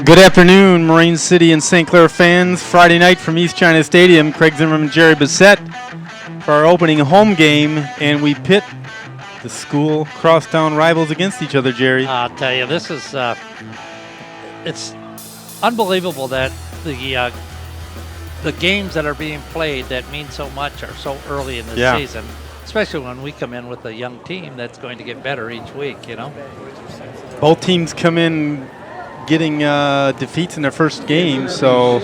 Good afternoon, Marine City and St. Clair fans. Friday night from East China Stadium, Craig Zimmerman, Jerry Bissett for our opening home game, and we pit the school crosstown rivals against each other, Jerry. I'll tell you, this is it's unbelievable that the games that are being played that mean so much are so early in the season, especially when we come in with a young team that's going to get better each week, you know. Both teams come in getting defeats in their first game, so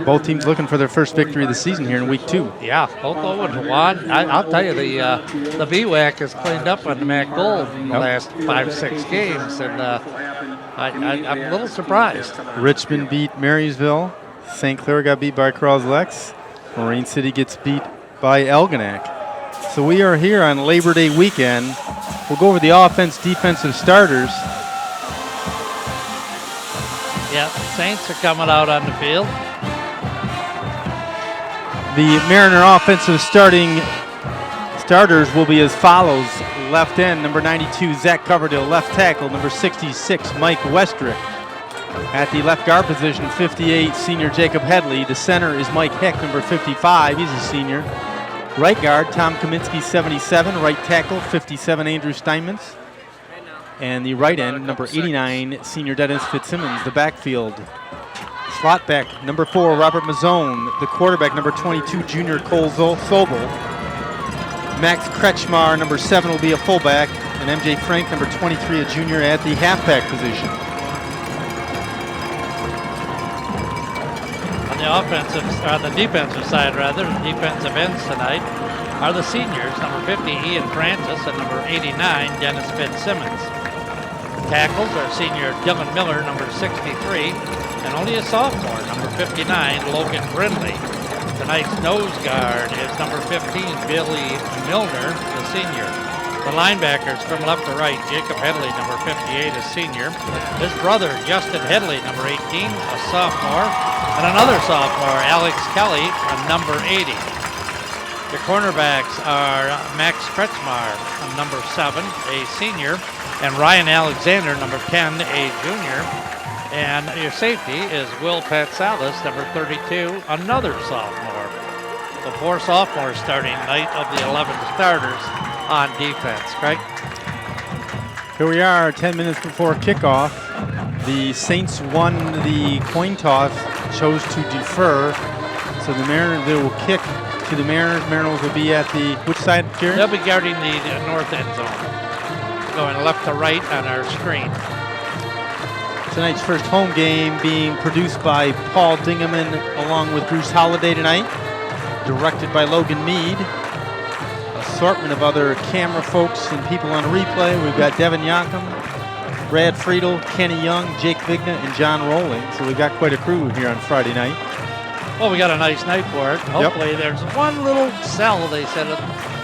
both teams looking for their first victory of the season here in week 2. Yeah, both 0-1. I'll tell you, the BWAC has cleaned up on the MAC Gold in the last 5-6 games, and I'm a little surprised. Richmond beat Marysville. St. Clair got beat by Croslex. Marine City gets beat by Algonac. So we are here on Labor Day weekend. We'll go over the offense, defensive starters. Yeah, Saints are coming out on the field. The Mariner offensive starters will be as follows. Left end, number 92, Zach Coverdale. Left tackle, number 66, Mike Westrick. At the left guard position, 58, senior Jacob Headley. The center is Mike Heck, number 55. He's a senior. Right guard, Tom Kaminsky, 77. Right tackle, 57, Andrew Steinmetz. And the right end, number 89, senior Dennis Fitzsimmons. The backfield, slot back, number 4, Robert Mazzone. The quarterback, number 22, junior Cole Sobel. Max Kretschmar, number 7, will be a fullback. And MJ Frank, number 23, a junior at the halfback position. On the defensive side, the defensive ends tonight are the seniors, number 50, Ian Francis, and number 89, Dennis Fitzsimmons. Tackles are senior Dylan Miller, number 63, and only a sophomore, number 59, Logan Brindley. Tonight's nose guard is number 15, Billy Milner, the senior. The linebackers from left to right, Jacob Headley, number 58, a senior. His brother, Justin Headley, number 18, a sophomore. And another sophomore, Alex Kelly, a number 80. The cornerbacks are Max Kretschmar, number 7, a senior. And Ryan Alexander, number 10, a junior. And your safety is Will Patsalis, number 32, another sophomore. The 4 sophomores starting night of the 11 starters on defense. Craig? Here we are, 10 minutes before kickoff. The Saints won the coin toss, chose to defer. So the Mariners, they will kick to the Mariners. Mariners will be at the, which side, Jerry? They'll be guarding the north end zone, going left to right on our screen. Tonight's first home game being produced by Paul Dingaman along with Bruce Holliday tonight. Directed by Logan Mead. Assortment of other camera folks and people on replay. We've got Devin Yakum, Brad Friedel, Kenny Young, Jake Vigna, and John Rowling. So we've got quite a crew here on Friday night. Well, we got a nice night for it. Hopefully there's one little cell, they said, a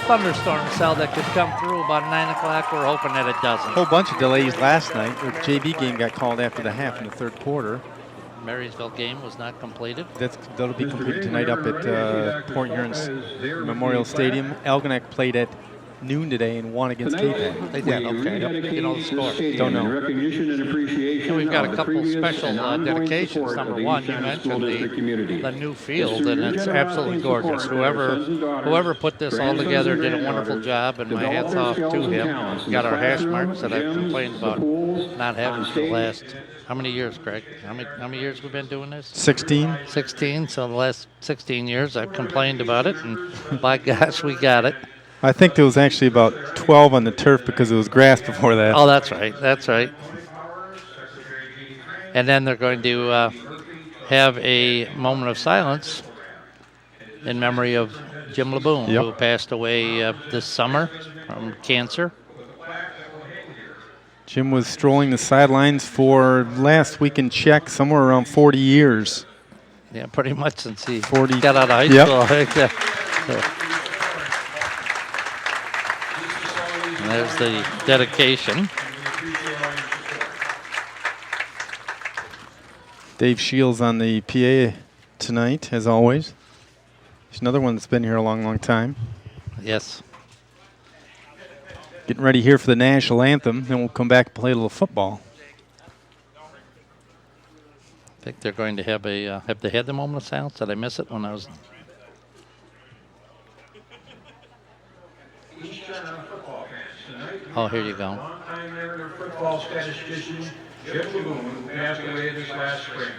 thunderstorm cell that could come through about 9 o'clock. We're hoping that it doesn't. A whole bunch of delays last night. The JV game got called after the half in the third quarter. Marysville game was not completed. That'll be completed tonight up at Port Huron's Memorial Stadium. Algonac played at noon today and won against Cape Ann. They did, okay. Yep. You know the score. Don't know. And we've got a couple special dedications. Number 1, you mentioned the new field, and it's absolutely gorgeous. Whoever put this all together did a wonderful job, and my hats off to him. We got our hash marks that I've complained about not having for the last, how many years, Greg? How many years we've been doing this? 16. 16, so the last 16 years I've complained about it, and by gosh, we got it. I think there was actually about 12 on the turf because it was grass before that. Oh, that's right. That's right. And then they're going to have a moment of silence in memory of Jim LeBoon, who passed away this summer from cancer. Jim was strolling the sidelines for, last we can check, somewhere around 40 years. Yeah, pretty much since he got out of high school. And there's the dedication. Dave Shields on the PA tonight, as always. There's another one that's been here a long, long time. Yes. Getting ready here for the national anthem. Then we'll come back and play a little football. I think they're going to have a, have they had the moment of silence? Did I miss it when I was? Oh, here you go. Longtime Mariner football statistician Jim Lagoon, who passed away this last spring.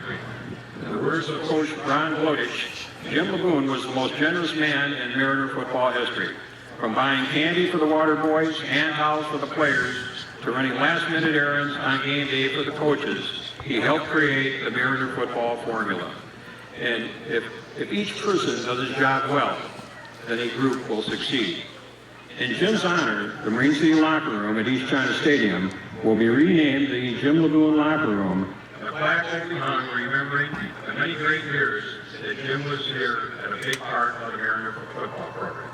In the words of Coach Ron Glodich, Jim Lagoon was the most generous man in Mariner football history. From buying candy for the water boys, hand towels for the players, to running last-minute errands on game day for the coaches, he helped create the Mariner football formula. And if each person does his job well, then a group will succeed. In Jim's honor, the Marine City locker room at East China Stadium will be renamed the Jim Lagoon Locker Room. The plaque will be hung remembering the many great years that Jim was here and a big part of the Mariner football program.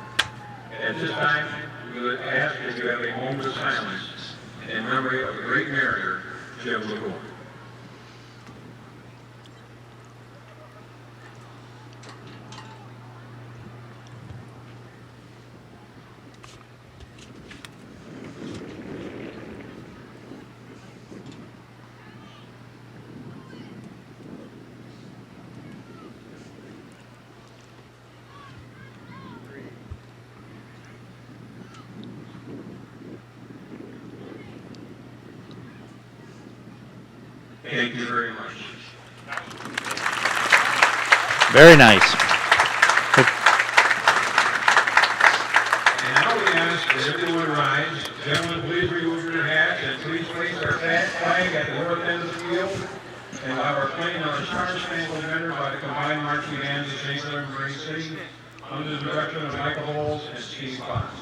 At this time, we would ask that you have a moment of silence in memory of the great Mariner, Jim Lagoon. Thank you very much. Very nice. And now we ask that everyone rise. Gentlemen, please remove your hats and please place our flag at the north end of the field. And while we're playing on a star-spangled banner by the combined marching bands of St. Clair and Marine City, under the direction of Michael Bowles and Steve Fox.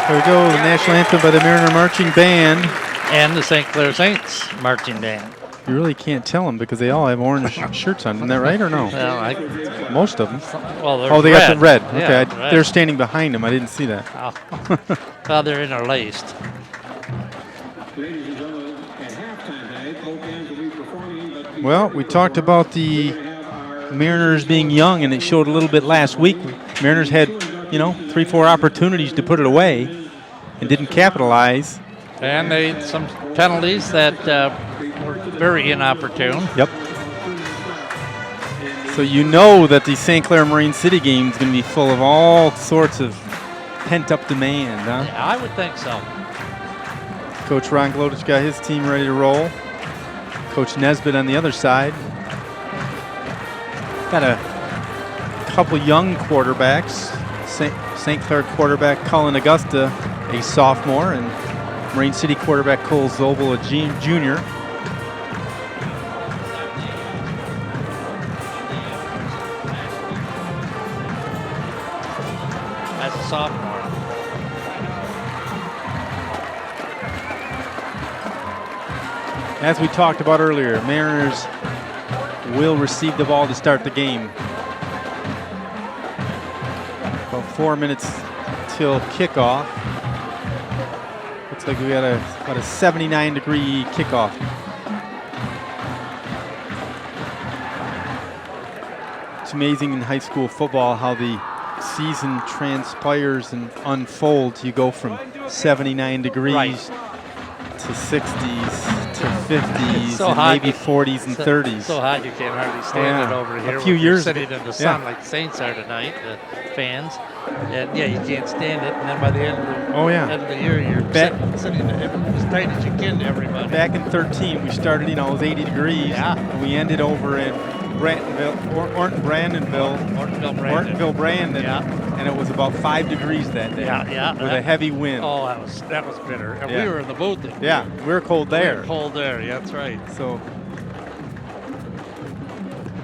There we go, the national anthem by the Mariner Marching Band. And the St. Clair Saints marching band. You really can't tell them because they all have orange shirts on. Isn't that right or no? Well, most of them. well, Oh, they got the red. Okay, Yeah, red. they're standing behind them. I didn't see that. Oh. Well, they're interlaced. Ladies and gentlemen, at halftime tonight, both bands will be performing, but Well, we talked about the Mariners being young, and it showed a little bit last week. Mariners had, 3-4 opportunities to put it away and didn't capitalize. And they some penalties that were very inopportune. Yep. So you know that the St. Clair Marine City game is going to be full of all sorts of pent-up demand, huh? Yeah, I would think so. Coach Ron Glodich got his team ready to roll. Coach Nesbitt on the other side. Got a couple young quarterbacks. St. Clair quarterback Colin Augusta, a sophomore, and Marine City quarterback Cole Zobel, a junior. As a sophomore. As we talked about earlier, Mariners will receive the ball to start the game. About 4 minutes till kickoff. Looks like we got about a 79-degree kickoff. It's amazing in high school football how the season transpires and unfolds. You go from 79 degrees to 60s to 50s so and hot maybe 40s and 30s. So hot you can't hardly stand it over here. A few when you're years sitting in the sun like the Saints are tonight, the fans. And yeah, you can't stand it. And then by the end of the year, you're sitting as tight as you can to everybody. Back in 13, we started, it was 80 degrees. Yeah. And we ended over in Ortonville, Brandon. Yeah. And it was about 5 degrees that day. Yeah. With a heavy wind. Oh, that was bitter. And we were in the booth. Yeah, we were cold there. We were cold there, yeah, that's right. So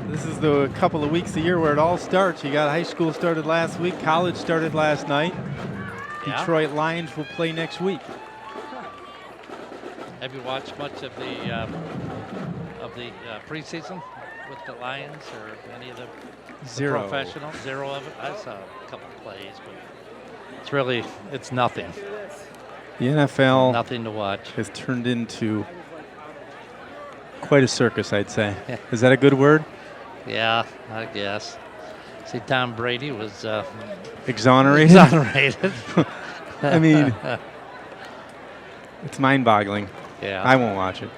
this is the couple of weeks a year where it all starts. You got high school started last week, college started last night. Yeah. Detroit Lions will play next week. Have you watched much of the preseason with the Lions or any of the Zero. professionals? Zero of it. I saw a couple of plays, but it's nothing. The NFL Nothing to watch. has turned into quite a circus, I'd say. Is that a good word? Yeah, I guess. See, Tom Brady was Exonerated? exonerated. I mean, it's mind-boggling. Yeah. I won't watch it.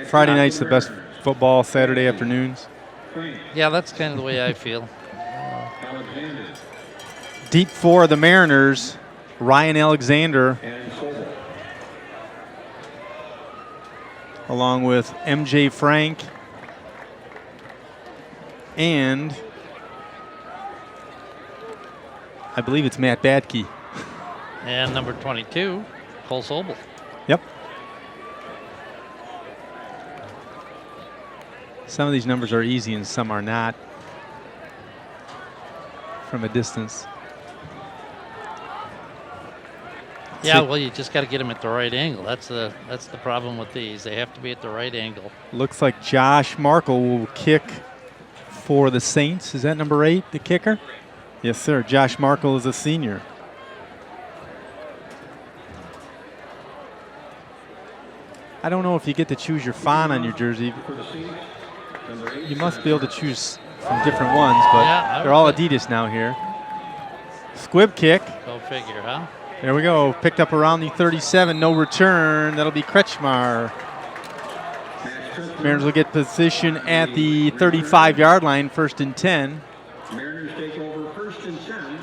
Friday night's the best football, Saturday afternoons. Yeah, that's kind of the way I feel. Deep four of the Mariners, Ryan Alexander, along with MJ Frank and I believe it's Matt Badke. And number 22, Cole Sobel. Yep. Some of these numbers are easy and some are not from a distance. Yeah, well, you just got to get them at the right angle. That's the problem with these. They have to be at the right angle. Looks like Josh Markle will kick for the Saints. Is that number 8, the kicker? Yes, sir. Josh Markle is a senior. I don't know if you get to choose your font on your jersey. You must be able to choose from different ones, but Yeah, they're all Adidas now here. Squib kick. Go figure, huh? There we go. Picked up around the 37. No return. That'll be Kretschmar. Mariners will get position at the 35-yard line, 1st and 10. Mariners take over 1st and 10.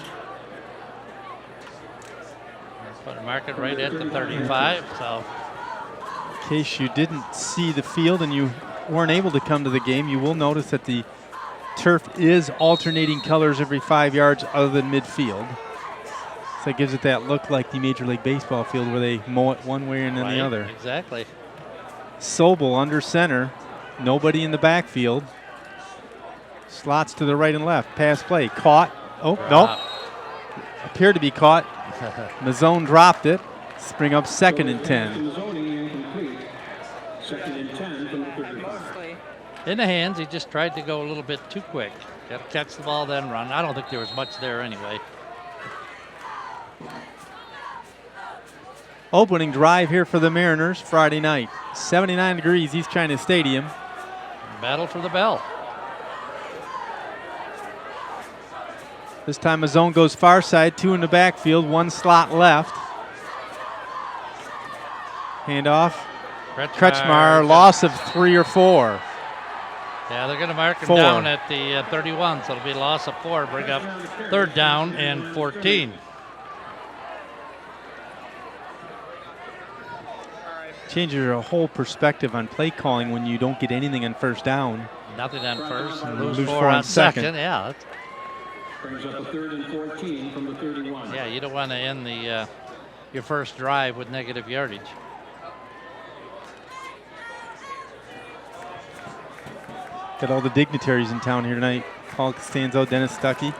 Put a market right at the 35, so. In case you didn't see the field and you weren't able to come to the game, you will notice that the turf is alternating colors every 5 yards other than midfield. So it gives it that look like the Major League Baseball field where they mow it one way and then the other. Exactly. Sobel under center. Nobody in the backfield. Slots to the right and left. Pass play. Caught. Oh, nope. Appeared to be caught. Mazzone dropped it. Bring up 2nd and 10. 2nd and 10 from the 35. In the hands, he just tried to go a little bit too quick. Got to catch the ball, then run. I don't think there was much there anyway. Opening drive here for the Mariners Friday night. 79 degrees, East China Stadium. Battle for the bell. This time a zone goes far side, 2 in the backfield, 1 slot left. Handoff. Kretschmar, loss of 3 or 4. Yeah, they're going to mark him 4. down at the 31, so it'll be a loss of 4. Bring up 3rd down and 14. Changes your whole perspective on play calling when you don't get anything on 1st down. Nothing on 1st and lose Lose 4 4 on on 2nd. 2nd. Yeah, Brings up a 3rd and 14 from the 31. yeah, you don't want to end the your first drive with negative yardage. Got all the dignitaries in town here tonight. Paul Costanzo, Dennis Stuckey.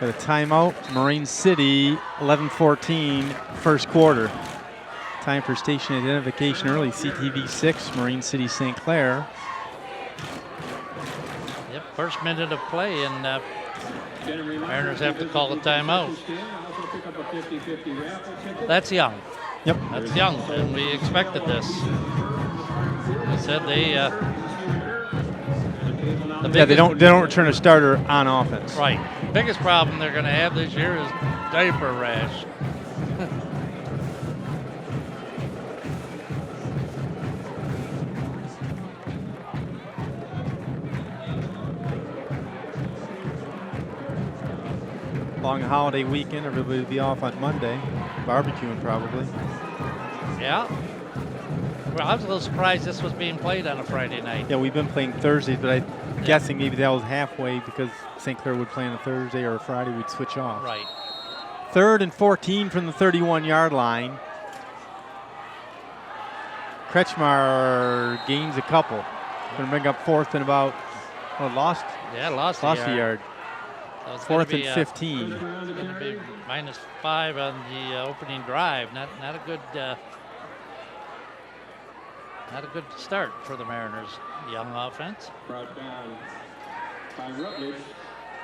Got a timeout. Marine City, 11:14, 1st quarter. Time for station identification early. CTV 6, Marine City, St. Clair. Yep, first minute of play in Mariners have to call a timeout. That's young. Yep. That's young, and we expected this. I said they They don't return a starter on offense. Right. Biggest problem they're going to have this year is diaper rash. Long holiday weekend. Everybody will be off on Monday. Barbecuing probably. Yeah. Well, I was a little surprised this was being played on a Friday night. Yeah, we've been playing Thursdays, but I'm guessing maybe that was halfway because St. Clair would play on a Thursday or a Friday. We'd switch off. Right. 3rd and 14 from the 31-yard line. Kretschmar gains a couple. Going to bring up 4th and about, lost a yard. So 4th and 15. It's going to be -5 on the opening drive. Not a good start for the Mariners. Young offense.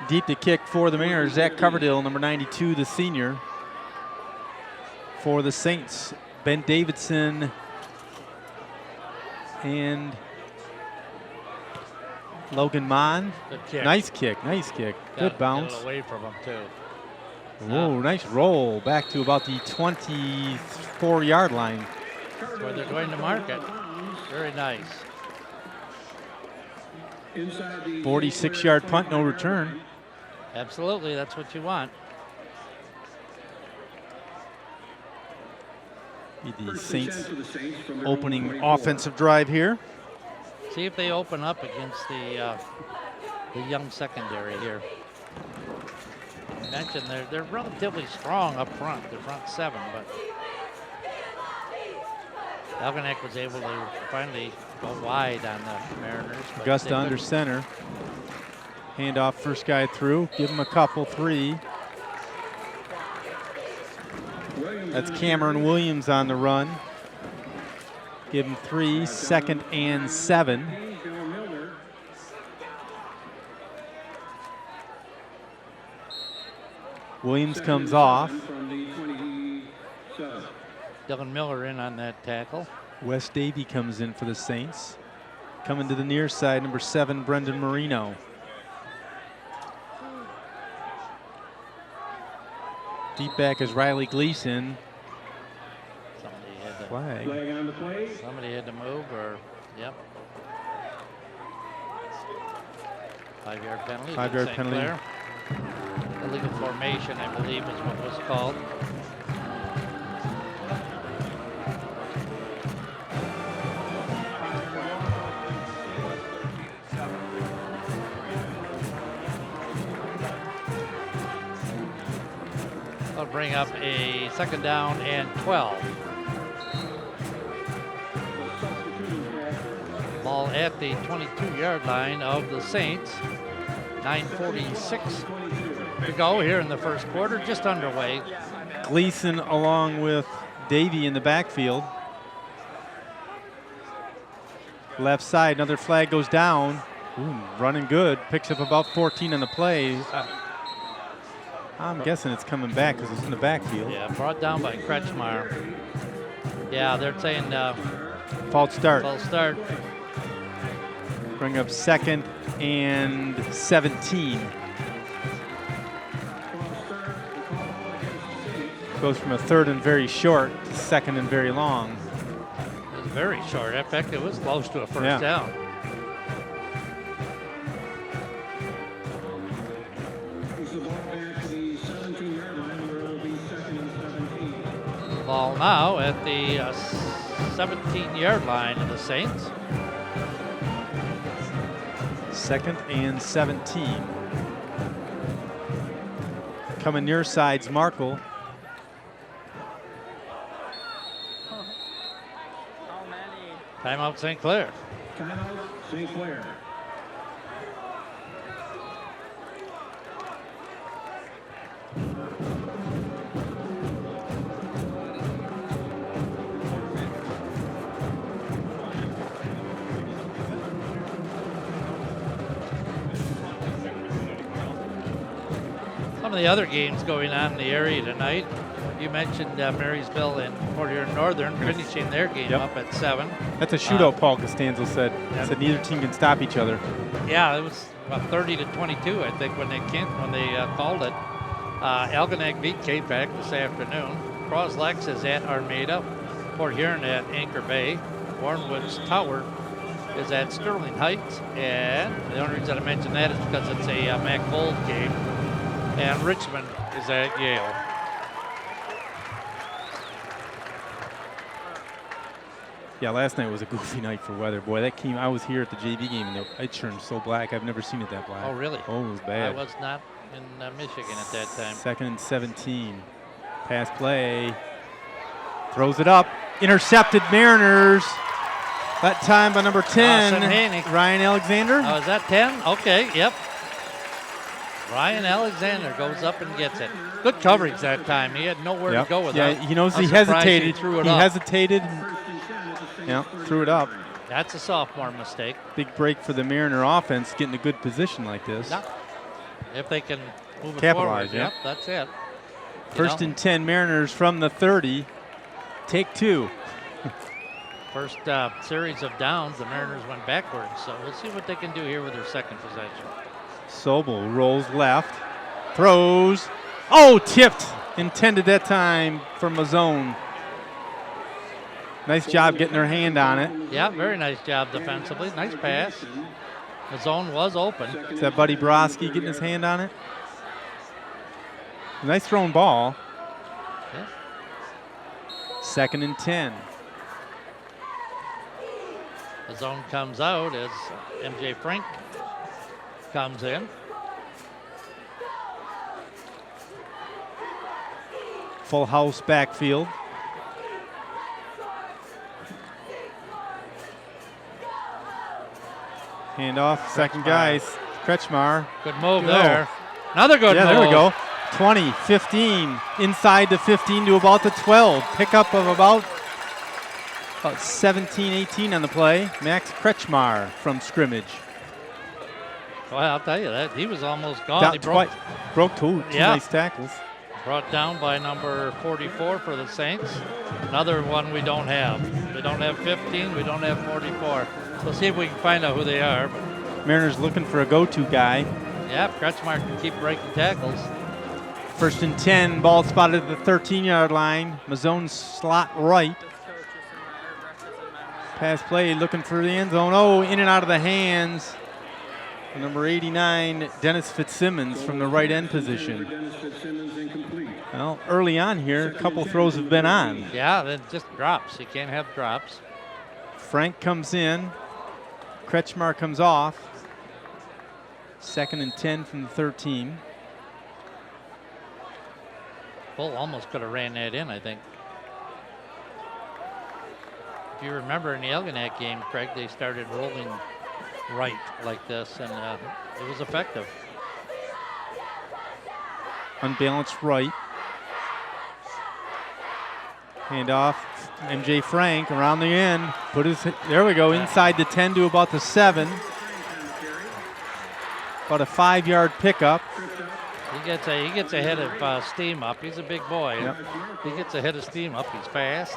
Deep to kick for the Mariners. Zach Coverdale, number 92, the senior. For the Saints, Ben Davidson and Logan Mon. Good kick. Nice kick. Good bounce. Got it away from him too. Whoa, nice roll back to about the 24-yard line. That's where they're going to mark it. Very nice. 46-yard punt, no return. Absolutely, that's what you want. The Saints opening offensive drive here. See if they open up against the young secondary here. I mentioned they're relatively strong up front, the front 7, but Algonac was able to finally go wide on the Mariners. Augusta under center. Handoff, first guy through. Give him a couple, 3. That's Cameron Williams on the run. Give him 3, 2nd and 7. Williams comes off. Dylan Miller in on that tackle. Wes Davey comes in for the Saints. Coming to the near side, number 7, Brendan Marino. Deep back is Riley Gleason. Flag. Somebody had to move, or yep. 5-yard penalty. 5-yard St. penalty. Clair. Illegal formation, I believe, is what was called. I'll bring up a 2nd down and 12. Ball at the 22-yard line of the Saints. 9:46 to go here in the first quarter, just underway. Gleason along with Davey in the backfield. Left side, another flag goes down. Ooh, running good, picks up about 14 on the play. I'm guessing it's coming back because it's in the backfield. Yeah, brought down by Kretschmar. Yeah, they're saying false start. false start. Bring up 2nd and 17. Goes from a 3rd and very short to 2nd and very long. It was very short. In fact, it was close to a first down. Ball now at the 17-yard line of the Saints. 2nd and 17. Coming near side's Markle. Timeout St. Clair. Timeout St. Clair. Some of the other games going on in the area tonight. You mentioned Marysville and Port Huron Northern finishing their game up at 7. That's a shootout, Paul Costanzo said. Yeah. Said neither team can stop each other. Yeah, it was about 30-22, I think, when they called it. Algonac beat K-Pac this afternoon. Croslex is at Armada. Port Huron at Anchor Bay. Warrenwood's Tower is at Sterling Heights. And the only reason I mention that is because it's a Mac Gold game. And Richmond is at Yale. Yeah, last night was a goofy night for weather. Boy, that came. I was here at the JV game, and it turned so black. I've never seen it that black. Oh, really? Oh, it was bad. I was not in Michigan at that time. 2nd and 17. Pass play. Throws it up. Intercepted Mariners. That time by number 10, Austin Haney. Ryan Alexander. Oh, is that 10? Okay, yep. Ryan Alexander goes up and gets it. Good coverage that time. He had nowhere to go with it. it. Yeah, he knows I'm he surprised hesitated. He threw it he up. hesitated. Yeah, threw it up. That's a sophomore mistake. Big break for the Mariner offense, getting a good position like this. Yeah. If they can move it Capitalize, forward. yeah. Yep, that's it. First and 10 Mariners from the 30. Take 2. First series of downs, the Mariners went backwards. So we'll see what they can do here with their second possession. Sobel rolls left. Throws. Oh, tipped. Intended that time for Mazzone. Nice job getting their hand on it. Yeah, very nice job defensively. Nice pass. The zone was open. Is that Buddy Broski getting his hand on it? Nice thrown ball. Yeah. 2nd and 10. The zone comes out as MJ Frank comes in. Full house backfield. Handoff, second guys, Kretschmar. Good move there. Another good move. Yeah, there we go. 20, 15, inside the 15 to about the 12. Pickup of about 17, 18 on the play. Max Kretschmar from scrimmage. Well, I'll tell you that. He was almost gone. He broke two nice tackles. Brought down by number 44 for the Saints. Another one we don't have. We don't have 15. We don't have 44. We'll see if we can find out who they are. Mariners looking for a go-to guy. Yeah, Kretschmar can keep breaking tackles. 1st and 10, ball spotted at the 13-yard line. Mazzone slot right. Pass play, looking for the end zone. Oh, in and out of the hands. Number 89, Dennis Fitzsimmons from the right end position. Well, early on here, a couple throws have been on. Yeah, then just drops. You can't have drops. Frank comes in. Kretschmar comes off. 2nd and 10 from the 13. Bull almost could have ran that in, I think. If you remember in the Algonac game, Craig, they started rolling right like this, and it was effective. Unbalanced right. Handoff. MJ Frank around the end. There we go, inside the 10 to about the 7. About a 5-yard pickup. He gets ahead of steam up. He's a big boy. Yep. He gets ahead of steam up. He's fast.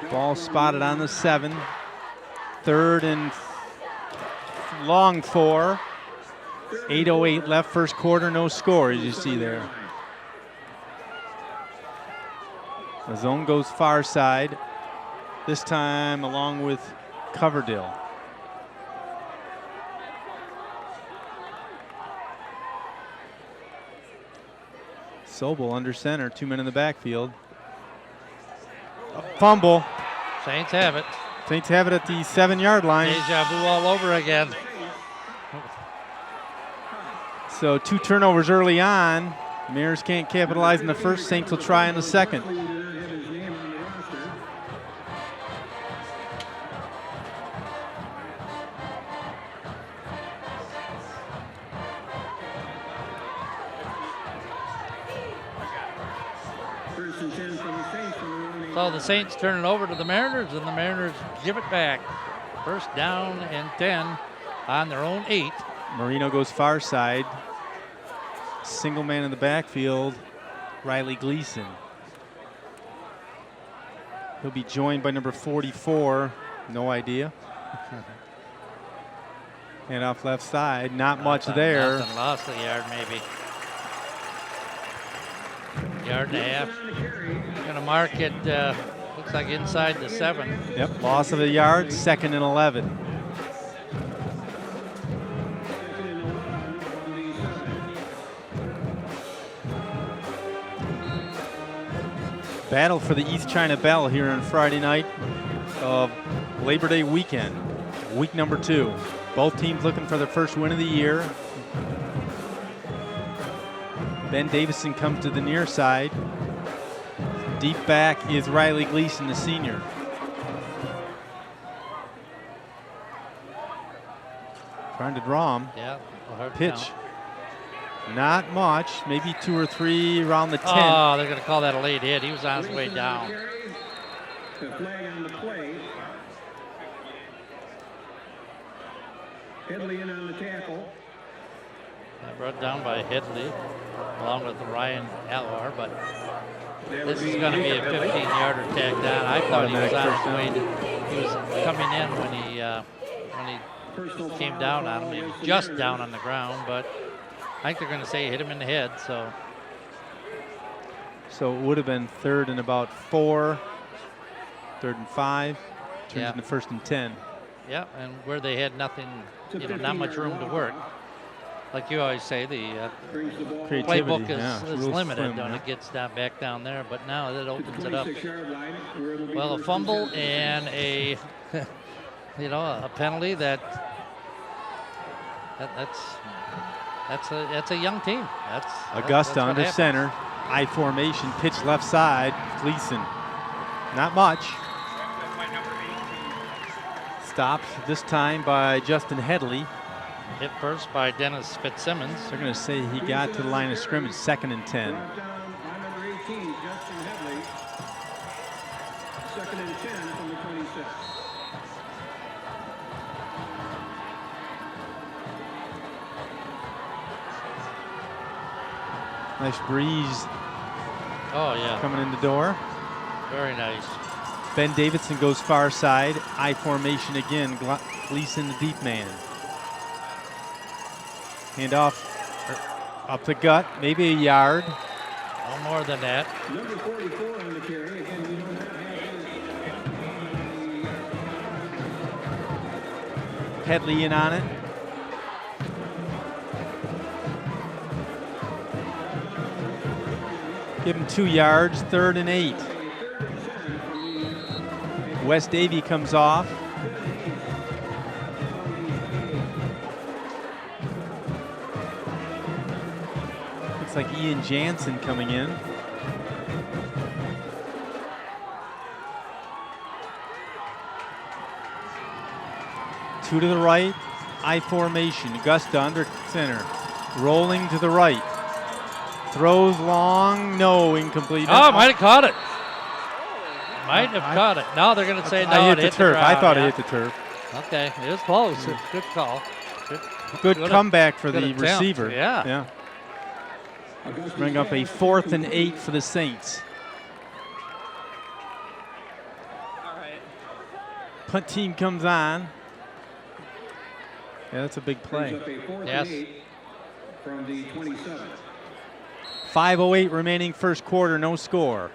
Ball spotted on the 7. 3rd and long 4. 8:08 left, first quarter, no score, as you see there. The zone goes far side, this time along with Coverdale. Sobel under center, 2 men in the backfield. A fumble. Saints have it. Saints have it at the 7-yard line. Deja vu all over again. So 2 turnovers early on. Mariners can't capitalize in the first. Saints will try in the second. So the Saints turn it over to the Mariners, and the Mariners give it back. First down and 10 on their own 8. Marino goes far side. Single man in the backfield, Riley Gleason. He'll be joined by number 44, no idea. And off left side, not much there. Nothing, lost a yard maybe. Yard and a half. Going to mark it, looks like inside the 7. Yep, loss of a yard, 2nd and 11. Battle for the East China Bell here on Friday night of Labor Day weekend, week number 2. Both teams looking for their first win of the year. Ben Davison comes to the near side. Deep back is Riley Gleason, the senior. Trying to draw him. Yeah, pitch. Count. Not much, maybe 2 or 3 around the 10. Oh, they're going to call that a late hit. He was on his way down. The flag on the play. Headley in on the tackle. Brought down by Headley, along with Ryan Alvar, but this is going to be a 15-yarder tack down. I thought he was on his way to, he was coming in when he came down on him. He was just down on the ground, but I think they're going to say hit him in the head. So it would have been 3rd and about 4, 3rd and 5, turns into 1st and 10. Yeah, and where they had nothing, not much room to work. Like you always say, the playbook is limited when it gets back down there, but now it opens it up. Well, a fumble and a, a penalty that's a young team. Augusta under center, I formation, pitch left side, Gleason. Not much. Stopped this time by Justin Headley. Hit first by Dennis Fitzsimmons. They're going to say he got to the line of scrimmage, 2nd and 10. Number 18, Justin Headley. 2nd and 10 from the 26. Nice breeze. Oh, yeah. Coming in the door. Very nice. Ben Davidson goes far side. I formation again. Gleason the deep man. Hand off up the gut, maybe a yard. No more than that. Number 44 on the carry. Again, we don't have Headley in on it. Give him 2 yards, 3rd and 8. Wes Davey comes off. Looks like Ian Jansen coming in. Two to the right, I formation. Augusta under center, rolling to the right. Throws long, no, incomplete. Oh, might have caught it. Might have caught it. Now they're going to say no. I hit the turf. ground, I thought it hit the turf. Okay, it was close. Good call. Good comeback for the attempt. receiver. Yeah. Bring up a 4th and 8 for the Saints. All right. Punt team comes on. Yeah, that's a big play. Yes. From the 27. 5:08 remaining first quarter, no score.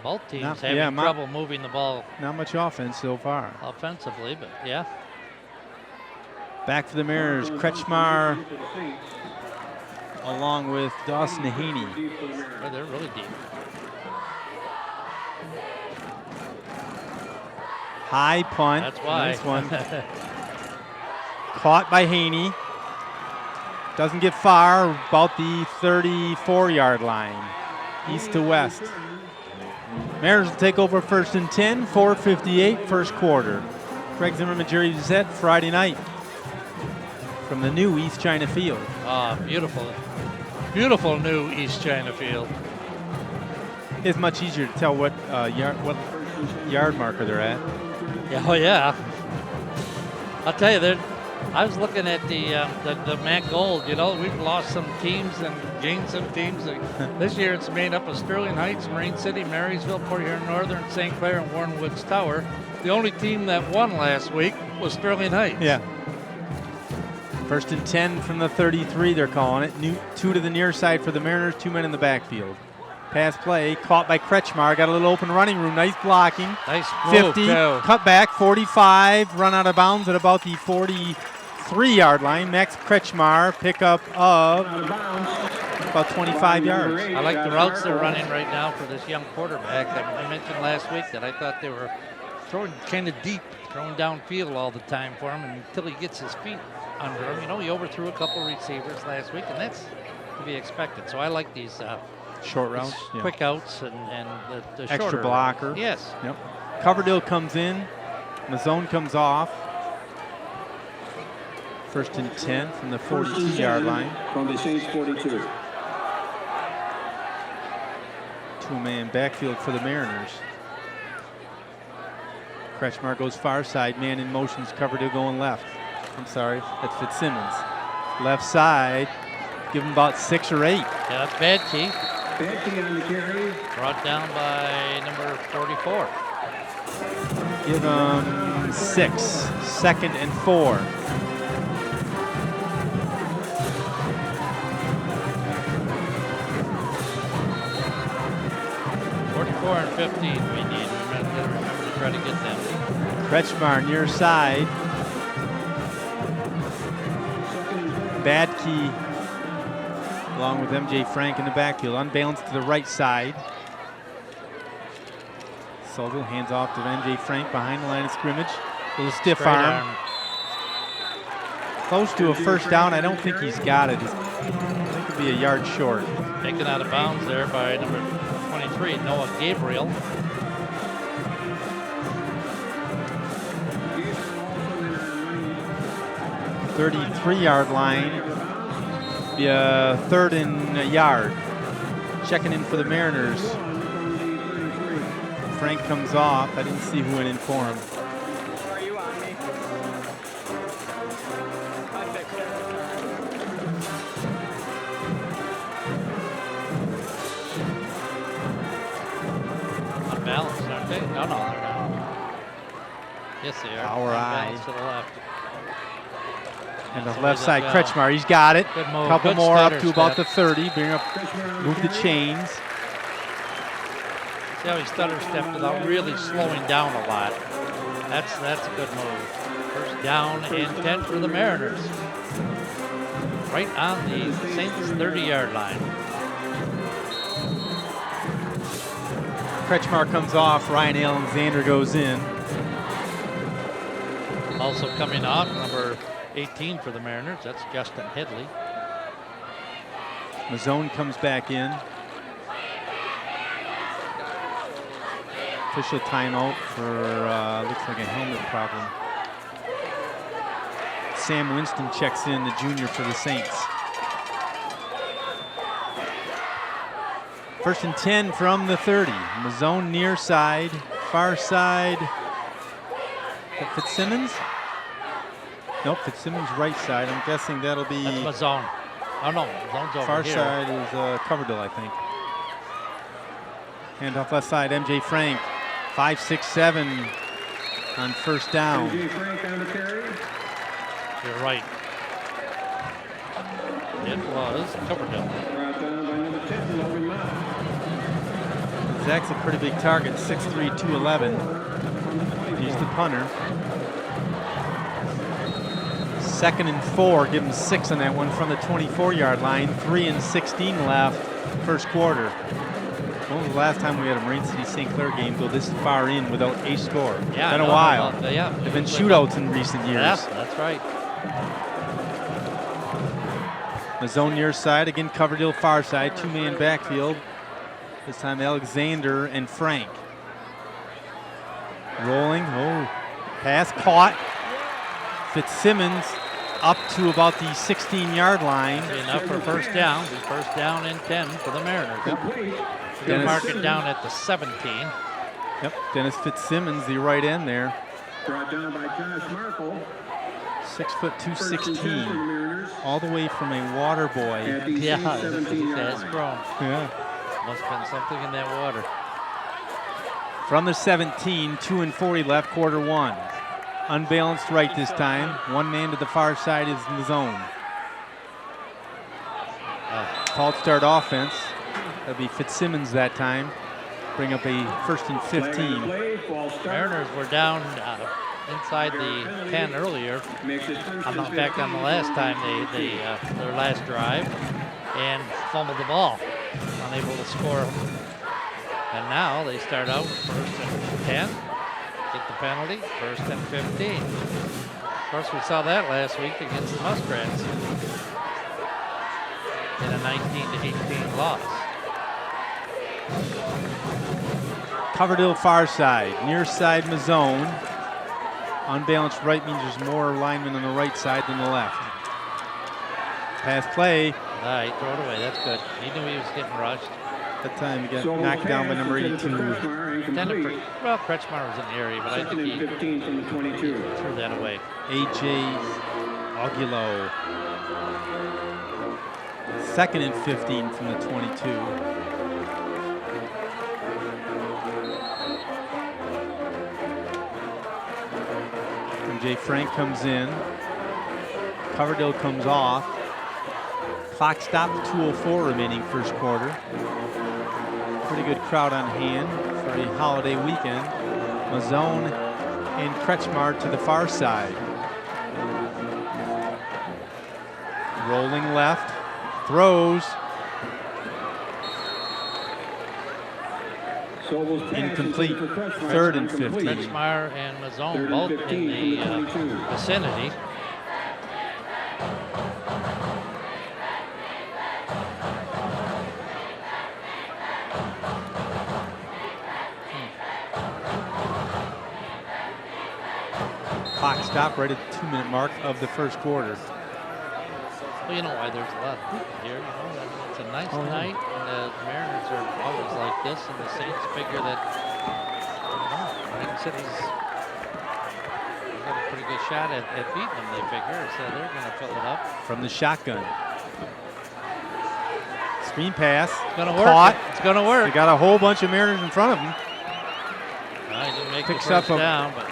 Both teams Not- having yeah, trouble moving the ball Not much offense so far. offensively, but yeah. Back for the Mariners, Kretschmar along with Dawson Haney. Oh, they're really deep. High punt. That's why. Nice one. Caught by Haney. Doesn't get far, about the 34-yard line, east to west. Mariners will take over 1st and 10, 4:58 first quarter. Craig Zimmerman, Jerry Doucette, Friday night from the new East China Field. Beautiful. Beautiful new East China Field. It's much easier to tell what yard marker they're at. Yeah, oh yeah. I'll tell you, I was looking at the Matt Gold. You know, we've lost some teams and gained some teams. This year it's made up of Sterling Heights, Marine City, Marysville, Port Huron Northern, St. Clair, and Warren Woods Tower. The only team that won last week was Sterling Heights. Yeah. First and 10 from the 33, they're calling it. 2 to the near side for the Mariners, 2 men in the backfield. Pass play, caught by Kretschmar, got a little open running room, nice blocking. Nice move, 50, too. cut back, 45, run out of bounds at about the 43-yard line. Max Kretschmar, pickup of about 25 yards. I like the routes they're running right now for this young quarterback. I mentioned last week that I thought they were throwing kind of deep, throwing downfield all the time for him until he gets his feet under him. You know, he overthrew a couple receivers last week, and that's to be expected. So I like these short routes, quick outs, and the extra shorter blocker. routes. Yes. Yep. Coverdale comes in. Mazzone comes off. First and 10 from the 42-yard line. From the Saints 42. Two-man backfield for the Mariners. Kretschmar goes far side. Man in motion's Coverdale going left. I'm sorry, that's Fitzsimmons. Left side. Give him about 6 or 8. Yeah, that's bad key. Bad key on the carry. Brought down by number 44. Give him 6. Second and 4. And 15 we need. Remember to try to get them. Kretschmar near side. Bad key along with MJ Frank in the backfield. Unbalanced to the right side. Sobel hands off to MJ Frank behind the line of scrimmage. A little stiff arm. Close to a first down. I don't think he's got it. I think it'll be a yard short. Taken out of bounds there by number 23, Noah Gabriel. The 33-yard line. Be a 3rd and a yard. Checking in for the Mariners. Frank comes off. I didn't see who went in for him. Are you on me? I fixed it. Unbalanced, aren't they? No, they're not. Yes, they are. Our eye. Unbalanced to the left. And the So left he's side, up, Kretschmar, he's got it. Good move. Couple Good more up stutter to about step. the 30. Bring up, move the chains. See how he stutter stepped without really slowing down a lot. That's a good move. First down and 10 for the Mariners. Right on the Saints 30-yard line. Kretschmar comes off. Ryan Alexander goes in. Also coming off, number 18 for the Mariners. That's Justin Headley. Mazzone comes back in. Official timeout for, looks like a helmet problem. Sam Winston checks in, the junior for the Saints. First and 10 from the 30. Mazzone near side, far side. Is that Fitzsimmons? Nope, Fitzsimmons right side. I'm guessing that'll be. That's Mazzone. Oh no, Mazzone's over far here. side is Coverdale, I think. Hand off left side, MJ Frank. 5, 6, 7 on first down. MJ Frank on the carry. You're right. It was Coverdale. Brought down by number 10, Logan Mott. Zach's a pretty big target, 6'3", 211. He's the punter. 2nd and 4, give him 6 on that one from the 24-yard line. 3 and 16 left, first quarter. When was the last time we had a Marine City St. Clair game go this far in without a score? Yeah, Been a while. Yeah, There've been shootouts in recent years. Yeah, that's right. Mazzone near side, again Coverdale far side, 2-man backfield. This time Alexander and Frank. Rolling, pass caught. Fitzsimmons up to about the 16-yard line. Be enough for first down. Be first down and 10 for the Mariners. Gonna mark it down at the 17. Yep, Dennis Fitzsimmons, the right end there. Brought down by Josh Markle. 6 foot First and 10 for the 216, Mariners. all the way from a water boy. At the Yeah, Saints' 17-yard it's line. grown. Yeah. Must have been something in that water. From the 17, 2:40 left, quarter one. Unbalanced right this time. One man to the far side is in the zone. Called start offense. That'll be Fitzsimmons that time. Bring up a first and Flag on the 15. play, false start. Mariners were down inside the 10 earlier. Makes it first In and fact, on the 15 last for time their last drive, and fumbled the ball, unable to score. And now they start out first and 10, get the penalty, first and 15. Of course, we saw that last week against the Muskrats in a 19-18 loss. Coverdale far side, near side Mazzone. Unbalanced right means there's more linemen on the right side than the left. Pass play. All right, throw it away. That's good. He knew he was getting rushed. That time he got So knocked down by pass number intended for 82. Kretschmar, Intended incomplete. well, Kretschmar was in the area, but I Second think and he 15 from the 22. threw that away. A.J. Aguilo. Second and 15 from the 22. Jay Frank comes in. Coverdale comes off. Clock stopped, 2:04 remaining first quarter. Pretty good crowd on hand for a holiday weekend. Mazzone and Kretschmar to the far side. Rolling left, throws, Sobel's pass incomplete. intended for Kretschmar, Third and incomplete. 15. Kretschmar and Mazzone Third and both 15 in the from the 22. vicinity. Clock stopped right at the 2-minute mark of the first quarter. Well, you know why there's a lot of people here. You know, it's a nice Oh, yeah. night, and the Mariners are always like this, and the Saints figure that, Queen City's got a pretty good shot at beating them, they figure, so they're going to fill it up. From the shotgun. Screen pass. It's going to work. Caught. It's going to They work. got a whole bunch of Mariners in front of them. He didn't make Picks the up first a- down, but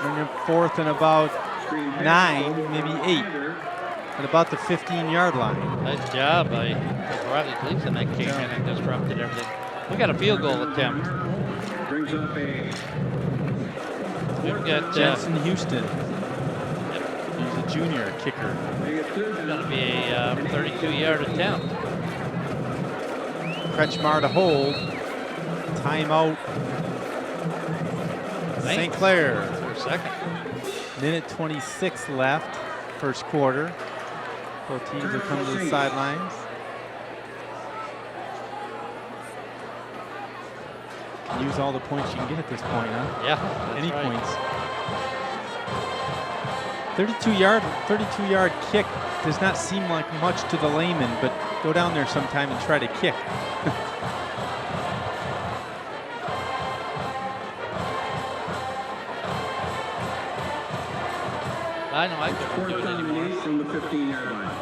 Bring them fourth and about Screen pass, 9, Sobel maybe on 8, Snyder. at about the 15-yard line. nice job by Riley Gleason that came in and disrupted everything. We got a field goal attempt. Brings up a We've got Jensen Houston. He's a junior kicker. going to be a 32-yard attempt. Kretschmar to hold. Timeout. St. Clair. For a second. Minute 26 left, first quarter. Both teams have come to the sidelines. Can use all the points you can get at this point, huh? Yeah, that's Any right. points. 32-yard kick does not seem like much to the layman, but go down there sometime and try to kick. I know I couldn't do fourth it down and anymore. 8 from the 15-yard line.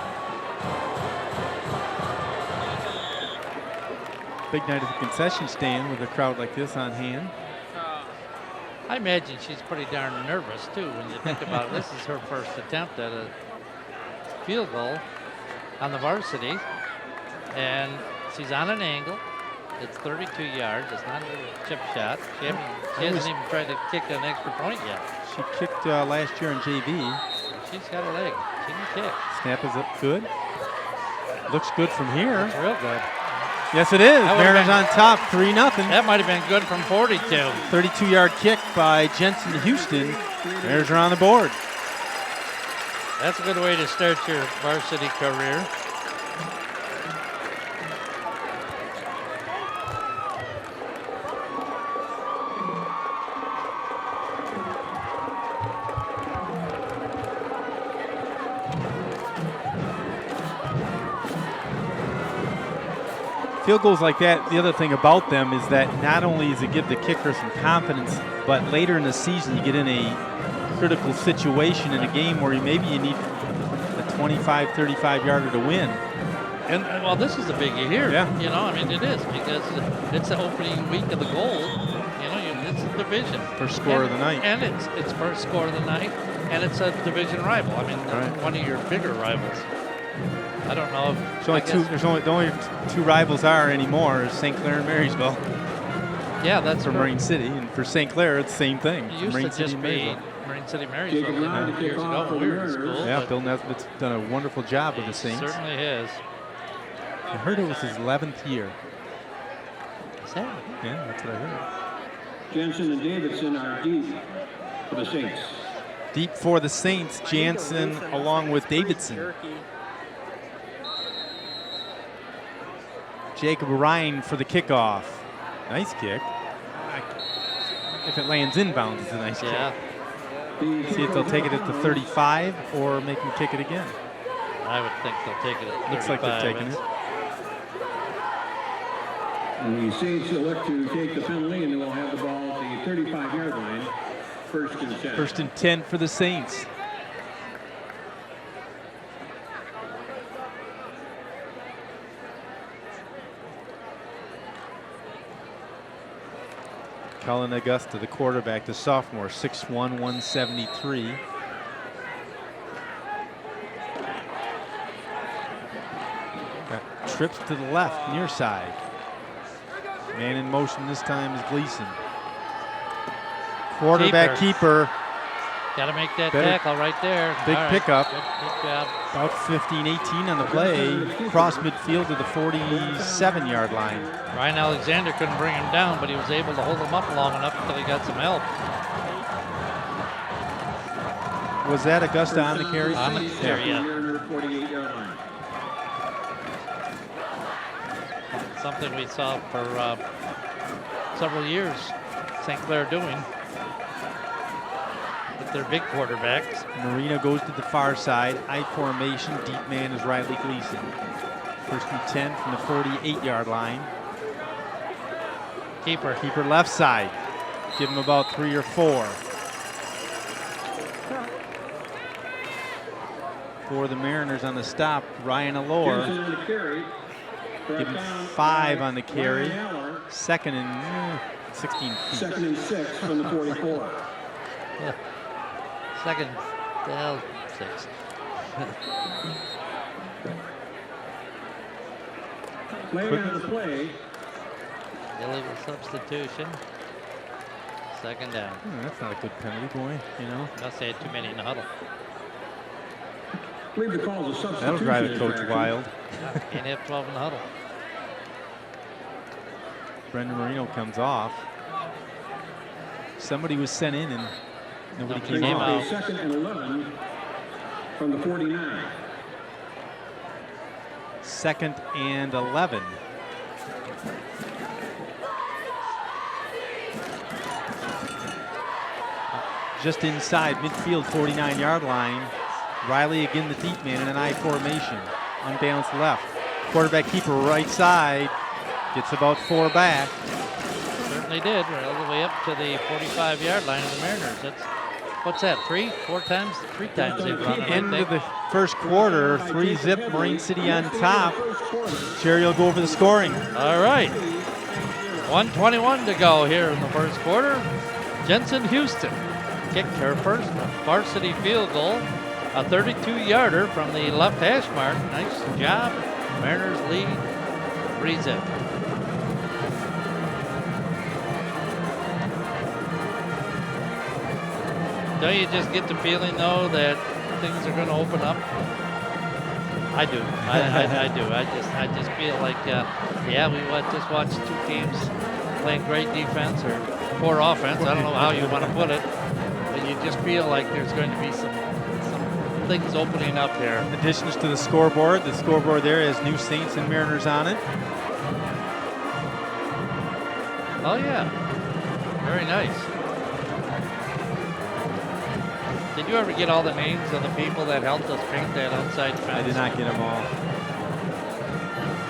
Big night at the concession stand with a crowd like this on hand. I imagine she's pretty darn nervous too when you think about it. This is her first attempt at a field goal on the varsity, and she's on an angle. It's 32 yards. It's not a chip shot. She hasn't even tried to kick an extra point yet. She kicked last year in JV. She's got a leg. She can kick. Snap is up good. Looks good from here. It's real good. Yes, it is. That would've Mariners been- on top, 3-0. That might have been good from 42. 32-yard kick by Jensen Houston. Mariners are on the board. That's a good way to start your varsity career. Field goals like that, the other thing about them is that not only does it give the kicker some confidence, but later in the season you get in a critical situation in a game where maybe you need a 25, 35 yarder to win. And well, this is the biggie here. Yeah. You know, I mean, it is because it's the opening week of the Gold. You know, it's a division. First score of the night. And it's first score of the night, and it's a division rival. I mean, Right. one of your bigger rivals. I don't know. There's only two. There's only the only two rivals are anymore is St. Clair and Marysville Yeah, that's for Marine City, and for St. Clair it's the same thing. It used Marine to City just and be Marysville. Marine City, Marysville. Jacob Ryan to kick Years off ago for when the we were in Mariners. school. Yeah, but Bill Nesbitt's done a wonderful job with the Saints. certainly is. I heard it was his 11th year. Is that? Yeah, that's what I heard. Jensen and Davidson are deep for the Saints. Deep for the Saints, Jansen along with Davidson. Jerky. Jacob Ryan for the kickoff. Nice kick. If it lands inbounds, it's a nice Yeah, kick. See if they'll take it at the 35 or make him kick it again. I would think they'll take it at 35. Looks like they're taking it. And the Saints elect to take the penalty, and they will have the ball at the 35-yard line. First and 10. First and 10 for the Saints. Cullen Augusta, the quarterback, the sophomore, 6'1", 173. Got trips to the left, near side. Man in motion this time is Gleason. Quarterback keeper. Got to make that Better- tackle right there. Big All right. pickup. Good job. About 15, 18 on the play. Cross midfield to the 47-yard line. Ryan Alexander couldn't bring him down, but he was able to hold him up long enough until he got some help. Was that Augusta on the carry? On the carry, yeah. Mariner 48-yard line. Something we saw for several years St. Clair doing with their big quarterbacks. Marino goes to the far side. I formation. Deep man is Riley Gleason. First and 10 from the 48-yard line. Keeper. Keeper left side. Give him about 3 or 4. For the Mariners on the stop, Ryan Allure. Jensen on the carry. Give him 5 on the carry. Second and 16 feet. Second and 6 from the 44. Second down, 6. Flag on the play. Illegal substitution. Second down. That's not a good penalty, boy. You know, Must have had too many in the huddle. I believe the call is a substitution. that'll drive a coach infraction. wild. Can't have 12 in the huddle. Brendan Marino comes off. Somebody was sent in and nobody Nobody came came off. out. A second and 11 from the 49. Second and 11. Just inside midfield, 49-yard line. Riley again the deep man in an I formation. Unbalanced left. Quarterback keeper right side. Gets about 4 back. Certainly did, right all the way up to the 45-yard line of the Mariners. That's, what's that, 4 times? 3 times they've run it, I End of think. the first quarter, 3-zip, Marine City on top. Jerry will go over the scoring. All right. 1:21 to go here in the first quarter. Jensen Houston kicked her first varsity field goal. A 32-yarder from the left hash mark. Nice job. Mariners lead 3-zip. Don't you just get the feeling, though, that things are going to open up? I do. I do. I just feel like, yeah, we just watched 2 teams playing great defense or poor offense. I don't know how you want to put it, but you just feel like there's going to be some things opening up here. Additions to the scoreboard. The scoreboard there has new Saints and Mariners on it. Oh yeah, very nice. Did you ever get all the names of the people that helped us paint that outside fence? I did not get them all.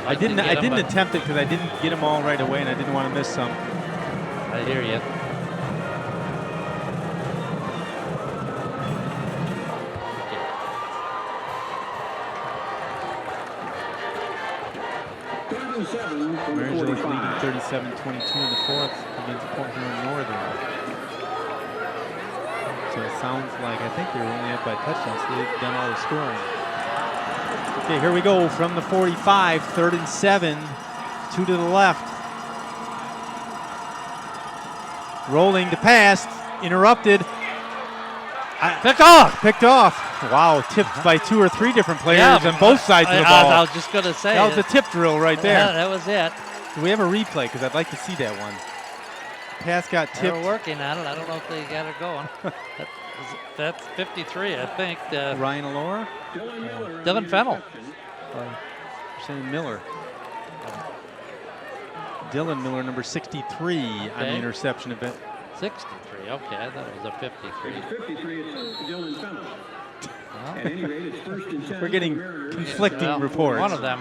I didn't attempt it because I didn't get them all right away and I didn't want to miss some. I hear you. 37 from the Marysville is leading 45. 37-22 in the fourth against Port Huron Northern. So it sounds like, I think they were only up by touchdowns, so they've done all the scoring. Okay, here we go from the 45, 3rd and 7, 2 to the left. Rolling to pass, interrupted. Picked off. Picked off. Wow, tipped by 2 or 3 different players Yeah, on both sides of the ball. I was just going to say. That was a tip drill right there. Yeah, that was it. Do we have a replay? Because I'd like to see that one. Pass got They were tipped. working on it. I don't know if they got it going. That's 53, I think. Ryan Allure? Dylan Fennel. You're saying Miller. Dylan Miller, number 63 on the Okay. interception event. 63. Okay, I thought it was a 53. It's 53, it's Dylan Fennel. At any rate, it's 1st and 10. We're getting Mariners. conflicting Well, reports. one of them.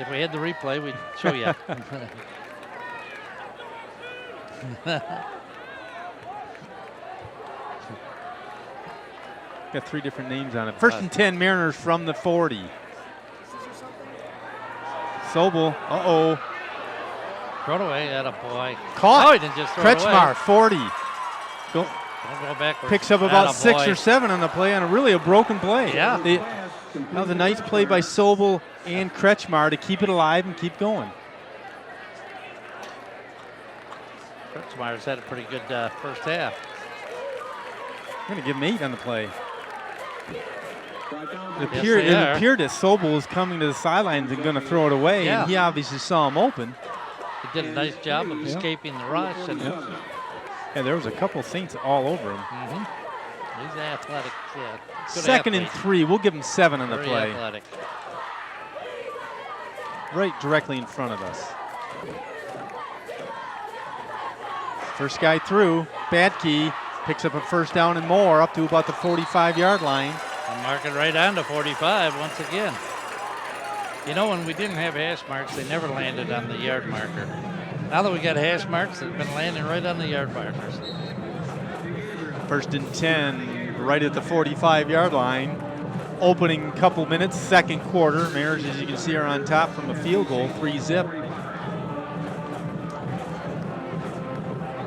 If we had the replay, we'd show you. Got 3 different names on it. 1st and 10, Mariners from the 40. Sobel, uh-oh. Throw it away, attaboy. Caught. Oh, he didn't just throw it away. Kretschmar, 40. Go, Don't go backwards. picks up about 6 Attaboy. or 7 on the play on a broken play. Yeah. That was a nice play by Sobel and Kretschmar to keep it alive and keep going. Kretschmar's had a pretty good first half. I'm going to give him 8 on the play. It Yes, appeared, they it are. appeared that Sobel was coming to the sidelines and going to throw it away, Yeah. and he obviously saw him open. He did a nice job of escaping the rush. And Yeah, there was a couple Saints all over him. He's athletic. Yeah, good 2nd and athlete. 3, we'll give him 7 on the Very play. athletic. Right directly in front of us. First guy through, Badkey picks up a 1st down and more up to about the 45-yard line. And mark it right on to 45 once again. You know, when we didn't have hash marks, they never landed on the yard marker. Now that we got hash marks, they've been landing right on the yard markers. 1st and 10, right at the 45-yard line. Opening couple minutes, 2nd quarter. Mariners, as you can see, are on top from a field goal, 3-zip.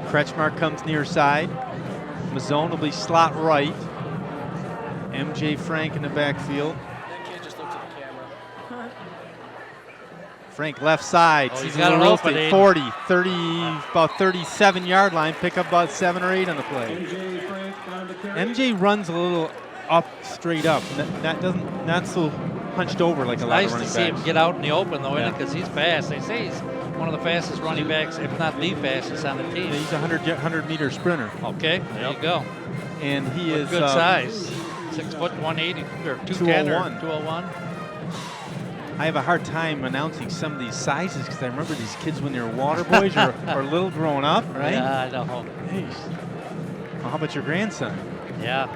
Kretschmar comes near side. Mazzone will be slot right. MJ Frank in the backfield. That kid just looked at the camera. Frank left side. Oh, he's sees got a it real open, estate, Aiden. 40, 30, about 37-yard line. Pick up about 7 or 8 on the play. MJ Frank on the carry. MJ runs a little up, straight up. Not so hunched over like a lot Nice of to running see him backs. get out in the open, though, Yeah. because he's fast. They say he's one of the fastest running backs, if not the fastest on the team. He's a 100-meter sprinter, Okay, there you go. and he is Good size. 6 foot 180 or 210 or 201. 201. I have a hard time announcing some of these sizes because I remember these kids when they were water boys or little growing up, right? Yeah, I know. Jeez. Well, how about your grandson? Yeah,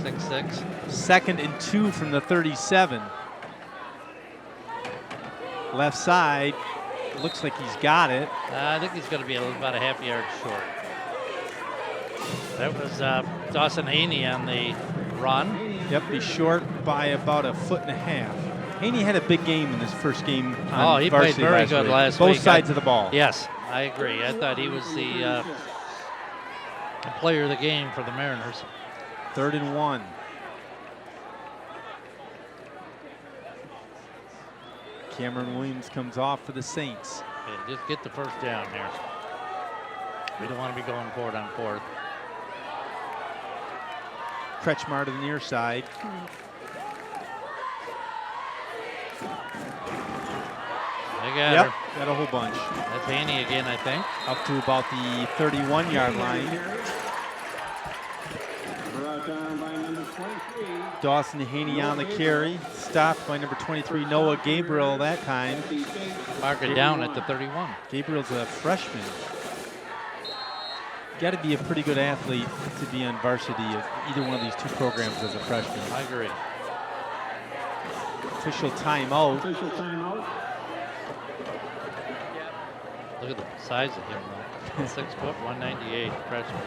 6'6". 2nd and 2 from the 37. Left side. Looks like he's got it. I think he's going to be about a half yard short. That was Dawson Haney on the run. Yep, he's short by about 1.5 feet. Haney had a big game in his first game on He played varsity very good week. last Both week. sides of the ball. Yes, I agree. I thought he was the player of the game for the Mariners. 3rd and 1. Cameron Williams comes off for the Saints. Okay, just get the first down here. We don't want to be going for it on 4th. Kretschmar to the near side. They got Yep, her. got a whole bunch. That's Haney again, I think. Up to about the 31-yard line. Brought down by number 23. Dawson Haney on the carry. Stopped by number 23, Noah Gabriel that time. Mark it down at the 31. Gabriel's a freshman. Got to be a pretty good athlete to be on varsity of either one of these 2 programs as a freshman. I agree. Official timeout. Official timeout. Look at the size of him, though. 6 foot, 198, freshman.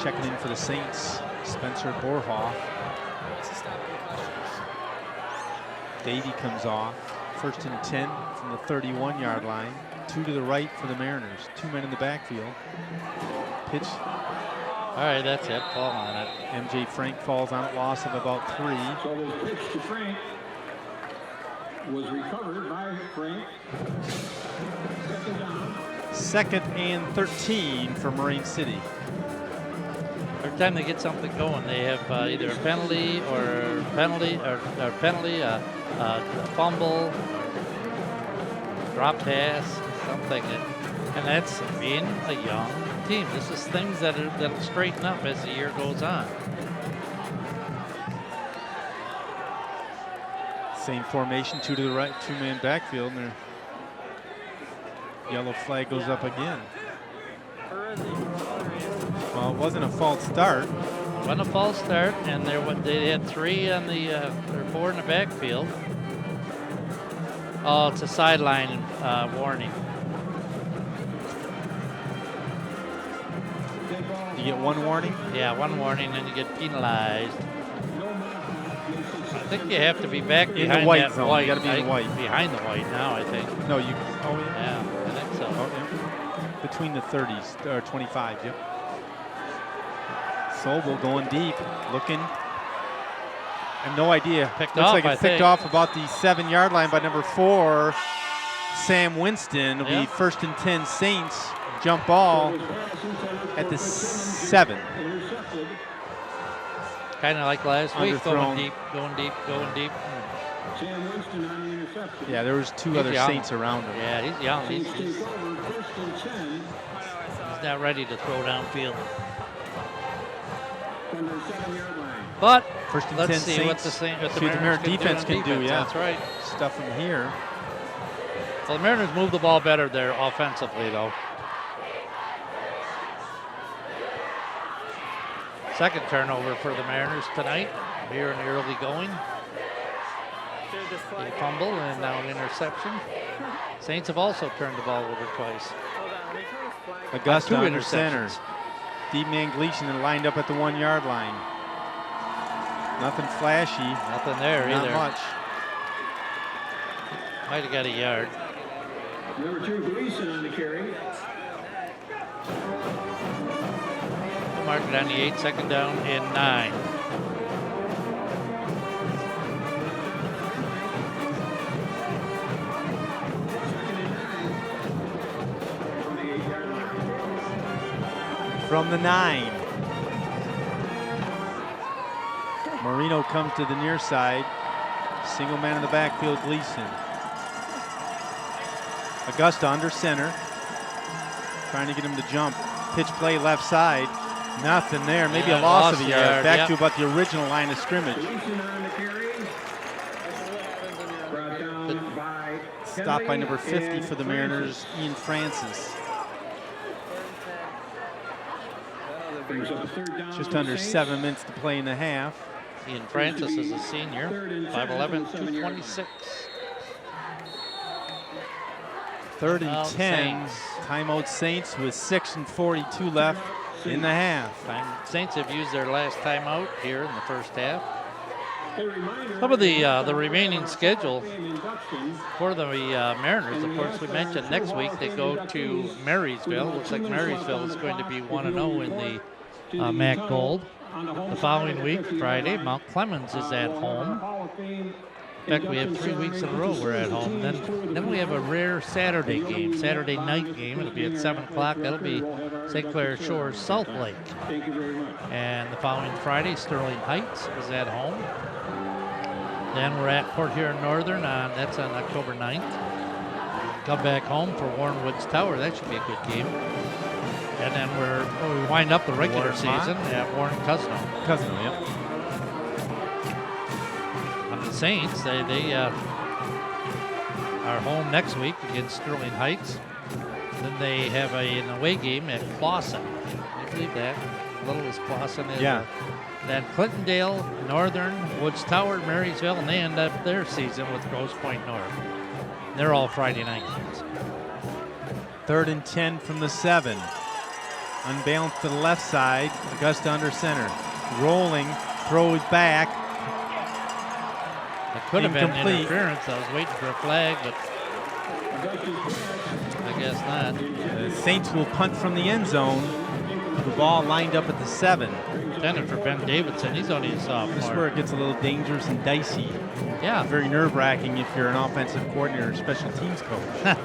Checking in for the Saints, Spencer Borhoff. Davey comes off. 1st and 10 from the 31-yard line. 2 to the right for the Mariners. 2 men in the backfield. Pitch. All right, that's it. Ball on it. MJ Frank falls on it. Loss of about 3. So this pitch to Frank was recovered by Frank. Second down. 2nd and 13 for Marine City. Every time they get something going, they have either a penalty, a fumble, drop pass, something. And that's being a young team. This is things that'll straighten up as the year goes on. Same formation, 2 to the right, 2-man backfield, and their yellow flag goes up again. Well, it wasn't a false start. It wasn't a false start, and they had 3 on the, or 4 in the backfield. Oh, it's a sideline warning. You get 1 warning? Yeah, 1 warning, and you get penalized. I think you have to be back In behind the white that zone. white. You got to be in the white. Behind the white now, I think. No, you. Oh yeah. Yeah, I think so. Oh, yeah. Between the 30s or 25. Yep. Sobel going deep, looking. I have no idea. Picked Looks off, like I it's picked think. off about the 7-yard line by number 4, Sam Winston. It'll be 1st and 10 Saints. Jump ball at the 7. Kind of like last week, Underthrown. going deep. Sam Winston on the interception. Yeah, there was 2 He's other young. Saints around him. Yeah, he's young. He's Saints take over 1st and 10 not ready to throw downfield. from their 7-yard line. But 1st and let's 10 see Saints. what the See what the Mariners defense can do. Yeah, That's right. Stuff them here. Well, the Mariners move the ball better there offensively, though. Second turnover for the Mariners tonight here in the early going. A fumble and now an interception. Saints have also turned the ball over twice. Augusta 2 under center. interceptions. Deep man Gleason lined up at the 1-yard line. Nothing flashy. Nothing there Not either. much. Might have got a yard. Number 2, Gleason on the carry. Mark it on the 8, 2nd down and 9. From the 9. Marino comes to the near side. Single man in the backfield, Gleason. Augusta under center. Trying to get him to jump. Pitch play left side. Nothing there. Maybe Yeah, a loss lost of a a yard. yard, Back yep. to about the original line of scrimmage. Gleason on the carry. Brought down by Stopped by Henley number 50 and for the Mariners, Ian Francis. Brings up a 3rd down Just for under the Saints. 7 minutes to play in the half. Ian Francis is a senior, 5'11", 226. 3rd and Timeout 10. Saints. Timeout Saints with 6:42 left in the half. Saints have used their last timeout here in the first half. A reminder Some of the remaining schedule induction. for the Mariners, of course, we mentioned next week they go to Marysville. Looks like Marysville is going to be 1-0 in the MAC Gold. The following week, Friday, Mount Clemens is at home. In fact, we have 3 weeks in a row we're at home. Then we have a rare Saturday game, Saturday night game. It'll be at 7 o'clock. That'll be St. Clair Shores, Salt Lake. Thank you very much. And the following Friday, Sterling Heights is at home. Then we're at Port Huron Northern, that's on October 9th. Come back home for Warren Woods Tower. That should be a good game. And then we wind up the regular Warren season at Warren Cousino. Cousino, yep. On the Saints, they are home next week against Sterling Heights. Then they have an away game at Clawson. Can you believe that? Little as Clawson is. Yeah. Then Clintondale, Northern, Woods Tower, Marysville, and they end up their season with Grosse Pointe North. They're all Friday night games. 3rd and 10 from the 7. Unbalanced to the left side. Augusta under center. Rolling, throws back. Could have been Incomplete. interference. I was waiting for a flag, but I guess not. The Saints will punt from the end zone. The ball lined up at the 7. Intended for Ben Davidson. He's only a This is sophomore. where it gets a little dangerous and dicey. Yeah. Very nerve-wracking if you're an offensive coordinator or special teams coach.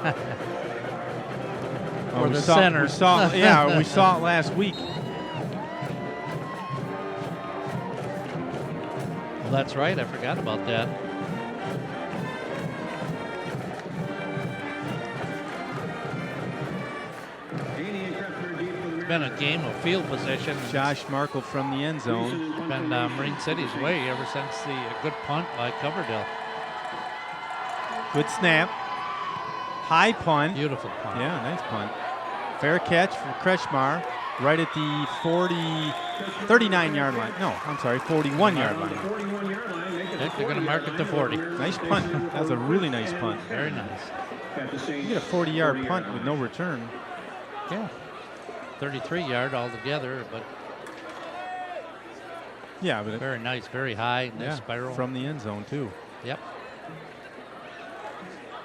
Or we the saw- center. We saw, we saw it last week. Well, that's right. I forgot about that. Been a game of field position. Josh Markle from the end zone. Been Marine City's way ever since the good punt by Coverdale. Good snap. High punt. Beautiful punt. Yeah, nice punt. Fair catch for Kretschmar right at the 39-yard line. No, I'm sorry, 41-yard line. They're going to mark it to 40. Nice punt. That was a really nice punt. Very nice. You get a 40-yard punt with no return. Yeah. 33-yard altogether, but Yeah, but very nice, very high, nice spiral. from the end zone too. Yep.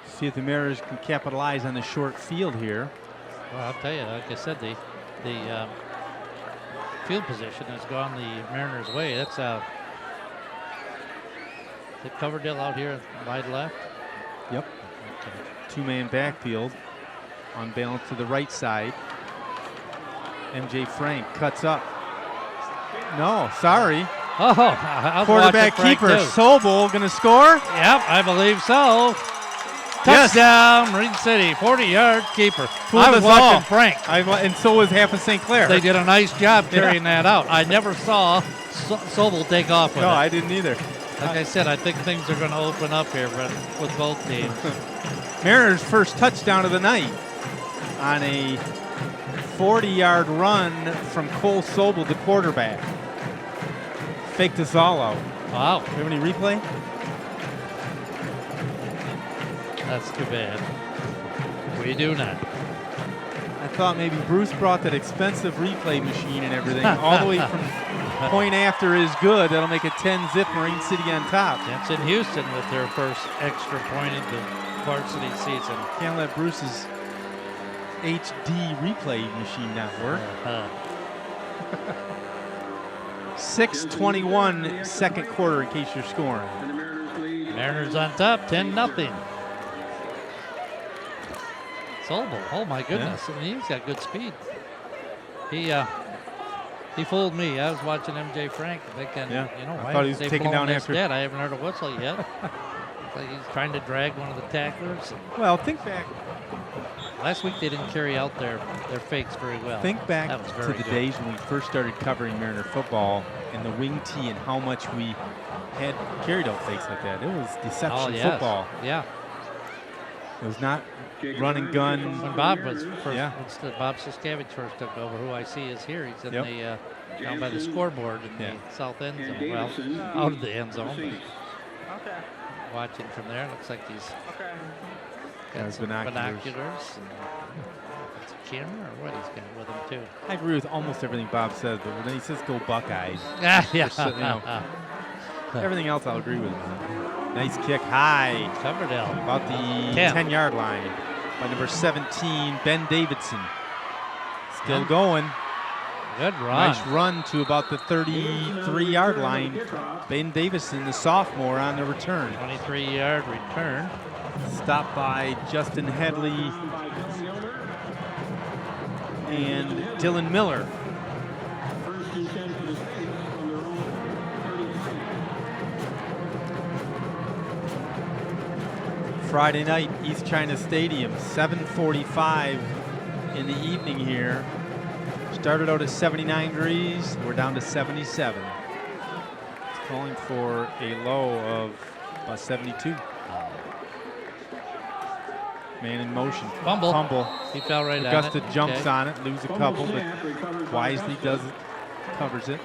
See if the Mariners can capitalize on the short field here. Well, I'll tell you, like I said, the field position has gone the Mariners' way. That's the Coverdale out here wide left. Yep. Okay. Two-man backfield on balance to the right side. MJ Frank cuts up. No, sorry. Oh, I was Quarterback watching keeper Frank, too. Sobel gonna score. Yep, I believe so. Yes. Touchdown, Marine City, 40-yard keeper. Fooled I was us watching all. Frank. And so was half of St. Clair. They did a nice job carrying that out. I never saw Sobel take off with No, it. I didn't either. Like I said, I think things are going to open up here with both teams. Mariners' first touchdown of the night on a 40-yard run from Cole Sobel, the quarterback. Faked us all out. Wow, Do you have any replay? that's too bad. We do not. I thought maybe Bruce brought that expensive replay machine and everything all the way from point after is good. That'll make it 10-zip Marine City on top. That's in Houston with their first extra point of the varsity season. Can't let Bruce's HD replay machine not work. 6:21 second quarter in case you're scoring. Mariners on top, 10-0. Sobel, oh my goodness, and he's got good speed. He fooled me. I was watching MJ Frank thinking, Yeah, you know, I why thought he haven't was they taken blown down this after- dead? I haven't heard a whistle yet. Like he's trying to drag one of the tacklers. Well, think back Last week they didn't carry out their fakes very well. Think back That was to very the good. days when we first started covering Mariner football and the wing tee and how much we had carried out fakes like that. It was deception Oh, yes. football. Yeah. It was not run and gun. When Bob was first, Yeah. Bob Siskevich first took over, who I see is here. He's in Yep. the down by the scoreboard in Yeah. the south end zone. Well, out of the end zone. But Okay. watching from there, looks like he's Okay. Yeah, got his some binoculars. binoculars. And it's a camera or what he's got with him too. I agree with almost everything Bob says, but when he says go Buckeyes, Yeah, yeah. Just, you know. everything else I'll agree with. Nice kick high, Coverdale. about the 10. 10-yard line by number 17, Ben Davidson. Still Yeah. going. Good run. Nice run to about the 33-yard line. Ben Davidson, the sophomore, on the return. 23-yard return. Stopped by Justin Headley and Dylan Miller. Friday night, East China Stadium, 7:45 in the evening here. Started out at 79 degrees. We're down to 77. It's calling for a low of about 72. Man in motion. Fumble. Fumble. He fell right Augusta on it. jumps Okay. on it, lose a couple, but wisely does it, covers it.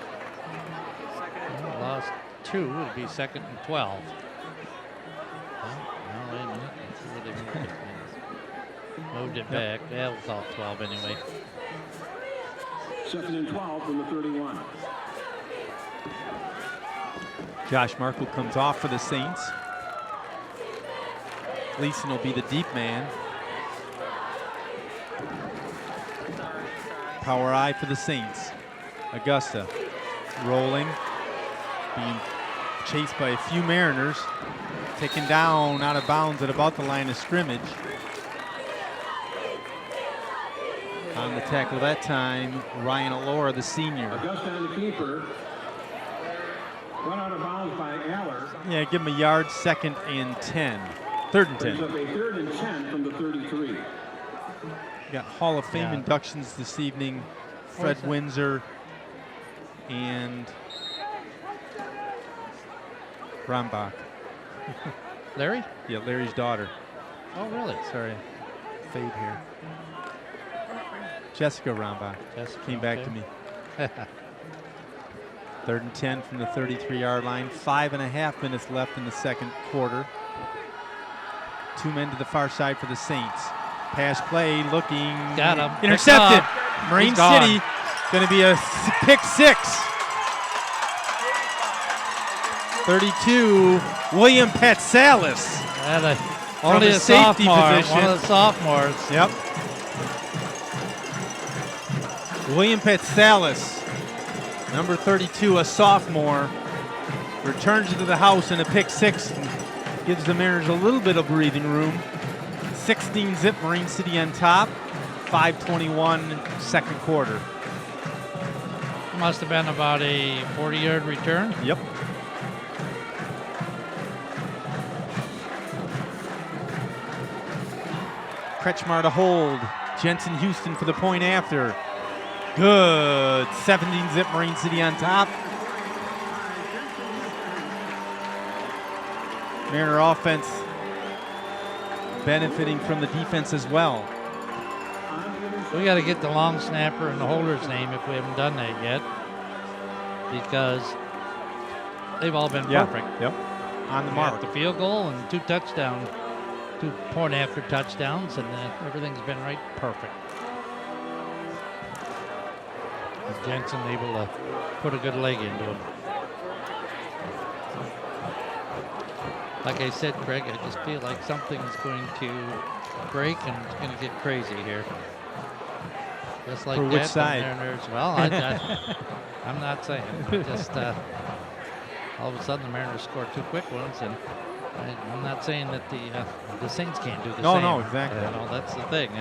Well, lost 2. It'd be 2nd and 12. Well, wait a minute. Let's see what they moved it back. Yeah, it was all 12 anyway. 2nd and 12 from the 31. Josh Markle comes off for the Saints. Gleason will be the deep man. Power I for the Saints. Augusta rolling, being chased by a few Mariners, taken down out of bounds at about the line of scrimmage. On the tackle that time, Ryan Alora, the senior. Augusta on the keeper. Run out of bounds by Aller. Yeah, give him a yard, 2nd and 10. 3rd and 10. Brings up a 3rd and 10 from the 33. Got Hall of Fame inductions this evening. Fred Windsor and Rombach. Larry? Yeah, Larry's daughter. Oh, really? Sorry, fade here. Jessica Rombach came back to me. 3rd and 10 from the 33-yard line. 5.5 minutes left in the second quarter. 2 men to the far side for the Saints. Pass play, looking. Got him. Intercepted. Marine City going to be a pick 6. 32, William Patsalis. Only the a safety sophomore, position. one of the sophomores. Yep. William Patsalis, number 32, a sophomore, returns into the house in a pick 6 and gives the Mariners a little bit of breathing room. 16 zip, Marine City on top. 5:21 second quarter. Must have been about a 40-yard return. Yep. Kretschmar to hold. Jensen Houston for the point after. Good. 17 zip, Marine City on top. Mariner offense benefiting from the defense as well. We got to get the long snapper and the holder's name if we haven't done that yet, because they've all been perfect. Yep. On the mark. The field goal and 2 touchdowns, 2 point after touchdowns, and everything's been right perfect. And Jensen able to put a good leg into him. Like I said, Craig, I just feel like something's going to break and it's going to get crazy here. Just like For that. which side? Well, I'm not saying. Just all of a sudden the Mariners score 2 quick ones, and I'm not saying that the Saints can't do the same. No, exactly. That's the thing.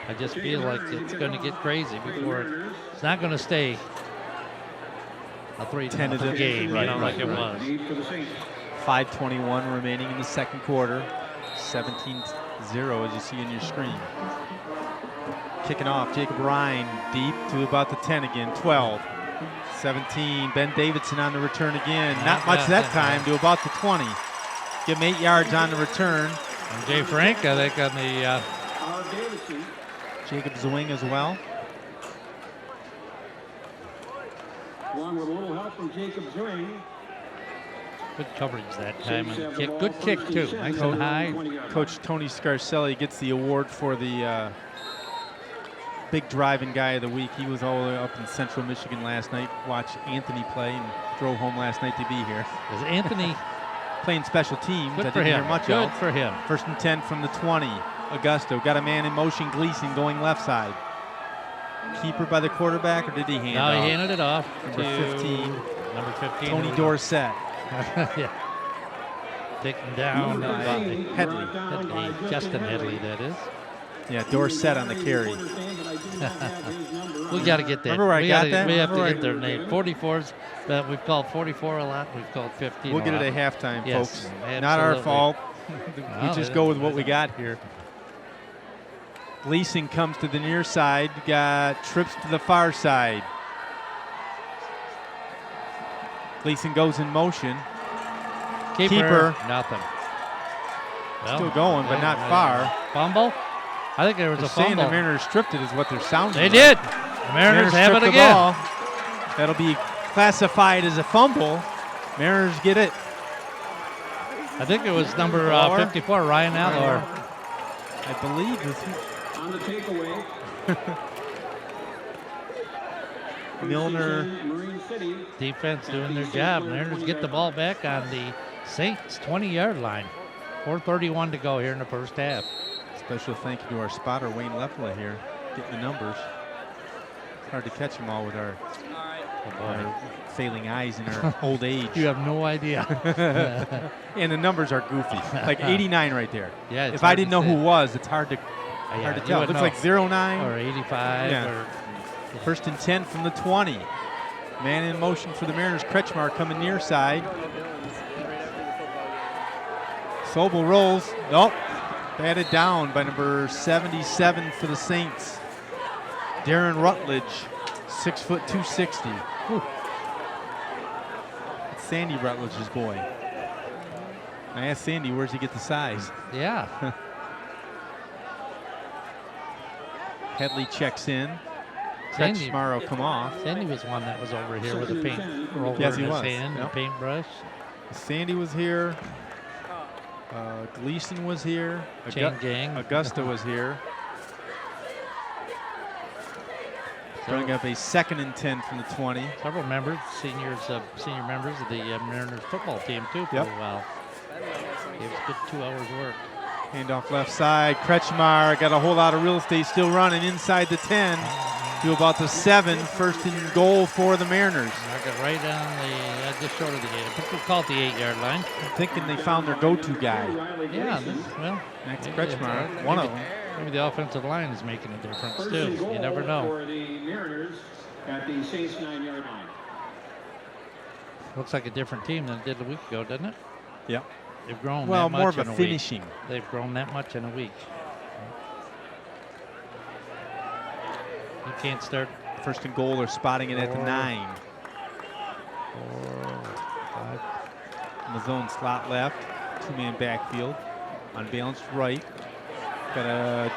I just feel like it's going to get crazy before it's not going to stay a 3-0 game, like it was. 5:21 remaining in the second quarter. 17-0 as you see in your screen. Kicking off, Jacob Ryan deep to about the 10 again. 12, 17. Ben Davidson on the return again. Not much that time to about the 20. Give him 8 yards on the return. And Jay Frank, I think, on the Jacob Zwing as well. Along with a little help from Jacob Zwing. good coverage that time. And kick, good kick, too. Nice and high. Coach Tony Scarcelli gets the award for the big driving guy of the week. He was all the way up in Central Michigan last night. Watched Anthony play and drove home last night to be here. Is Anthony playing special teams? Good I for didn't him. hear much Good else. for him. 1st and 10 from the 20. Augusto got a man in motion. Gleason going left side. Keeper by the quarterback, or did he hand No, off? he handed it off Number to 15. Number 15. Tony Dorsett. Yeah. Taken down Headley. Justin Headley, that is. Yeah, Dorsett on the carry. We got to get that. Remember where I got that? We have to Remember get their name. 44s, but we've called 44 a lot. We've called 15 We'll a get lot. it at halftime, Yes, folks. Not our absolutely. fault. We Well, just go with what we got here. Gleason comes to the near side. Got trips to the far side. Gleason goes in motion. Keeper. Nothing. Well, Still going, but not far. Fumble? I think there was They're a saying fumble. the Mariners stripped it is what they're sounding They like. did. The Mariners have it stripped the again. ball. That'll be classified as a fumble. Mariners get it. I think it was number 54, Ryan Allor. I believe this On the takeaway. Milner. Marine City. Defense doing their job. Mariners get the ball back on the Saints 20-yard line. 4:31 to go here in the first half. Special thank you to our spotter, Wayne Lefla here, getting the numbers. It's hard to catch them all with our failing eyes and our old age. You have no idea. And the numbers are goofy. Like 89 right there. Yeah. If I didn't know who it was, it's hard to you tell. It would looks know. like 09. Or 85. Yeah. Or First and 10 from the 20. Man in motion for the Mariners. Kretschmar coming near side. Sobel rolls. Nope. Batted down by number 77 for the Saints. Darren Rutledge, 6 foot 260. Whew. It's Sandy Rutledge's boy. I asked Sandy, where's he get the size? yeah. Headley checks in. Sandy- Kretschmar will come off. Sandy was one that was over here with a paint roller Yes, in he his was. hand, Yep. a paintbrush. Sandy was here. Gleason was here. Chain gang. Augusta was here. Bring up a 2nd and 10 from the 20. Several members, senior members of the Mariners football team too for Yep. a while. Gave us a good 2 hours work. Handoff left side. Kretschmar got a whole lot of real estate, still running inside the 10 to about the 7. First and goal for the Mariners. Mark it right on just short of the gate. I think we'll call it the 8-yard line. I'm thinking they found their go-to guy. Yeah, well, Next maybe Kretschmar, it's- one of maybe- them. Maybe the offensive line is making a difference First too. and goal You never know. for the Mariners at the Saints 9-yard line. Looks like a different team than it did a week ago, doesn't it? Yeah. They've grown Well, that much more of a in a week. finishing. They've grown that much in a week. You can't start First and goal, they're spotting it at the 9. 4, 5. In the zone slot left. 2-man backfield. Unbalanced right. Got a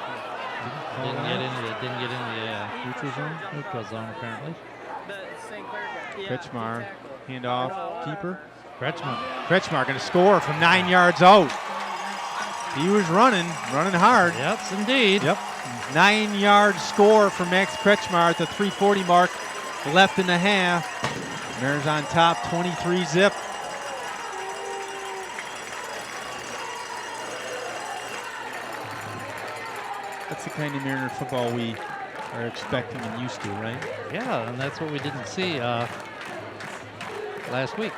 Didn't get into the neutral zone. neutral zone apparently. Kretschmar, handoff, keeper. Kretschmar. Going to score from 9 yards out. He was running hard. Yes, indeed. Yep. 9-yard score for Max Kretschmar at the 3:40 mark. Left in the half. Mariners on top, 23-zip. That's the kind of Mariner football we are expecting and used to, right? Yeah, and that's what we didn't see last week.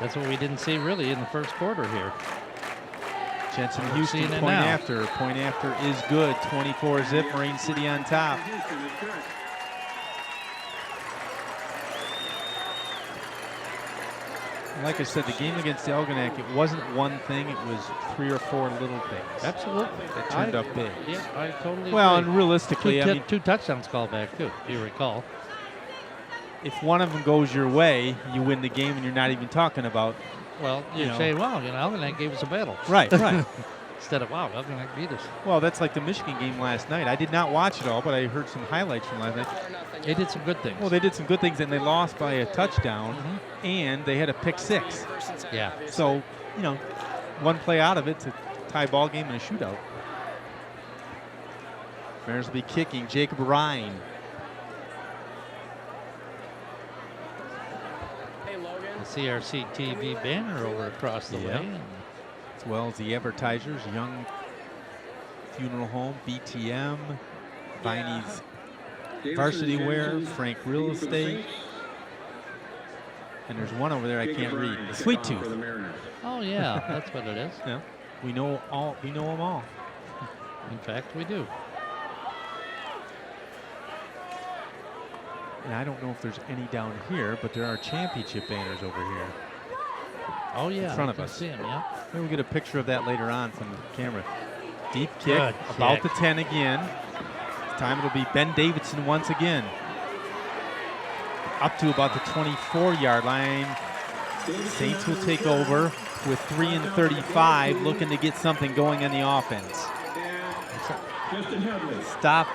That's what we didn't see really in the first quarter here. Jensen We're Houston seeing it point now. after. Point after is good. 24-zip. Marine City on top. Like I said, the game against Elginak, it wasn't one thing. It was 3 or 4 little things. Absolutely. That turned up big. Yeah, I totally Well, agree. and realistically, I mean, Two touchdowns called back too, if you recall. if one of them goes your way, you win the game, and you're not even talking about. Well, you know. say, wow, Elginak gave us a battle. Right, right. Instead of, wow, Elginak beat us. Well, that's like the Michigan game last night. I did not watch it all, but I heard some highlights from last night. They did some good things. Well, they did some good things, and they lost by a touchdown, Mm-hmm. and they had a pick 6. Yeah. So, one play out of it to tie ball game in a shootout. Mariners will be kicking. Jacob Ryan. The CRC TV banner over across the Yep. way. And As well as the advertisers, Young Funeral Home, BTM, Viney's Varsity Wear, Frank Real Estate, and there's one over there I can't read. Sweet Tooth. oh yeah, that's what it is. Yeah, we know all. We know them all. In fact, we do. And I don't know if there's any down here, but there are championship banners over here. Oh yeah, front of I can us. see him, yeah. Maybe we'll get a picture of that later on from the camera. Deep kick, Good about kick. the 10 again. This time it'll be Ben Davidson once again. Up to about the 24-yard line. Saints will take over with 3 and 35, looking to get something going on the offense. Justin Headley. Stop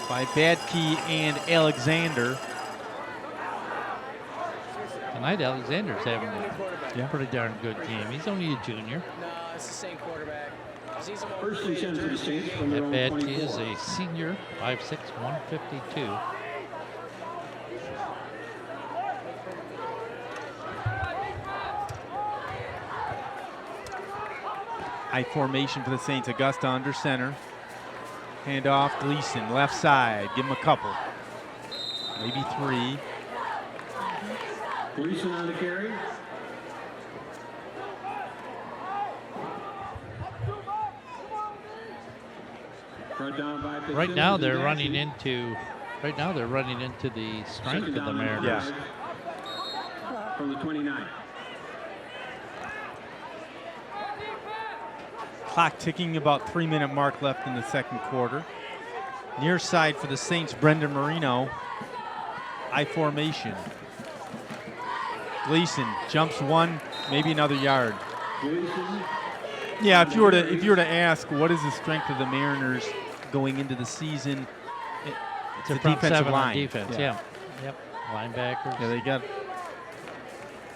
by Badkey and Alexander. Tonight, Alexander's having a Yeah. pretty darn good game. He's only a junior. No, it's the same quarterback. 'Cause he's the one First and 10 for the Saints from their That own bad key 24. is a senior, 5'6", 152. I formation for the Saints. Augusta under center. Hand off Gleason, left side. Give him a couple. Maybe 3. Gleason on the carry. Brought down by Fitzsimmons. Right now they're running into the strength of the Mariners. Yeah. From the 29. Clock ticking, about 3-minute mark left in the second quarter. Near side for the Saints, Brendan Marino. I formation. Gleason jumps 1, maybe another yard. Gleason. Yeah, if you were to ask what is the strength of the Mariners going into the season, it's a the front defensive 7 on line. defense. Yeah. Yep. Linebackers. Yeah,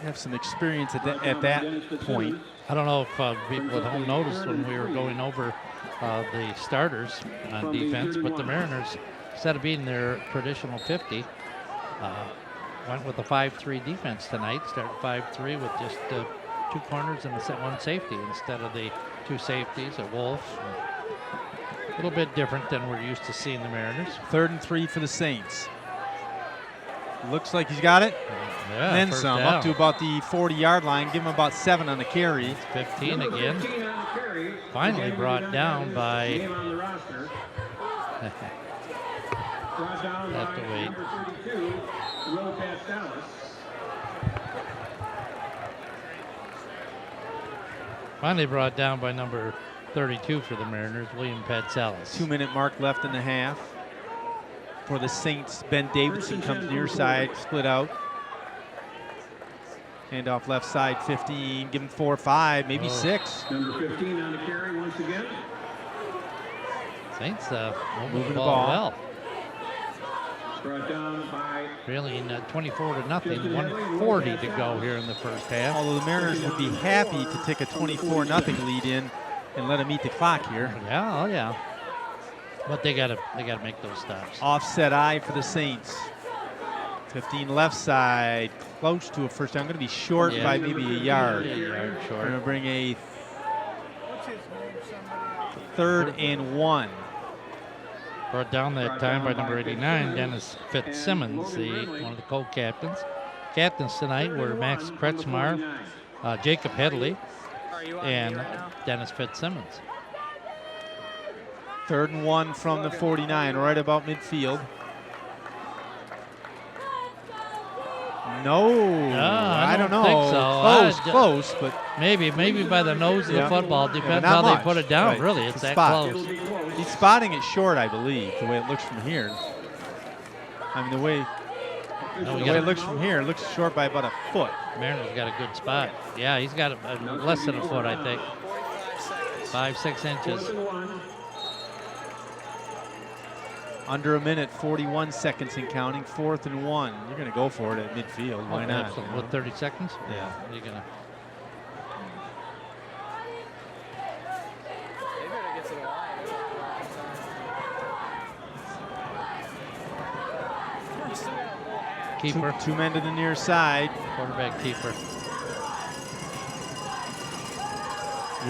they have some experience at that point. I don't know if people at home noticed when we were going over the starters on defense, but the Mariners, instead of being their traditional 50, went with a 5-3 defense tonight. Started 5-3 with just 2 corners and one safety instead of the 2 safeties, a Wolf. A little bit different than we're used to seeing the Mariners. 3rd and 3 for the Saints. Looks like he's got it. Yeah, Then first some, down. up to about the 40-yard line. Give him about 7 on the carry. 15 Number again. 15 on the carry. Finally Again, brought we've down got by name on the roster. Brought down Have by to wait. number 32, Will Pastalis. Finally brought down by number 32 for the Mariners, William Patsalis. 2-minute mark left in the half. For the Saints, Ben Davidson comes near side, split out. Hand off left side, 15. Give him 4 or 5, maybe 6. Number 15 on the carry once again. Saints moving Moving the the ball ball. well. Brought down by Trailing 24-0, 140 to go here in the first half. Although the Mariners would be happy to take a 24-0 lead in and let them eat the clock here. Yeah, oh yeah. But they gotta make those stops. Offset eye for the Saints. 15 left side, close to a first down. Going to be short Yeah. by maybe a yard. A yard We're going short. to bring a 3rd and 1. Brought down that time by number 89, Dennis Fitzsimmons, one of the co-captains. Captains tonight were Max Kretzmar, Jacob Headley, and Dennis Fitzsimmons. 3rd and 1 from the 49, right about midfield. No, I don't don't know. think so. Close, but Maybe by the nose of Yeah. the football. Yeah, Depends but not how much. they put it down, Right. really. It's It's a that spot. close. he's spotting it short, I believe, the way it looks from here. I mean, the way it looks from here, it looks short by about a foot. Mariner's got a good spot. Yeah, he's got less than a foot, I think. 5-6 inches. 4th and 1. Under a minute, 41 seconds and counting. 4th and 1. You're going to go for it at midfield. Why not? Absolutely. With 30 seconds? Yeah. You're gonna. They better get to the line. You still got a full half. Keeper. Two men to the near side. Quarterback keeper.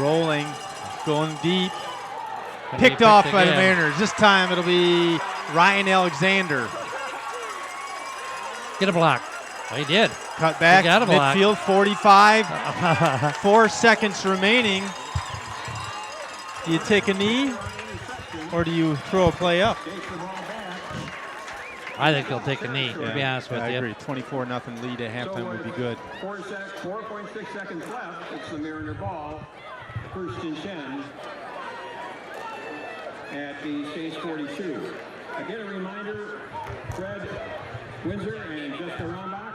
Rolling. Going deep. Gonna be Picked off picked by the again. Mariners. This time it'll be Ryan Alexander. Get a block. Oh, he did. Cut back. got a block. Midfield, 45. 4 seconds remaining. Do you take a knee or do you throw a play up? Takes the ball back. I think he'll take a knee, to be honest with I you. agree. 24-0 lead at halftime would be good. 4.6 seconds left. It's the Mariner ball. First and 10 at the States 42. Again, a reminder, Fred Windsor and Jessica Rombach.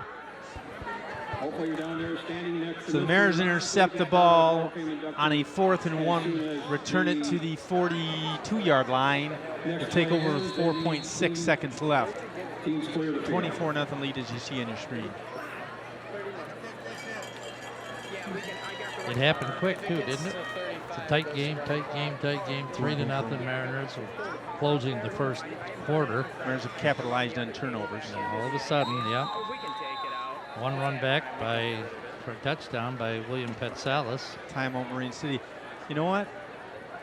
Hopefully you're down there standing next to So the Mariners intercept the ball on a 4th and 1, return it to the 42-yard line. We'll take over with 4.6 seconds left. Teams clear the field. 24-0 lead as you see on your screen. It happened quick, too, didn't it? It's a tight game. 3-0 Mariners are closing the first quarter. Mariners have capitalized on turnovers. And all of a sudden, yeah, We can take it out. one run back for a touchdown by William Petsalis. Timeout Marine City. You know what?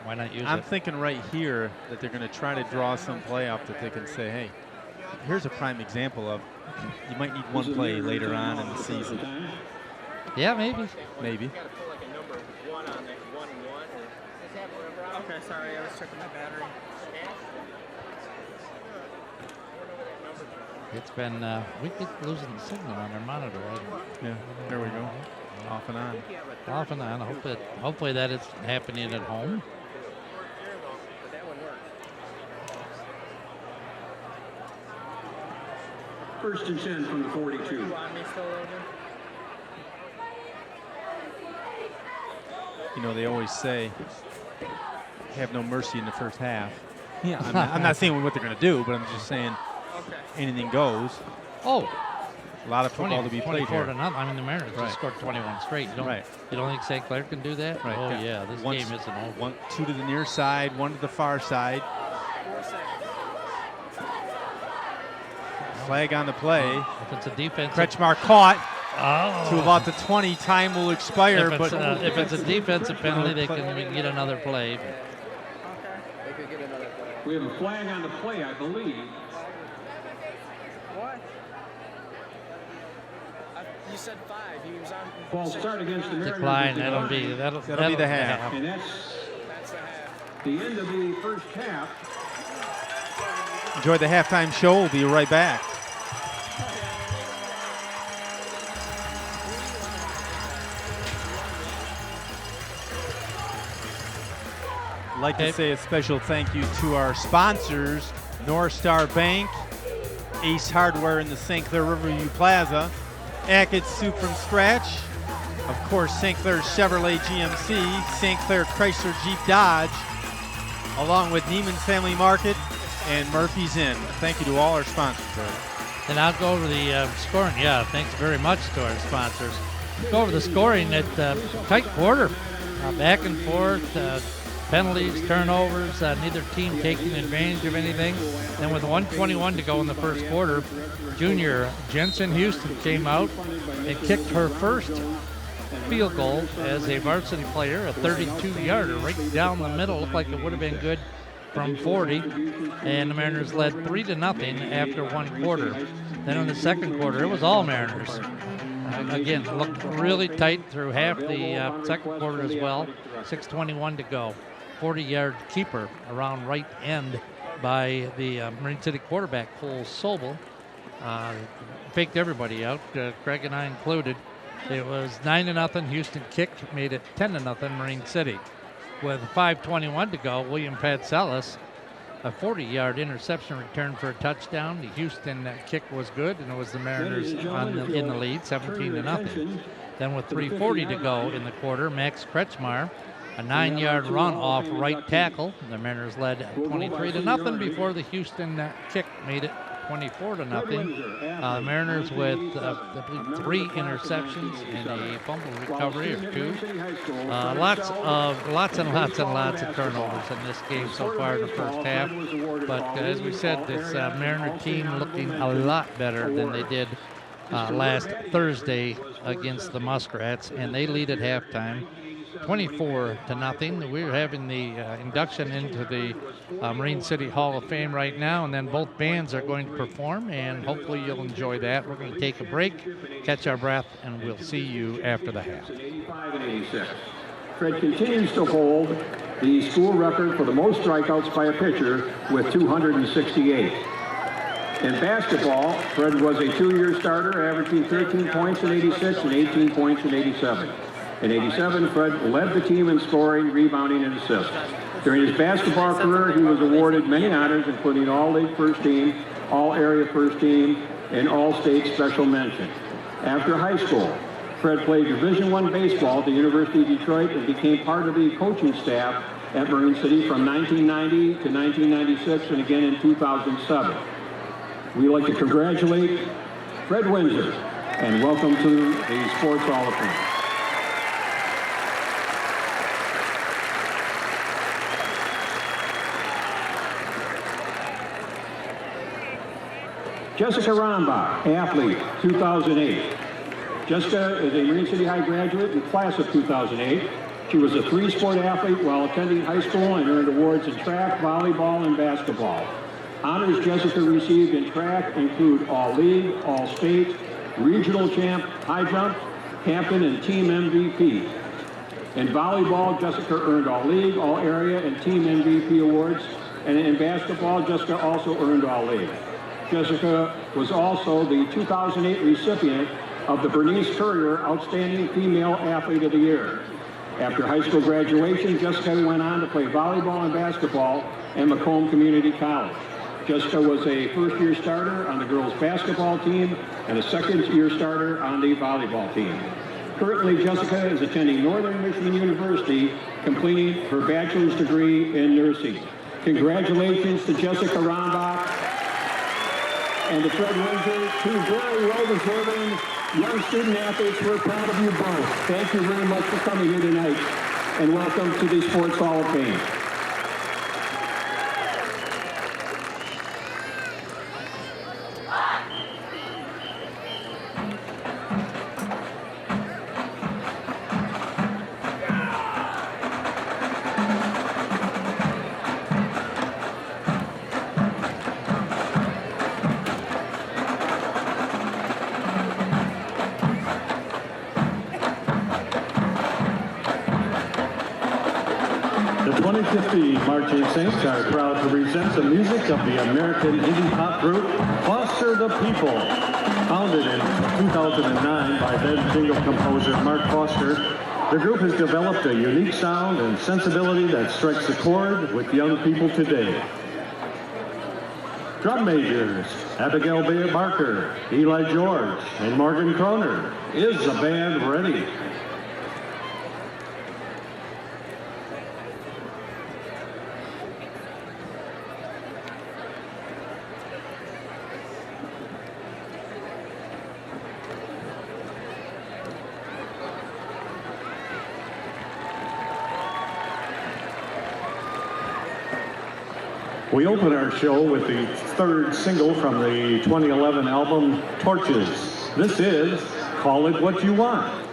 Why not use I'm it? thinking right here that they're going to try to draw some play up that they can say, hey, here's a prime example of you might need one play later on in the season. Yeah, maybe. Maybe. Okay, sorry, I was checking my battery. It's been, we keep losing the signal on our monitor. Yeah, there we go. Off and on. Off and on. Hopefully that is happening at home. But that one worked. 1st and 10 from the 42. You want me still over? You know, they always say, have no mercy in the first half. Yeah, I'm not saying what they're going to do, but I'm just saying anything goes. Oh, A lot of football to be played 24 here. to nothing. I mean, the Mariners Right. just scored 21 straight. You don't, Right. You don't think St. Clair can do that? Right, Oh, yeah. yeah. This Once- game isn't over. 2 to the near side, 1 to the far side. 4 seconds. Flag on the play. If it's a defense. Kretschmar caught Oh. to about the 20. Time will expire, but If it's a defensive penalty, we can get another play. Okay. They could get another play. We have a flag on the play, I believe. What? You said 5. He was on. False start against the Mariners. Decline. is That'll be declined. that'll be the half. And that's That's the half. the end of the first half. enjoy the halftime show. We'll be right back. I'd like to say a special thank you to our sponsors, North Star Bank, Ace Hardware in the St. Clair Riverview Plaza, Ackett's Soup from Scratch, of course St. Clair Chevrolet GMC, St. Clair Chrysler Jeep Dodge, along with Neiman's Family Market and Murphy's Inn. Thank you to all our sponsors. And I'll go over the scoring. Yeah, thanks very much to our sponsors. Go over the scoring at tight quarter. Back and forth, penalties, turnovers, neither team taking advantage of anything. Then with 1:21 to go in the first quarter, junior Jensen Houston came out and kicked her first field goal as a varsity player, a 32-yarder right down the middle. Looked like it would have been good from 40, and the Mariners led 3-0 after one quarter. Then in the second quarter, it was all Mariners. Again, looked really tight through half the second quarter as well. 6:21 to go. 40-yard keeper around right end by the Marine City quarterback, Cole Sobel. Faked everybody out, Craig and I included. It was 9-0. Houston kicked, made it 10-0 Marine City. With 5:21 to go, William Patselis, a 40-yard interception return for a touchdown. The Houston kick was good, and it was the Mariners in the lead, 17-0. Then with 3:40 to go in the quarter, Max Kretschmar, a 9-yard run off right tackle. The Mariners led 23-0 before the Houston kick made it 24-0. The Mariners with I believe 3 interceptions and a fumble recovery of 2. Lots and lots of turnovers in this game so far in the first half. But as we said, this Mariner team looking a lot better than they did last Thursday against the Muskrats, and they lead at halftime. 24-0. We're having the induction into the Marine City Hall of Fame right now, and then both bands are going to perform, and hopefully you'll enjoy that. We're going to take a break, catch our breath, and we'll see you after the half. 85 and 86. Fred continues to hold the school record for the most strikeouts by a pitcher with 268. In basketball, Fred was a 2-year starter, averaging 13 points in 86 and 18 points in 87. In 87, Fred led the team in scoring, rebounding, and assists. During his basketball career, he was awarded many honors, including All-League First Team, All-Area First Team, and All-State Special Mention. After high school, Fred played Division I baseball at the University of Detroit and became part of the coaching staff at Marine City from 1990 to 1996 and again in 2007. We'd like to congratulate Fred Windsor and welcome to the Sports Hall of Fame. Jessica Rombach, athlete, 2008. Jessica is a Marine City High graduate in class of 2008. She was a three-sport athlete while attending high school and earned awards in track, volleyball, and basketball. Honors Jessica received in track include All-League, All-State, Regional Champ, High Jump, Captain, and Team MVP. In volleyball, Jessica earned All-League, All-Area, and Team MVP awards. And in basketball, Jessica also earned All-League. Jessica was also the 2008 recipient of the Bernice Courier Outstanding Female Athlete of the Year. After high school graduation, Jessica went on to play volleyball and basketball at Macomb Community College. Jessica was a first-year starter on the girls' basketball team and a second-year starter on the volleyball team. Currently, Jessica is attending Northern Michigan University, completing her bachelor's degree in nursing. Congratulations to Jessica Rombach and to Fred Windsor, two very well-deserving young student athletes. We're proud of you both. Thank you very much for coming here tonight, and welcome to the Sports Hall of Fame. The 2050 Marching Saints are proud to present the music of the American indie pop group Foster the People. Founded in 2009 by then jingle composer Mark Foster, the group has developed a unique sound and sensibility that strikes a chord with young people today. Drum majors Abigail Barker, Eli George, and Morgan Croner. Is the band ready? We open our show with the third single from the 2011 album, Torches. This is Call It What You Want.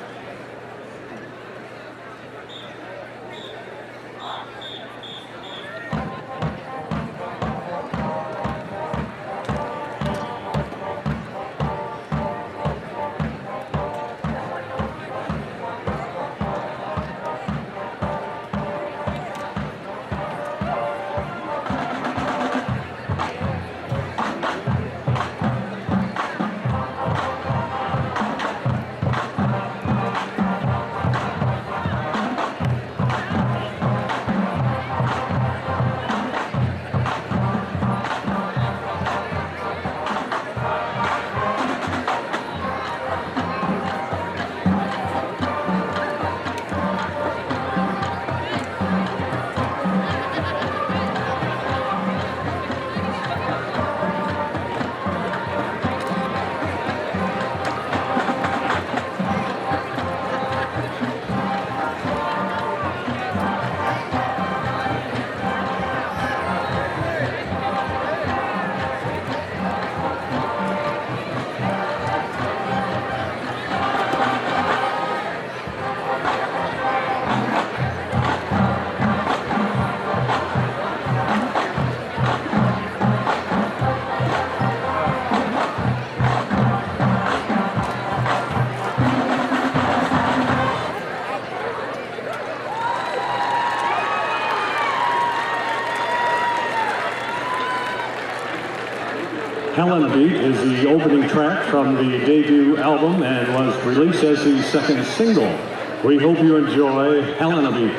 Helen Beat is the opening track from the debut album and was released as the second single. We hope you enjoy Helen Beat.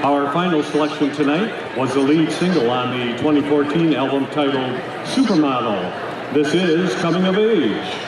Our final selection tonight was the lead single on the 2014 album titled Supermodel. This is Coming of Age.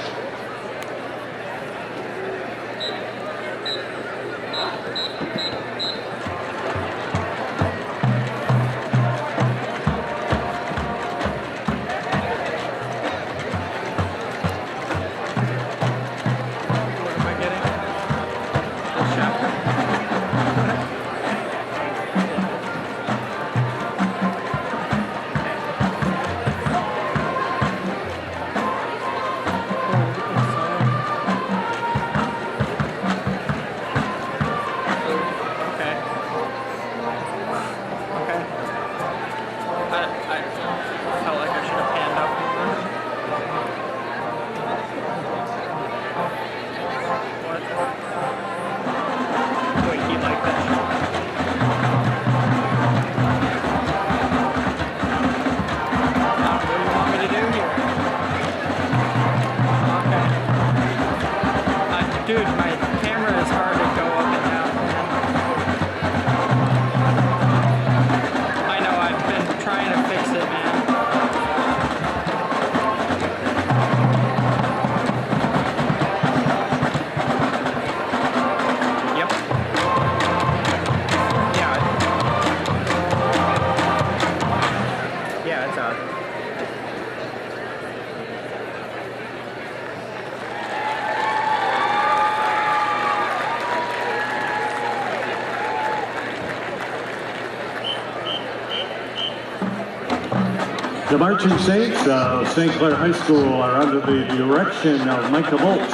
The Marching Saints of St. Clair High School are under the direction of Micah Volz.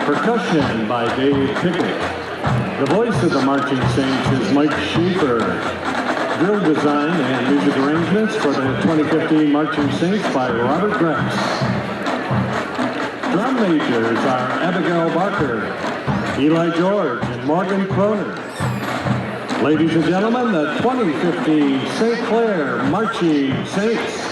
Percussion by Dave Pickett. The voice of the Marching Saints is Mike Schaefer. Drill design and music arrangements for the 2015 Marching Saints by Robert Grex. Drum majors are Abigail Barker, Eli George, and Morgan Croner. Ladies and gentlemen, the 2015 St. Clair Marching Saints.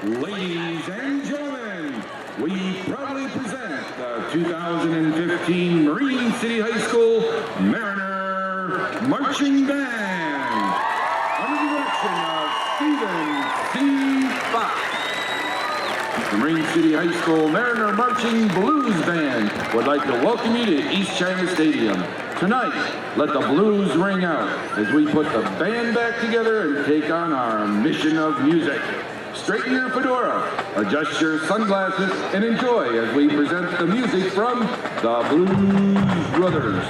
Ladies and gentlemen, we proudly present the 2015 Marine City High School Mariner Marching Band under the direction of Stephen C. Fox. The Marine City High School Mariner Marching Blues Band would like to welcome you to East China Stadium. Tonight, let the blues ring out as we put the band back together and take on our mission of music. Straighten your fedora, adjust your sunglasses, and enjoy as we present the music from the Blues Brothers.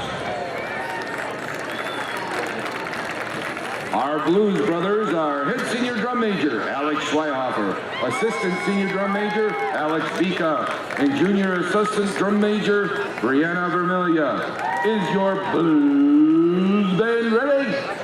Our Blues Brothers are head senior drum major Alex Schweihofer, assistant senior drum major Alex Bika, and junior assistant drum major Brianna Vermilia. Is your blues band ready?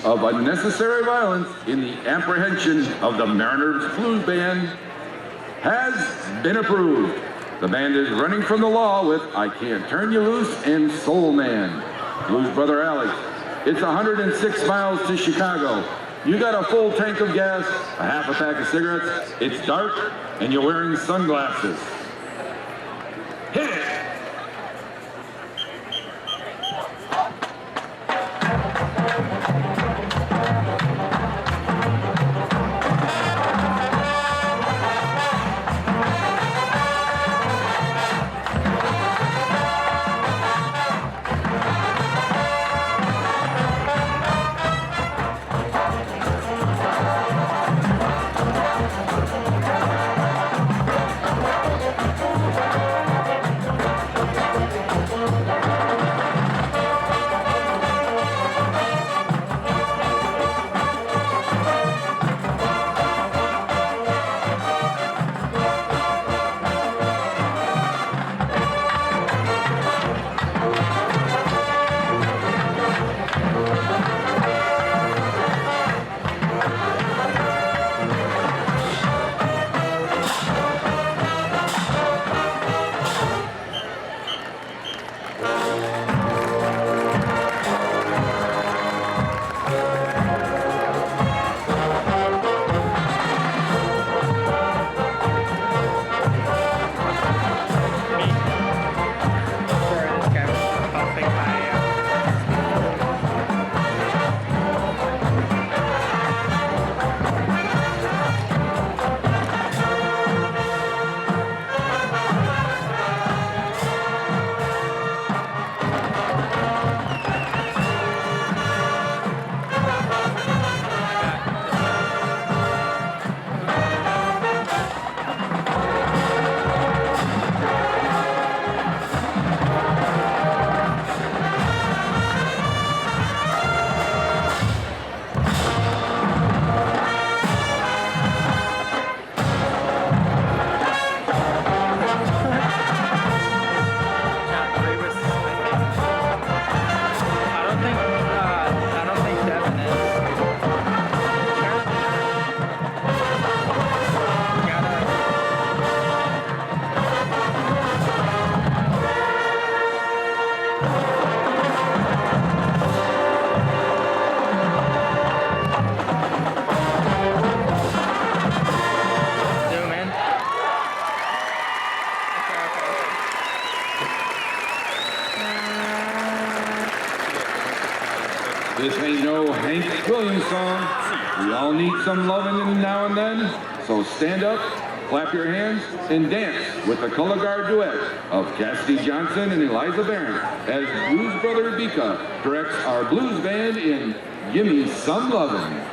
of unnecessary violence in the apprehension of the Mariners Blues Band has been approved. The band is running from the law with I Can't Turn You Loose and Soul Man. Blues Brother Alex, it's 106 miles to Chicago. You got a full tank of gas, a half a pack of cigarettes, it's dark, and you're wearing sunglasses. Hit it! This ain't no Hank Williams song. We all need some loving now and then. So stand up, clap your hands, and dance with the color guard duet of Cassidy Johnson and Eliza Barron as Blues Brother Bika directs our blues band in Gimme Some Lovin'.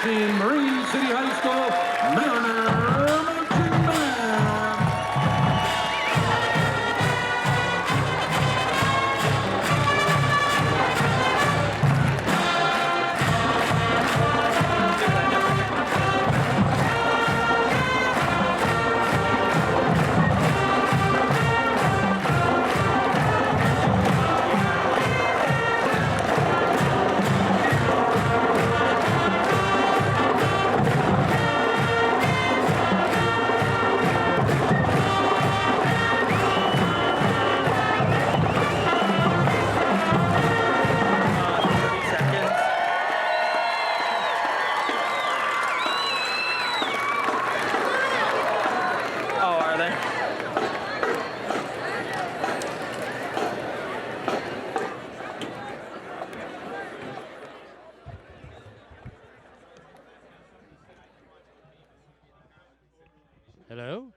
introducing Marine City High School Mariner Marching Band. Oh, are they? Hello?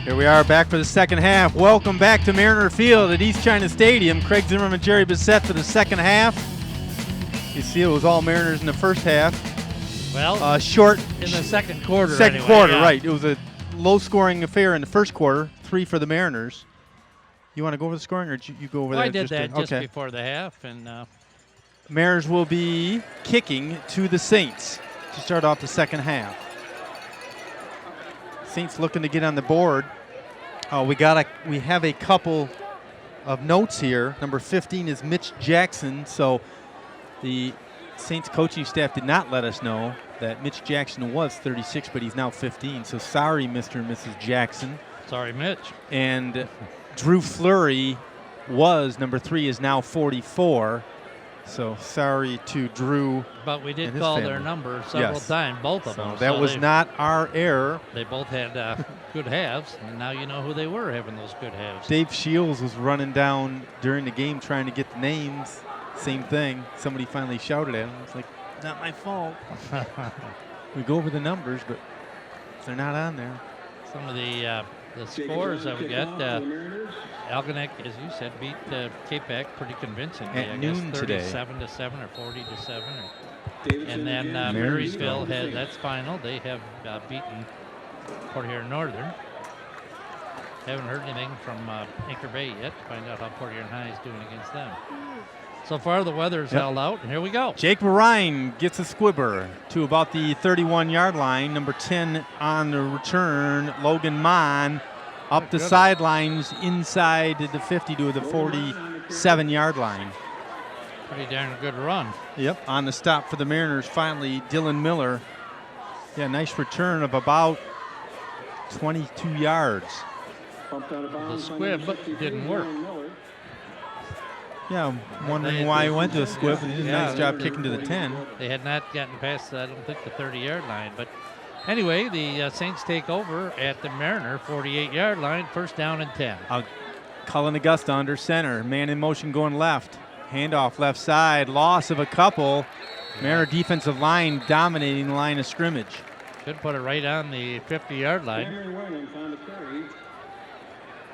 Here we are back for the second half. Welcome back to Mariner Field at East China Stadium. Craig Zimmerman, Jerry Bissett for the second half. You see it was all Mariners in the first half. Well, Short in the second quarter. second anyway, quarter, yeah. right. It was a low-scoring affair in the first quarter, 3 for the Mariners. You want to go over the scoring, or did you go over Well, that? I did that just okay. before the half, and Mariners will be kicking to the Saints to start off the second half. Saints looking to get on the board. We have a couple of notes here. Number 15 is Mitch Jackson. So the Saints coaching staff did not let us know that Mitch Jackson was 36, but he's now 15. So sorry, Mr. and Mrs. Jackson. sorry, Mitch. And Drew Fleury was number 3, is now 44. So sorry to Drew. But we did and his call family. their number several Yes. times, both of So them. that So was they- not our error. They both had good halves, and now you know who they were having those good halves. Dave Shields was running down during the game trying to get the names. Same thing. Somebody finally shouted at him. It's like, not my fault. We go over the numbers, but they're not on there. Some of the scores that we got. Algonac, as you said, beat Capac pretty convincingly. At I noon guess today. 37-7 or 40-7. And then Marysville has that's final. They have beaten Port Huron Northern. Haven't heard anything from Anchor Bay yet to find out how Port Huron High is doing against them. So far, the weather's held out, and here we go. Jake Ryan gets a squibber to about the 31-yard line. Number 10 on the return, Logan Mon, up the sidelines inside the 50 to the 47-yard line. Pretty darn good run. Yep, on the stop for the Mariners, finally, Dylan Miller. Yeah, nice return of about 22 yards. The squib didn't work. Yeah, I'm wondering why he went to a squib. He did a nice job kicking to the 10. They had not gotten past, I don't think, the 30-yard line. But anyway, the Saints take over at the Mariner 48-yard line, first down and 10. Cullen Augusta under center. Man in motion going left. Handoff left side. Loss of a couple. Mariner defensive line dominating the line of scrimmage. Should put it right on the 50-yard line.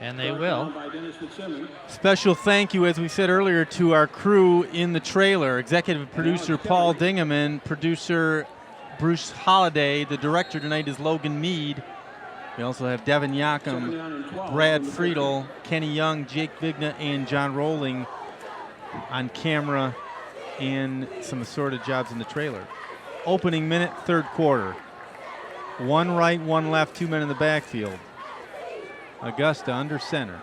And they will. Special thank you, as we said earlier, to our crew in the trailer. Executive producer Paul Dingaman, producer Bruce Holliday. The director tonight is Logan Mead. We also have Devin Yakum, Brad Friedel, Kenny Young, Jake Vigna, and John Rowling on camera and some assorted jobs in the trailer. Opening minute, third quarter. One right, one left, 2 men in the backfield. Augusta under center.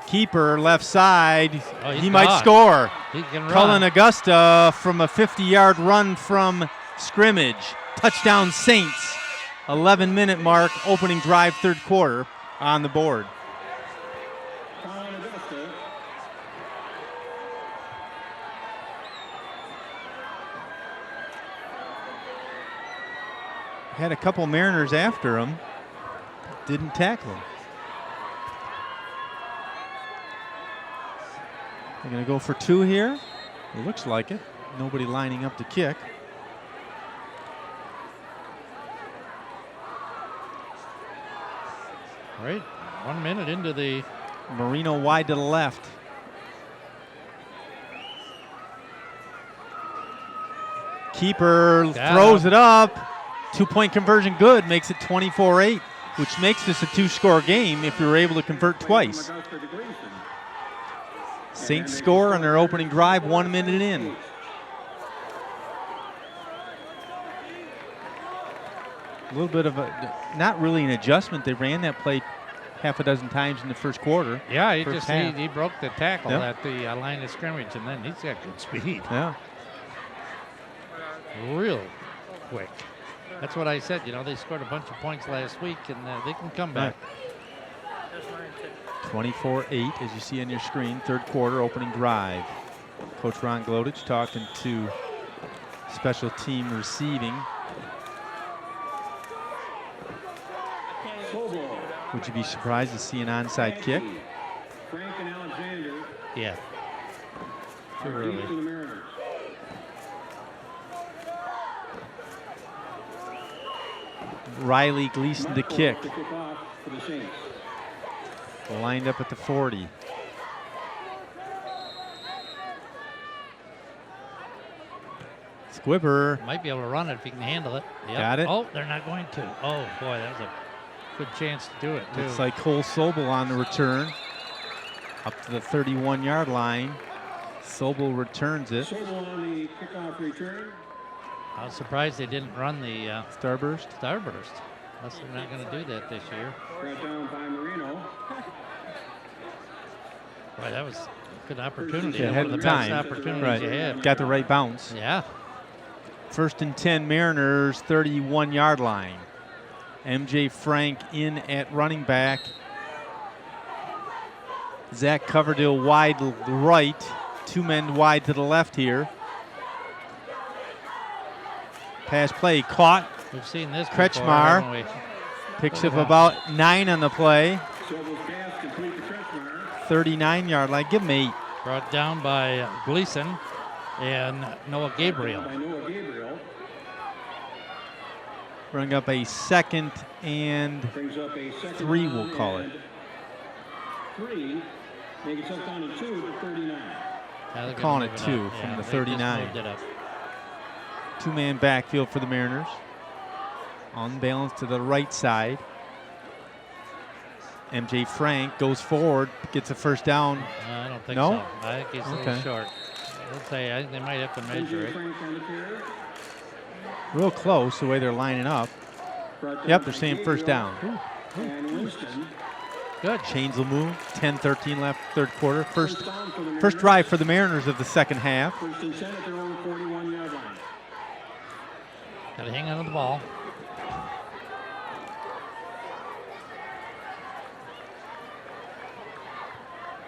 Keeper left side. Oh, he might score. He can Cullen run. Augusta from a 50-yard run from scrimmage. Touchdown Saints. 11-minute mark, opening drive, third quarter on the board. Had a couple Mariners after him. Didn't tackle him. They're going to go for 2 here. It looks like it. Nobody lining up to kick. All right, 1 minute into the. Marino wide to the left. Keeper throws it up. 2-point conversion good, makes it 24-8, which makes this a 2-score game if you're able to convert twice. Saints score on their opening drive 1 minute in. A little bit of not really an adjustment. They ran that play half a dozen times in the first quarter. Yeah, he broke the tackle Yep. at the line of scrimmage, and then he's got good speed. Yeah. Real quick. That's what I said. You know, they scored a bunch of points last week, and they can come back. 24-8, as you see on your screen, third quarter opening drive. Coach Ron Glodich talking to special team receiving. Would you be surprised to see an onside kick? Frank and Alexander. Yeah. Too early. Riley Gleason to kick. To kick off for the Saints. Lined up at the 40. Squibber. Might be able to run it if he can handle it. Yep. Got it. Oh, they're not going to. Oh, boy, that was a good chance to do it, too. Looks like Cole Sobel on the return. Up to the 31-yard line. Sobel returns it. Sobel on the kickoff return. I was surprised they didn't run the Starburst. Starburst. Unless they're not going to do that this year. Brought down by Marino. Boy, that was a good opportunity. Yeah, One ahead of the of best time. opportunities Right. you had. Got the right bounce. Yeah. First and 10 Mariners, 31-yard line. MJ Frank in at running back. Zach Coverdale wide to the right. 2 men wide to the left here. Pass play caught. We've seen this Kretschmar before, haven't we? Picks up about 9 on the play. Sobel's pass complete to Kretschmar. 39-yard line. Give him 8. Brought down by Gleason and Noah Gabriel. By Noah Gabriel. Bring up a second and Brings up a second 3, down we'll call it. and 3. Make it tough down to 2 to 39. Yeah, they're gonna Calling move it up. 2 Yeah, from the they just 39. moved it up. 2-man backfield for the Mariners. On balance to the right side. MJ Frank goes forward, gets a first down. I don't think No? so. I think he's a little Okay. short. Let's say I think they might have to measure MJ it. Frank on the carry. Real close the way they're lining up. Brought down Yep, by they're saying first Gabriel down. And Winston. Good. Chains will move. 10-13 left, third quarter. First down for the first Mariners. drive for the Mariners of the second half. First and 10 at their own 41-yard line. Got to hang on to the ball.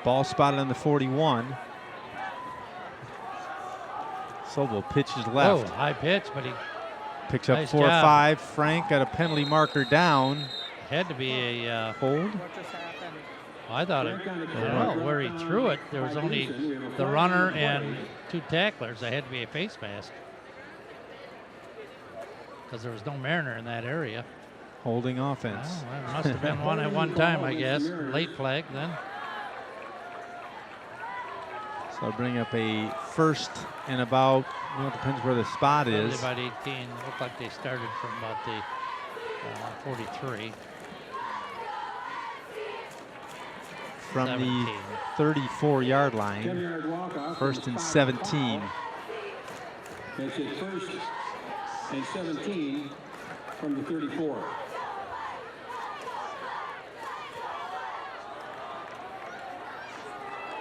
Ball spotted on the 41. Sobel pitches left. Oh, high pitch, but he Picks up nice 4 or job. 5. Frank got a penalty marker down. had to be a Hold. What just happened? I thought it, I don't know where he threw it. There was only the runner and 2 tacklers. There had to be a face mask because there was no Mariner in that area. Holding offense. Well, there must have been one at one time, I guess. Late flag then. So bring up a first and about, well, it depends where the spot Probably is. about 18. Looked like they started from about the 43. From 17. the 34-yard line. 10-yard walk-off. First and 17. Makes it first and 17 from the 34.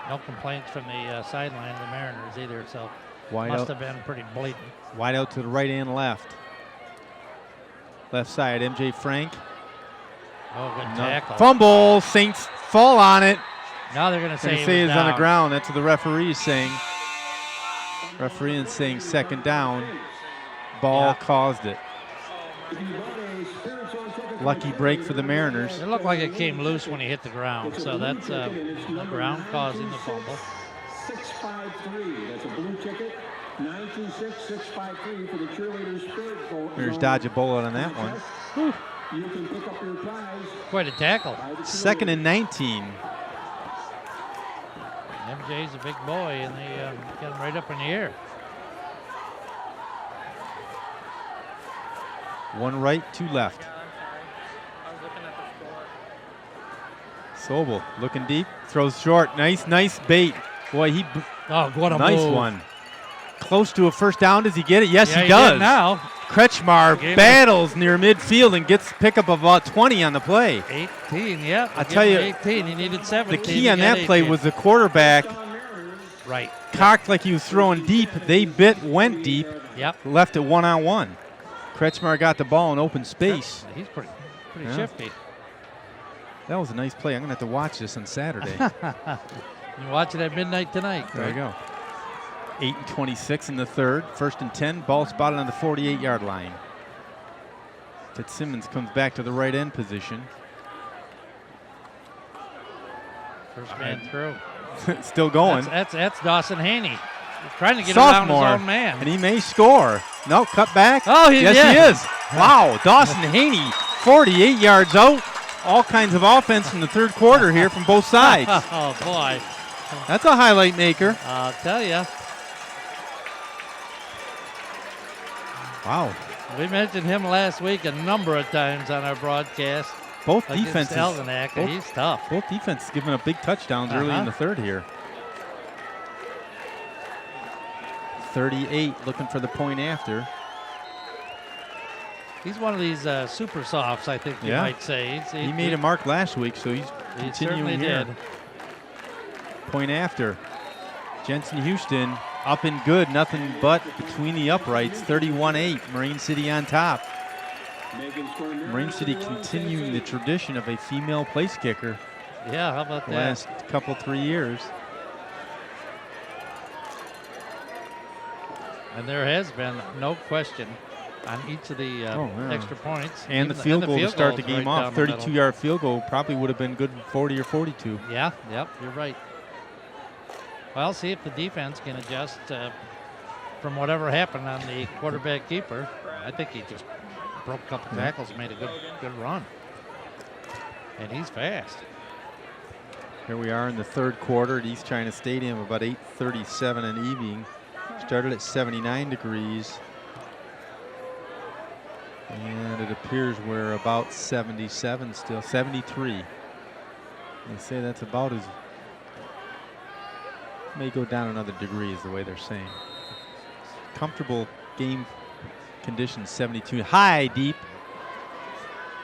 No complaints from the sideline of the Mariners either, so Wide must out, have been pretty blatant. wide out to the right and left. Left side, MJ Frank. Oh, good No- tackle. Fumble. Saints fall on it. Now they're going to Gonna say, say it was it's on the down. ground. That's what the referee is saying. Referee is saying second down. Ball Yeah. caused it. Lucky break for the Mariners. It looked like it came loose when he hit the ground, so that's the ground causing the fumble. 653. That's a blue ticket. 926653 for the cheerleaders' spirit goal. There's dodge a bullet on that one. You can pick up your prize. Quite a tackle. Second and 19. MJ's a big boy, and they get him right up in the air. One right, two left. Yeah, I'm sorry. I was looking at the score. Sobel looking deep, throws short. Nice bait. Boy, Oh, what a nice move. one. Close to a first down. Does he get it? Yes, Yeah, he does. did now. Kretschmar Game battles near midfield and gets pickup of about 20 on the play. 18, yeah. I tell you, 18. He needed 17. The key on that play was the quarterback right. cocked like he was throwing deep. They went deep, Yep. left it one-on-one. Kretschmar got the ball in open space. He's pretty Yeah. shifty. That was a nice play. I'm going to have to watch this on Saturday. You watch it at midnight tonight. There you go. 8:26 in the third. First and 10. Ball spotted on the 48-yard line. Fitzsimmons comes back to the right end position. First man through. Still going. That's Dawson Haney. He's trying to get around his own man. And he may score. No, cut back. Oh, yes, did. he is. Wow, Dawson Haney, 48 yards out. All kinds of offense in the third quarter here from both sides. Oh, boy. That's a highlight maker. I'll tell you. Wow. We mentioned him last week a number of times on our broadcast. Both against defenses. Algonac, and he's tough. Both defenses giving up big touchdowns early in the third here. 38 looking for the point after. He's one of these super softs, I think you might say. He made a mark last week, so he's He continuing certainly here. did. Point after. Jensen Houston up and good, nothing but between the uprights. 31-8, Marine City on top. Marine City continuing the tradition of a female place kicker Yeah, how about the that? last couple, 3 years. And there has been no question on each of the extra points. And the Even field goal to start the goals game right off. down the middle. 32-yard field goal probably would have been good 40 or 42. Yeah, yep, you're right. Well, see if the defense can adjust from whatever happened on the quarterback keeper. I think he just broke a couple tackles and made a good run. And he's fast. Here we are in the third quarter at East China Stadium, about 8:37 in the evening. Started at 79 degrees. And it appears we're about 77 still, 73. They say that's about as, may go down another degree is the way they're saying. Comfortable game conditions, 72. High, deep,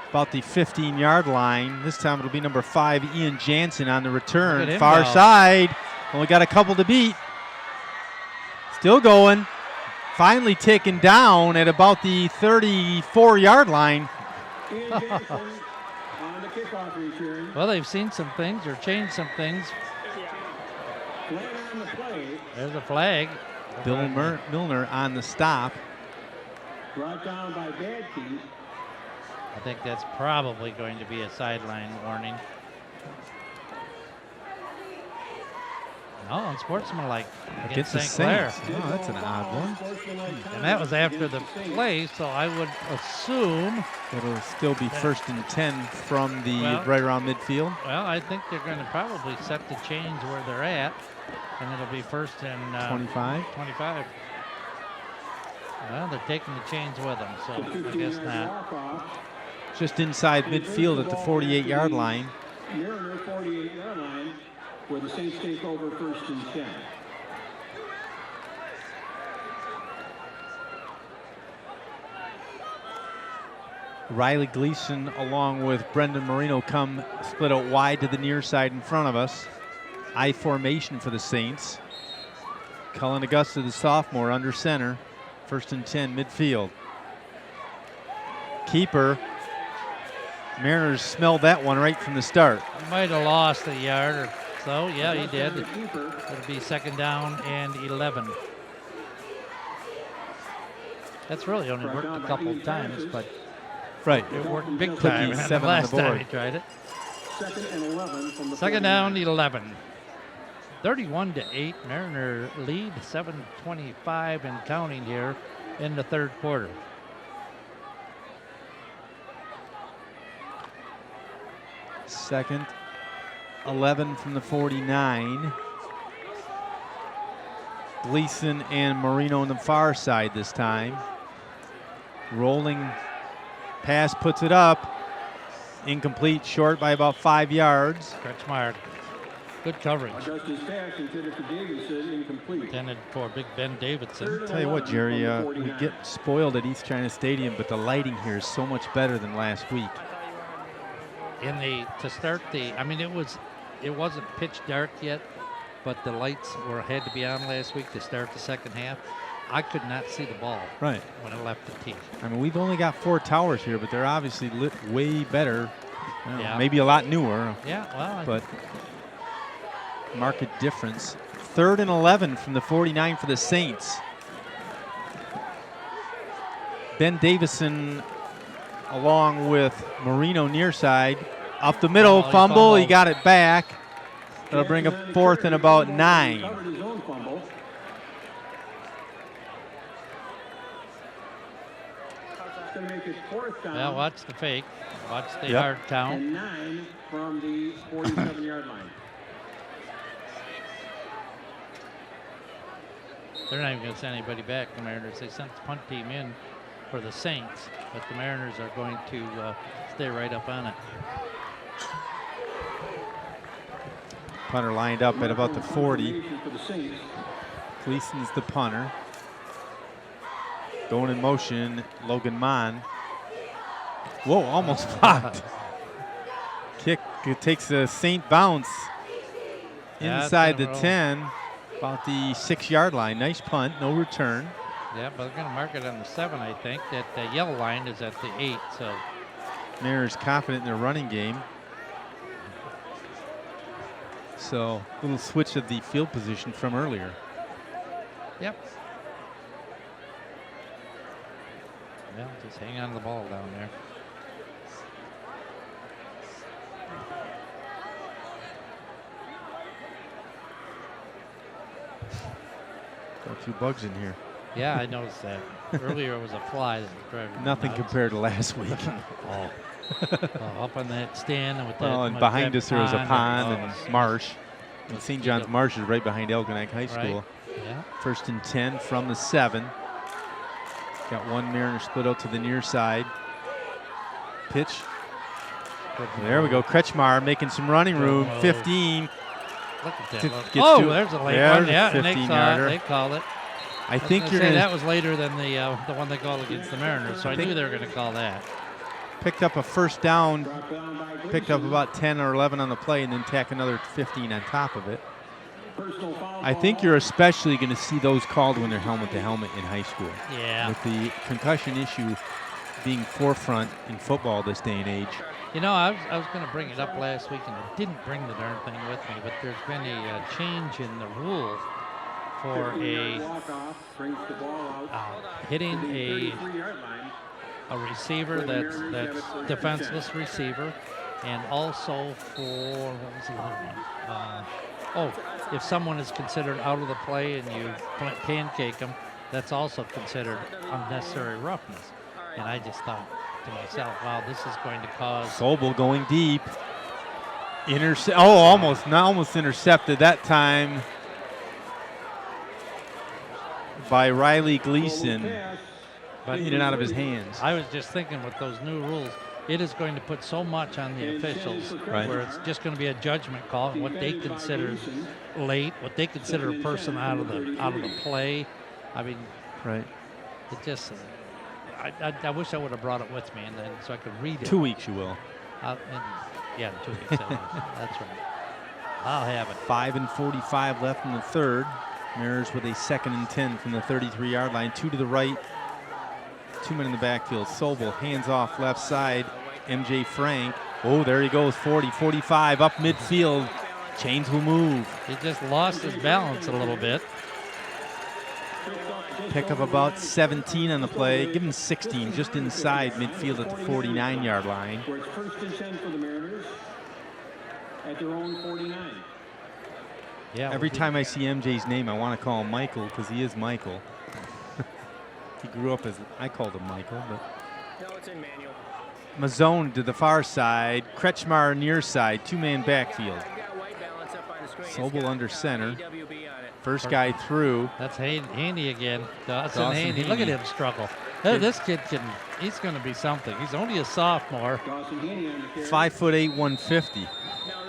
about the 15-yard line. This time it'll be number 5, Ian Jansen on the Look return. at him Far go. side, only got a couple to beat. Still going. Finally taken down at about the 34-yard line. Ian Jackson on the kickoff return. Well, they've seen some things or changed some things. Flag on the play. There's a flag. Bill Milner on the stop. Brought down by Badke. I think that's probably going to be a sideline warning. No, unsportsmanlike Against against the St. Clair. Saints. Oh, that's an odd one. And that was after the play, so I would assume, It'll still be first and 10 from the Well- right around midfield. well, I think they're going to probably set the change where they're at, and it'll be first and 25. 25. Well, they're taking the chains with them, so I guess not. Walk-off. Just inside midfield at the 48-yard line. Mariner 48-yard line, where the Saints take over first and 10. Riley Gleason along with Brendan Marino come split out wide to the near side in front of us. I formation for the Saints. Cullen Augusta, the sophomore, under center. First and 10 midfield. Keeper. Mariners smelled that one right from the start. He might have lost a yard or so. Yeah, he did. The keeper. It'll be second down and 11. That's really only worked a couple of times, but Right. it worked big Took time you the 7 on the last time board. he tried it. Second and 11 from the Second down, 11. 31-8, Mariner lead, 7:25 and counting here in the third quarter. Second, 11 from the 49. Gleason and Marino on the far side this time. Rolling pass puts it up. Incomplete, short by about 5 yards. Kretschmeyer, good coverage. Augustus pass intended for Davidson, incomplete. Intended for Big Ben Davidson. Tell you what, Jerry, we get spoiled at East China Stadium, but the lighting here is so much better than last week. To start the, I mean, it wasn't pitch dark yet, but the lights had to be on last week to start the second half. I could not see the ball right when it left the tee. I mean, we've only got 4 towers here, but they're obviously lit way better. Yeah. Maybe a lot newer. Yeah, well, but market difference. 3rd and 11 from the 49 for the Saints. Ben Davison along with Marino near side. Up the middle, fumble. He got it back. That'll bring up 4th and about 9. Well, watch the fake. Watch the yard count. And 9 from the 47-yard line. They're not even going to send anybody back, the Mariners. They sent the punt team in for the Saints, but the Mariners are going to stay right up on it. Punter lined up at about the 40. Gleason's the punter. Going in motion, Logan Mon. Whoa, almost blocked. Kick, it takes a Saint bounce inside the 10, about the 6-yard line. Nice punt, no return. Yeah, but they're going to mark it on the 7, I think. That the yellow line is at the 8, so. Mariners confident in their running game. So, little switch of the field position from earlier. Yep. Well, just hang on to the ball down there. Got a few bugs in here. Yeah, I noticed that. Earlier it was a fly that was driving. Nothing compared to last week. Up on that stand. And with that, and behind us there was a pond and marsh. And St. John's Marsh is right behind Elginak High School. Right. Yeah. 1st and 10 from the 7. Got one Mariner split out to the near side. Pitch. There we go. Kretschmeyer making some running room. 15. Look at that. There's a late one. Yeah, and they called it. I think you're going that was later than the one they called against the Mariners, so I knew they were going to call that. Picked up a first down, picked up about 10 or 11 on the play, and then tack another 15 on top of it. I think you're especially going to see those called when they're helmet to helmet in high school. Yeah. With the concussion issue being forefront in football this day and age. You know, I was going to bring it up last week, and I didn't bring the darn thing with me, but there's been a change in the rule for hitting a receiver that's defenseless receiver, and also for, what was the other one? If someone is considered out of the play and you pancake them, that's also considered unnecessary roughness. And I just thought to myself, wow, this is going to cause... Sobel going deep. Almost intercepted that time by Riley Gleason, but in and out of his hands. I was just thinking with those new rules, it is going to put so much on the officials, where it's just going to be a judgment call, what they consider late, what they consider a person out of the play. I mean, right. It just, I wish I would have brought it with me, and then so I could read it. 2 weeks you will. Yeah, 2 weeks. That's right. I'll have it. 5:45 left in the third. Mariners with a 2nd and 10 from the 33-yard line. 2 to the right. 2 men in the backfield. Sobel hands off left side. MJ Frank. Oh, there he goes. 40, 45 up midfield. Chains will move. He just lost his balance a little bit. Pick up about 17 on the play. Give him 16 just inside midfield at the 49-yard line. Where it's 1st and 10 for the Mariners at their own 49. Yeah. Every time I see MJ's name, I want to call him Michael because he is Michael. He grew up as, I called him Michael, but. No, it's in manual. Mazzone to the far side, Kretschmar near side, two-man backfield. I've got white balance up on the screen. It's Sobel got, under center. EWB on it. First guy through. That's Haney again. Dawson Dawson Haney. Look at Haney. him struggle. This kid he's going to be something. He's only a sophomore. 5'8", 150. No,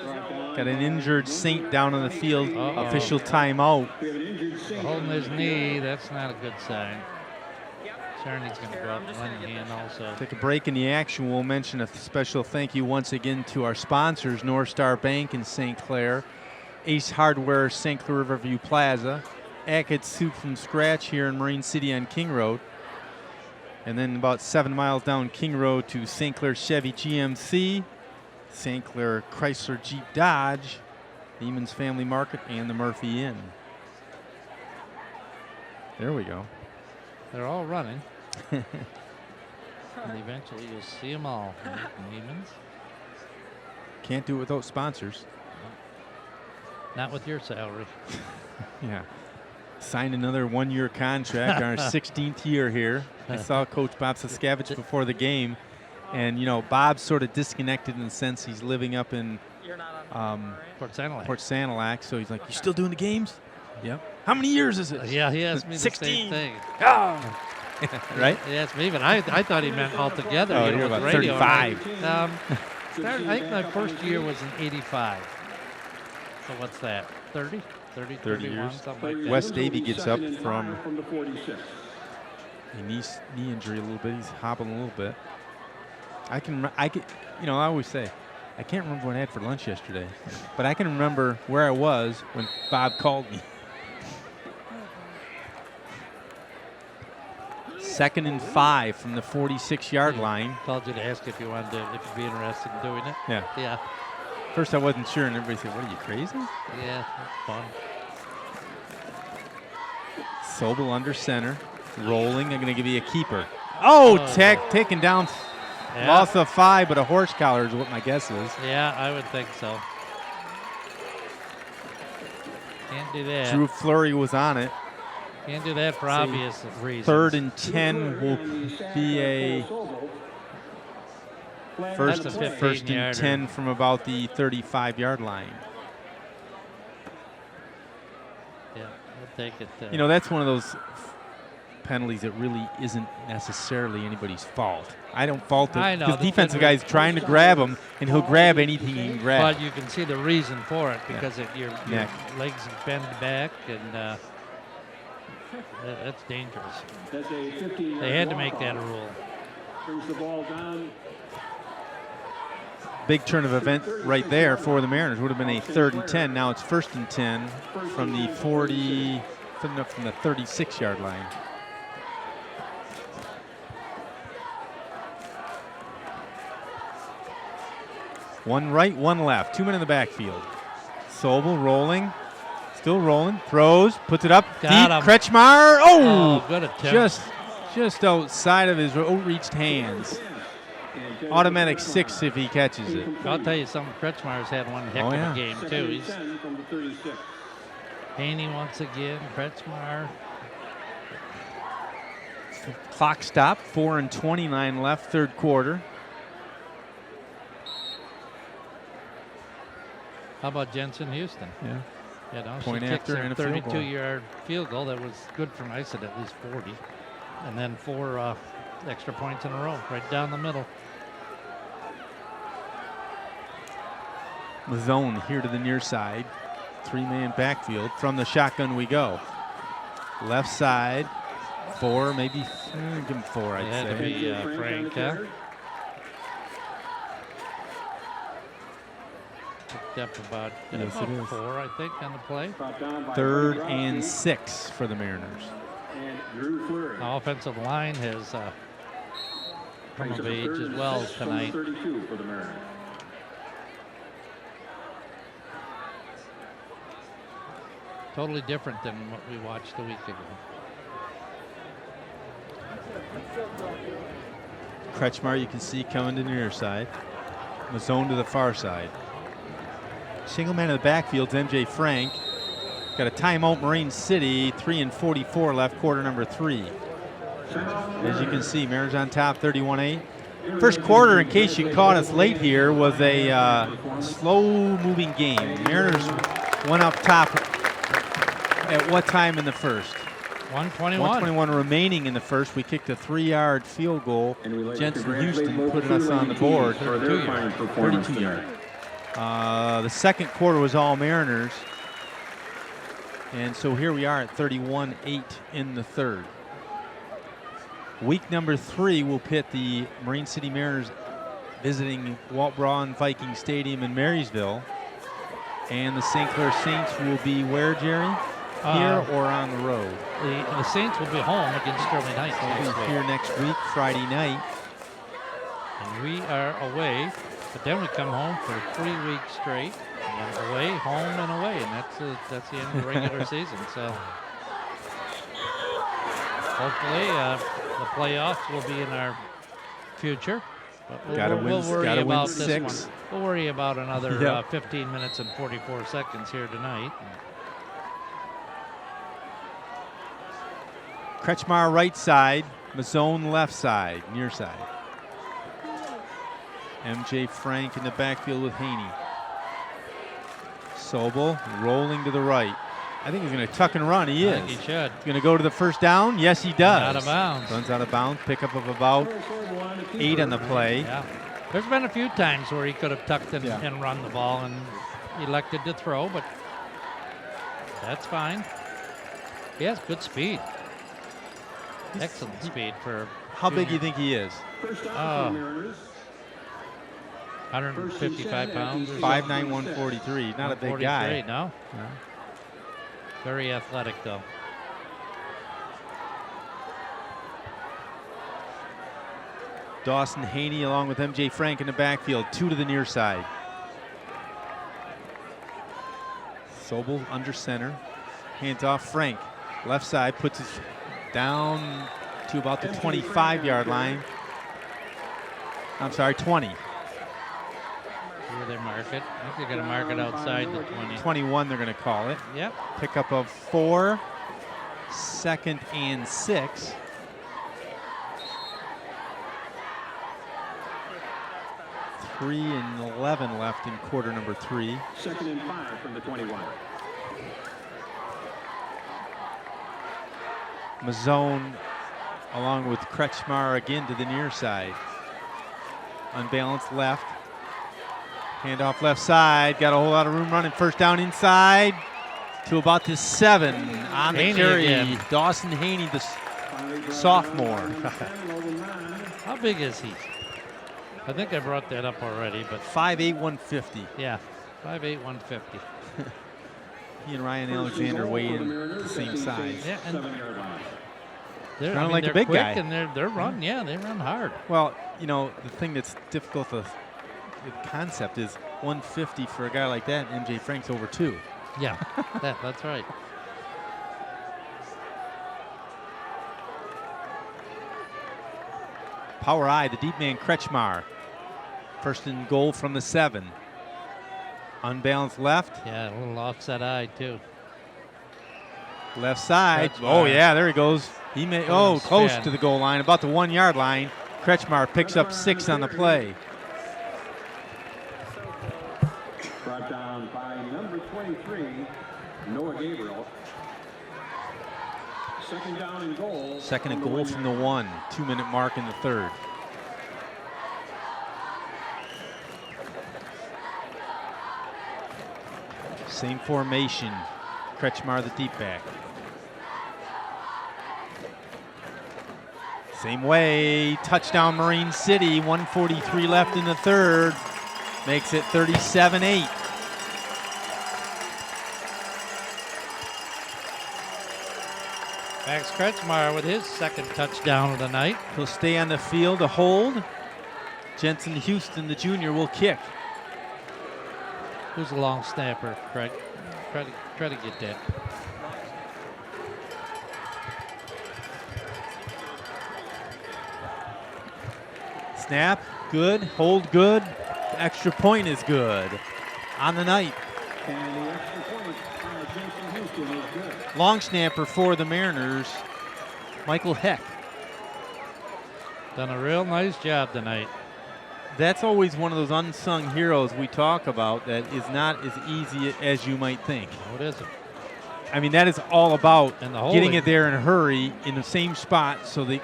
there's no Got an injured Saint down on the field. Uh-oh. Official timeout. Holding his knee. That's not a good sign. Charney's going to go up one hand also. Take a break in the action. We'll mention a special thank you once again to our sponsors, North Star Bank in St. Clair, Ace Hardware, St. Clair Riverview Plaza, Ackett's Soup from Scratch here in Marine City on King Road, and then about 7 miles down King Road to St. Clair Chevy GMC, St. Clair Chrysler Jeep Dodge, Neiman's Family Market, and the Murphy Inn. There we go. They're all running. And eventually you'll see them all. Neiman's. Can't do it without sponsors. Not with your salary. Yeah. Signed another one-year contract, our 16th year here. I saw Coach Bob Saskavich before the game, and, you know, Bob's sort of disconnected in the sense he's living up in You're not on Port Sanilac. Port Sanilac, so he's like, you still doing the games? Yep. How many years is it? Yeah, he asked me the 16. same thing. Oh. Right? He asked me, but I thought he meant altogether. Oh, you know, you're with about radio. 35. I think my first year was in 85. So what's that? 30? 30, 30 31, years. something like that. Wes Davy gets up from the 46. a knee injury a little bit. He's hobbling a little bit. I can, you know, I always say, I can't remember what I had for lunch yesterday, but I can remember where I was when Bob called me. 2nd and 5 from the 46-yard line. Told you to ask if you wanted to, if you'd be interested in doing it. Yeah. Yeah. First I wasn't sure, and everybody said, what are you, crazy? Yeah, that's fun. Sobel under center, rolling. I'm going to give you a keeper. Oh, taken down. Yeah. Loss of 5, but a horse collar is what my guess is. Yeah, I would think so. Can't do that. Drew Fleury was on it. Can't do that for Say obvious reasons. 3rd and 10 will be a first That's a and 15-yarder. 10 from about the 35-yard line. Yeah, we'll take it. You know, that's one of those penalties that really isn't necessarily anybody's fault. I don't fault it I know, because the defensive defender- guy's trying to grab him, and he'll grab anything he can grab. but you can see the reason for it because your Neck. legs bend back, and that's dangerous. That's a 15-yard They had to make walk that a off. rule. Brings the ball down. Big turn of event right there for the Mariners. Would have been a 3rd and 10. Now it's 1st and 10 from the 40, from the 36-yard line. One right, one left. 2 men in the backfield. Sobel rolling, still rolling, throws, puts it up Got deep. him. Kretschmar, Oh, good attempt. just outside of his outreached hands. Automatic 6 if he catches it. I'll tell you something. Kretschmar's had one heck Oh, of yeah. a game too. He's 10 from the 36. Haney once again. Kretschmar. Clock stop, 4 and 29 left, 3rd quarter. How about Jensen Houston? Yeah. You know, Point she kicks after a and a field goal. 32-yard field goal that was good for Nice at least 40, and then 4 extra points in a row, right down the middle. The zone here to the near side. 3-man backfield. From the shotgun we go. Left side. 4, maybe. Give him 4, I'd It had to say. be Frank. Picked up about Yes, it is. 4, I think, on the play. Brought down by 3rd Rodney and 6 for the Mariners. and Drew Fleury. The offensive line has come Brings of up a age 3rd as and well 6 from the tonight. 32 for the Mariners. Totally different than what we watched a week ago. Kretschmar, you can see coming to the near side. Mazzone to the far side. Single man in the backfield's MJ Frank. Got a timeout, Marine City, 3:44 left, quarter number 3. As you can see, Mariners on top, 31-8. First quarter, in case you caught us late here, was a slow-moving game. Mariners went up top at what time in the first? 1:21. 1:21 remaining in the first. We kicked a 3-yard field goal. Jensen Houston put us on the board. 32 yard. The second quarter was all Mariners. And so here we are at 31-8 in the third. Week number 3 will pit the Marine City Mariners visiting Walt Braun Viking Stadium in Marysville. And the St. Clair Saints will be where, Jerry? Here or on the road? The Saints will be home against Sterling Heights next week. Here next week, Friday night. And we are away, but then we come home for 3 weeks straight. And then away, home, and away. And that's the end of the regular season. So hopefully the playoffs will be in our future. But we'll worry about this 6. one. We'll worry about another 15 minutes and 44 seconds here tonight. Kretschmar right side, Mazzone left side, near side. MJ Frank in the backfield with Haney. Sobel rolling to the right. I think he's going to tuck and run. He is. I think he should. He's going to go to the first down. Yes, he does. Out of bounds. Runs out of bounds. Pickup of about 8 on the play. Yeah. There's been a few times where he could have tucked and run the ball and elected to throw, but that's fine. He has good speed. Excellent speed for. How big do you think he is? 155 pounds. 5'9", 143. Not a big guy. No. Very athletic, though. Dawson Haney along with MJ Frank in the backfield. 2 to the near side. Sobel under center. Hands off Frank. Left side puts it down to about the 25-yard line. I'm sorry, 20. Where they mark it. I think they're going to mark it outside the 20. 21 they're going to call it. Yep. Pickup of 4. 2nd and 6. Three and 11 left in quarter number 3. 2nd and 5 from the 21. Mazzone along with Kretschmar again to the near side. Unbalanced left. Handoff left side. Got a whole lot of room running. First down inside to about the 7. On the carry, again. Dawson Haney, the sophomore. How big is he? I think I brought that up already, but 5'8", 150. yeah, 5'8", 150. He and Ryan Alexander weigh in the same size. Yeah, and they're Kinda like they're a big quick guy. and they're run. Yeah, they run hard. Well, you know, the thing that's difficult with the concept is 150 for a guy like that. MJ Frank's over 2. Yeah, that's right. Power I, the deep man Kretschmar. First and goal from the 7. Unbalanced left. Yeah, a little offset eye too. Left side. Kretschmar. Oh yeah, there he goes. He may close spin. to the goal line, about the 1-yard line. Kretschmar picks up 6 on the play. Brought down by number 23, Noah Gabriel. 2nd down and goal. Second and goal from the 1. 2-minute mark in the third. Same formation. Kretschmar the deep back. Same way. Touchdown Marine City. 1:43 left in the third. Makes it 37-8. Max Kretschmar with his 2nd touchdown of the night. He'll stay on the field to hold. Jensen Houston, the junior, will kick. Who's the long snapper, Craig? Try to get that. Snap, good. Hold, good. Extra point is good. On the night. And the extra point by Jason Houston is good. Long snapper for the Mariners, Michael Heck. Done a real nice job tonight. That's always one of those unsung heroes we talk about that is not as easy as you might think. No, it isn't. I mean, that is all about And the getting holding. it there in a hurry in the same spot so they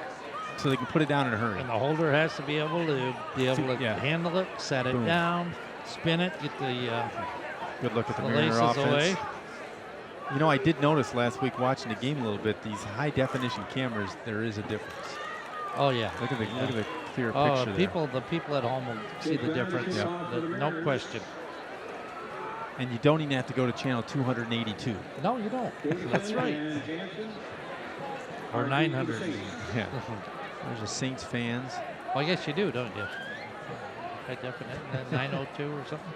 can put it down in a hurry. And the holder has to be able to Yeah. handle it, set it Boom. down, spin it, get the Good look at the the Mariner laces offense. away. You know, I did notice last week watching the game a little bit, these high definition cameras, there is a difference. Oh yeah. Look at the clear Oh, picture there. the people at home will see the difference. No question. And you don't even have to go to channel 282. No, you don't. That's right. Or 900. Yeah. There's the Saints fans. Well, I guess you do, don't you? High definite, 902 or something.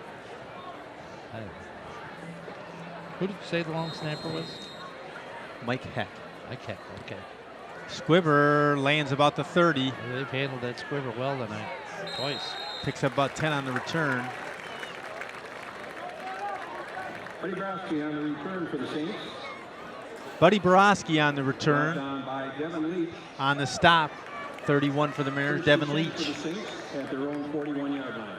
I don't know. Who did you say the long snapper was? Mike Heck. I can't. Okay. Squibber lands about the 30. They've handled that squibber well tonight. Twice. Picks up about 10 on the return. Buddy Browski on the return for the Saints. Buddy Borowski on the return. Down by Devin Leach. On the stop, 31 for the Mariners, Devin Leach. For the Saints at their own 41-yard line.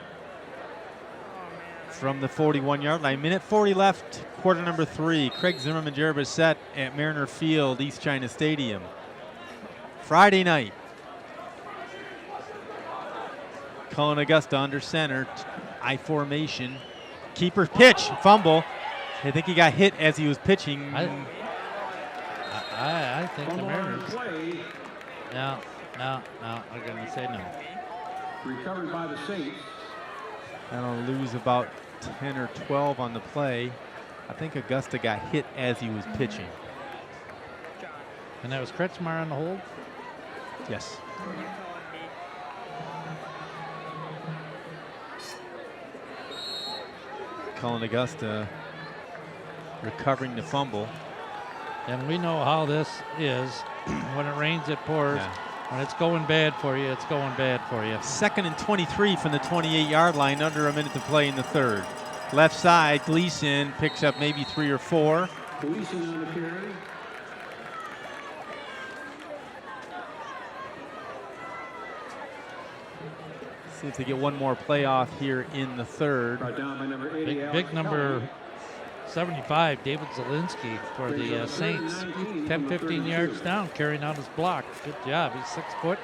From the 41-yard line. Minute 40 left, quarter number 3. Craig Zimmerman, Jared Brissett at Mariner Field, East China Stadium. Friday night. Cullen Augusta under center, I formation. Keeper pitch, fumble. I think he got hit as he was pitching. I think the Mariners. No, I'm going to say no. Recovered by the Saints. That'll lose about 10 or 12 on the play. I think Augusta got hit as he was pitching. And that was Kretschmar on the hold? Yes. Cullen Augusta recovering the fumble. And we know how this is. When it rains, it pours. Yeah. When it's going bad for you, it's going bad for you. 2nd and 23 from the 28-yard line, under a minute to play in the third. Left side, Gleason picks up maybe 3 or 4. Gleason on the carry. See if they get one more playoff here in the third. Brought down by number 80. Big number 75, David Zielinski for the Saints. 10, 15 yards down, carrying out his block. Good job. He's 6 foot,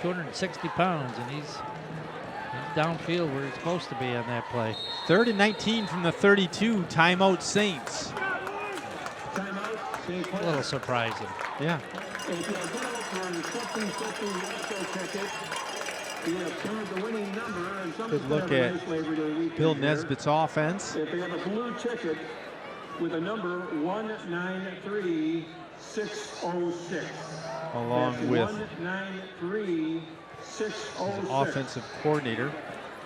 260 pounds, and he's downfield where he's supposed to be on that play. 3rd and 19 from the 32. Timeout Saints. A little surprising. Yeah. Good look at Bill Nesbitt's offense. If they have a blue ticket with a number 193606. Along with 193606. his offensive coordinator,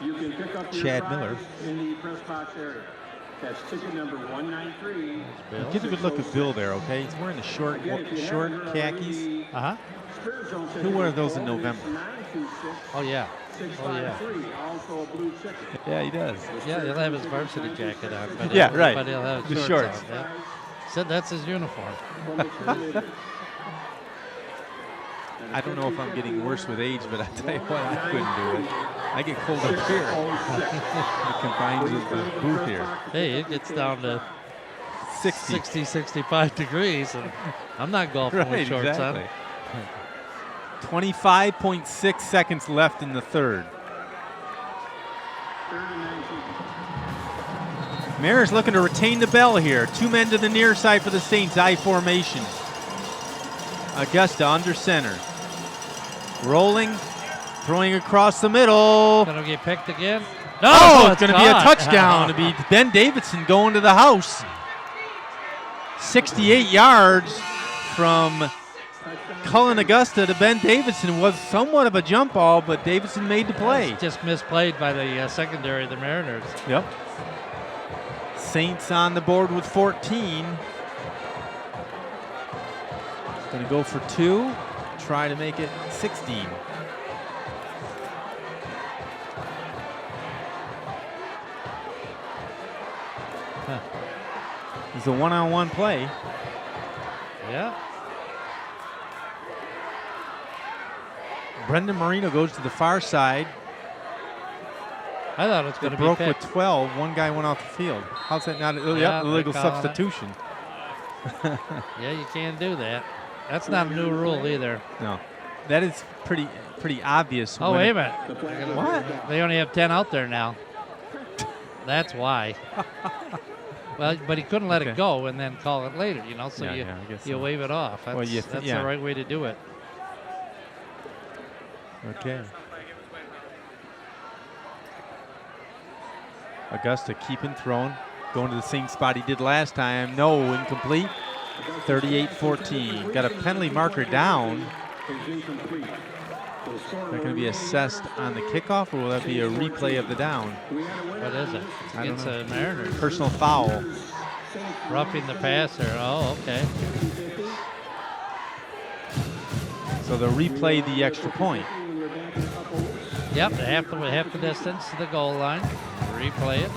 You can pick up your Chad prize Miller. in the press box area. That's ticket number 193. Get a good look at Bill there, okay? He's wearing the short khakis. Uh-huh. Who wear those in November? Oh, yeah. Oh, yeah. Also a blue ticket. Yeah, he does. Yeah, he'll have his varsity jacket on. But Yeah, right. But he'll have The shorts. shorts. On, yeah. So that's his uniform. I don't know if I'm getting worse with age, but I tell you what, I couldn't do it. I get cold up here. It combines with the booth here. Hey, it gets down to 60. 65 degrees, and I'm not golfing with shorts exactly. on. 25.6 seconds left in the third. Mariners looking to retain the bell here. 2 men to the near side for the Saints, I formation. Augusta under center. Rolling, throwing across the middle. Gonna get picked again. No, it's going to be a caught. touchdown. It'll be Ben Davidson going to the house. 68 yards from Cullen Augusta to Ben Davidson. Was somewhat of a jump ball, but Davidson made the play. Just misplayed by the secondary of the Mariners. Yep. Saints on the board with 14. Going to go for 2. Try to make it 16. It's a one-on-one play. Yeah. Brendan Marino goes to the far side. I thought it was going It to be broke with picked. 12. One guy went off the field. How's that not Yeah, illegal they're calling it. substitution? Yeah, you can't do that. That's not a new rule either. No, that is pretty obvious. Oh, when wait a it- minute. What? They only have 10 out there now. That's why. Well, but he couldn't let Okay. it go and then call it later, you know, so Yeah, you, yeah, I guess you so. wave it off. That's, Well, that's yeah. the right way to do it. Okay. Augusta keeping throwing, going to the same spot he did last time. No, incomplete. 38-14. Got a penalty marker down. Is that going to be assessed on the kickoff, or will that be a replay of the down? What is it? It's I don't against know. the Mariners. Personal foul. Roughing the passer. Oh, okay. So they'll replay the extra point. Yep, half the distance to the goal line. Replay it.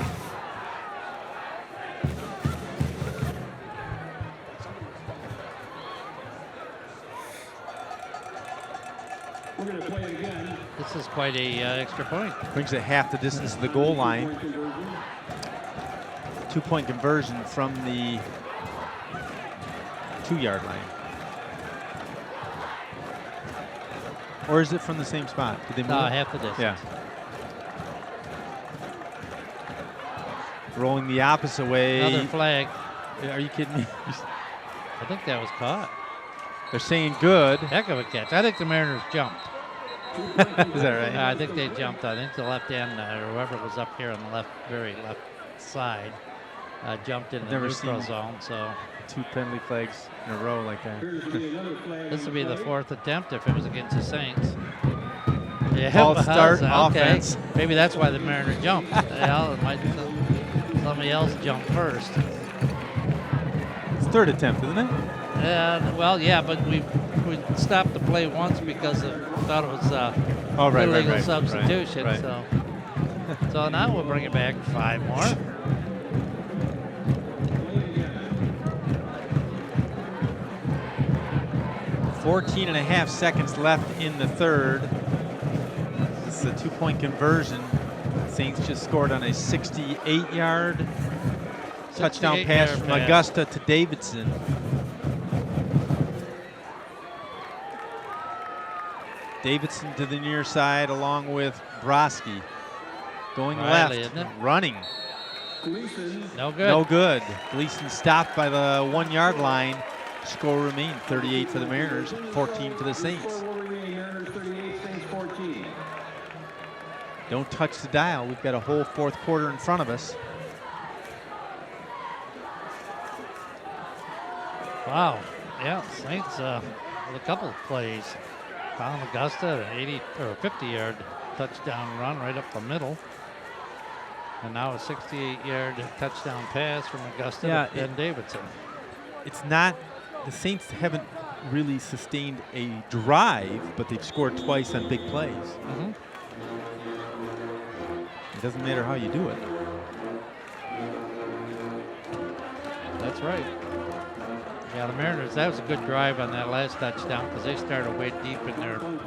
We're going to play it again. This is quite a extra point. Brings it half the distance to the goal line. 2-point conversion from the 2-yard line. Or is it from the same spot? Did they move? No, it? half the distance. Yeah. Rolling the opposite way. Another flag. Are you kidding me? I think that was caught. They're saying good. Heck of a catch. I think the Mariners jumped. Is that right? I think they jumped. I think the left end, or whoever was up here on the very left side, jumped in the Never neutral seen- zone. So 2 penalty flags in a row like that. this would be the 4th attempt if it was against the Saints. Yeah, False start, okay. offense. Maybe that's why the Mariners jumped. Well, it might, somebody else jumped first. It's 3rd attempt, isn't it? Well, yeah, but we stopped the play once because of thought it was Oh, right, illegal right. substitution. Right. So now we'll bring it back 5 more. Fourteen and a half seconds left in the 3rd. This is a 2-point conversion. Saints just scored on a 68-yard touchdown 68-yard pass from pass. Augusta to Davidson. Davidson to the near side along with Broski. Going Riley, left, isn't it? running. No good. No good. Gleason stopped by the 1-yard line. Score remained 38 for the Mariners, 14 for the Saints. Don't touch the dial. We've got a whole 4th quarter in front of us. Wow. Yeah, Saints with a couple of plays. Found Augusta an 80 or 50-yard touchdown run right up the middle. And now a 68-yard touchdown pass from Augusta Yeah, to Ben Davidson. It's not, the Saints haven't really sustained a drive, but they've scored twice on big plays. Mm-hmm. It doesn't matter how you do it. That's right. Yeah, the Mariners, that was a good drive on that last touchdown because they started way deep in their own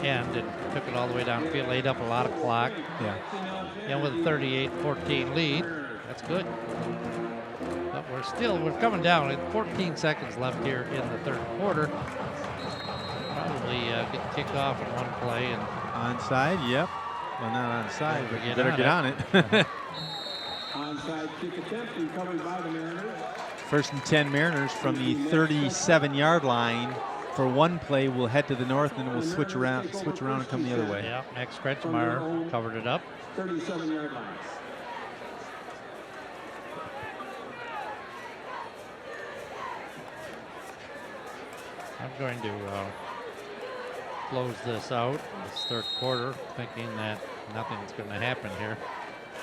end and took it all the way downfield, laid up a lot of clock. Yeah. And with a 38-14 lead, that's good. But we're coming down at 14 seconds left here in the 3rd quarter. Probably get kicked off in one play and Onside, yep. Well, not onside, but you better on get it. on it. Onside kick attempt recovered by the Mariners. 1st and 10 Mariners from the 37-yard line. For one play, we'll head to the north, and we'll switch around and come the other way. yeah, Max Kretschmeyer covered it up. 37-yard line. I'm going to close this out, this 3rd quarter, thinking that nothing's going to happen here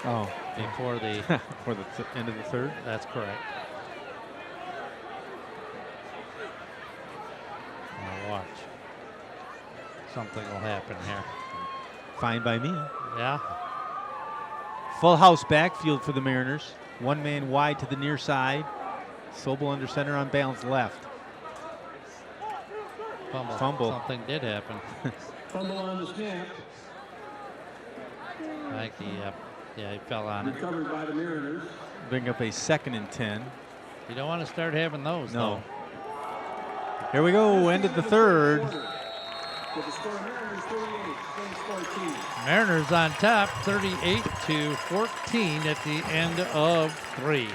Oh, before the. for the end of the 3rd. That's correct. Now watch. Something will happen here. Fine by me. Yeah. Full house backfield for the Mariners. One man wide to the near side. Sobel under center on balance left. Fumble. Something did happen. Fumble on the snap. I think he fell on it. Recovered by the Mariners. Bring up a 2nd and 10. You don't want to start having those, No. Here we go, end of the third. With the score, Mariners 38, Saints 14. Mariners on top, 38-14 at the end of 3.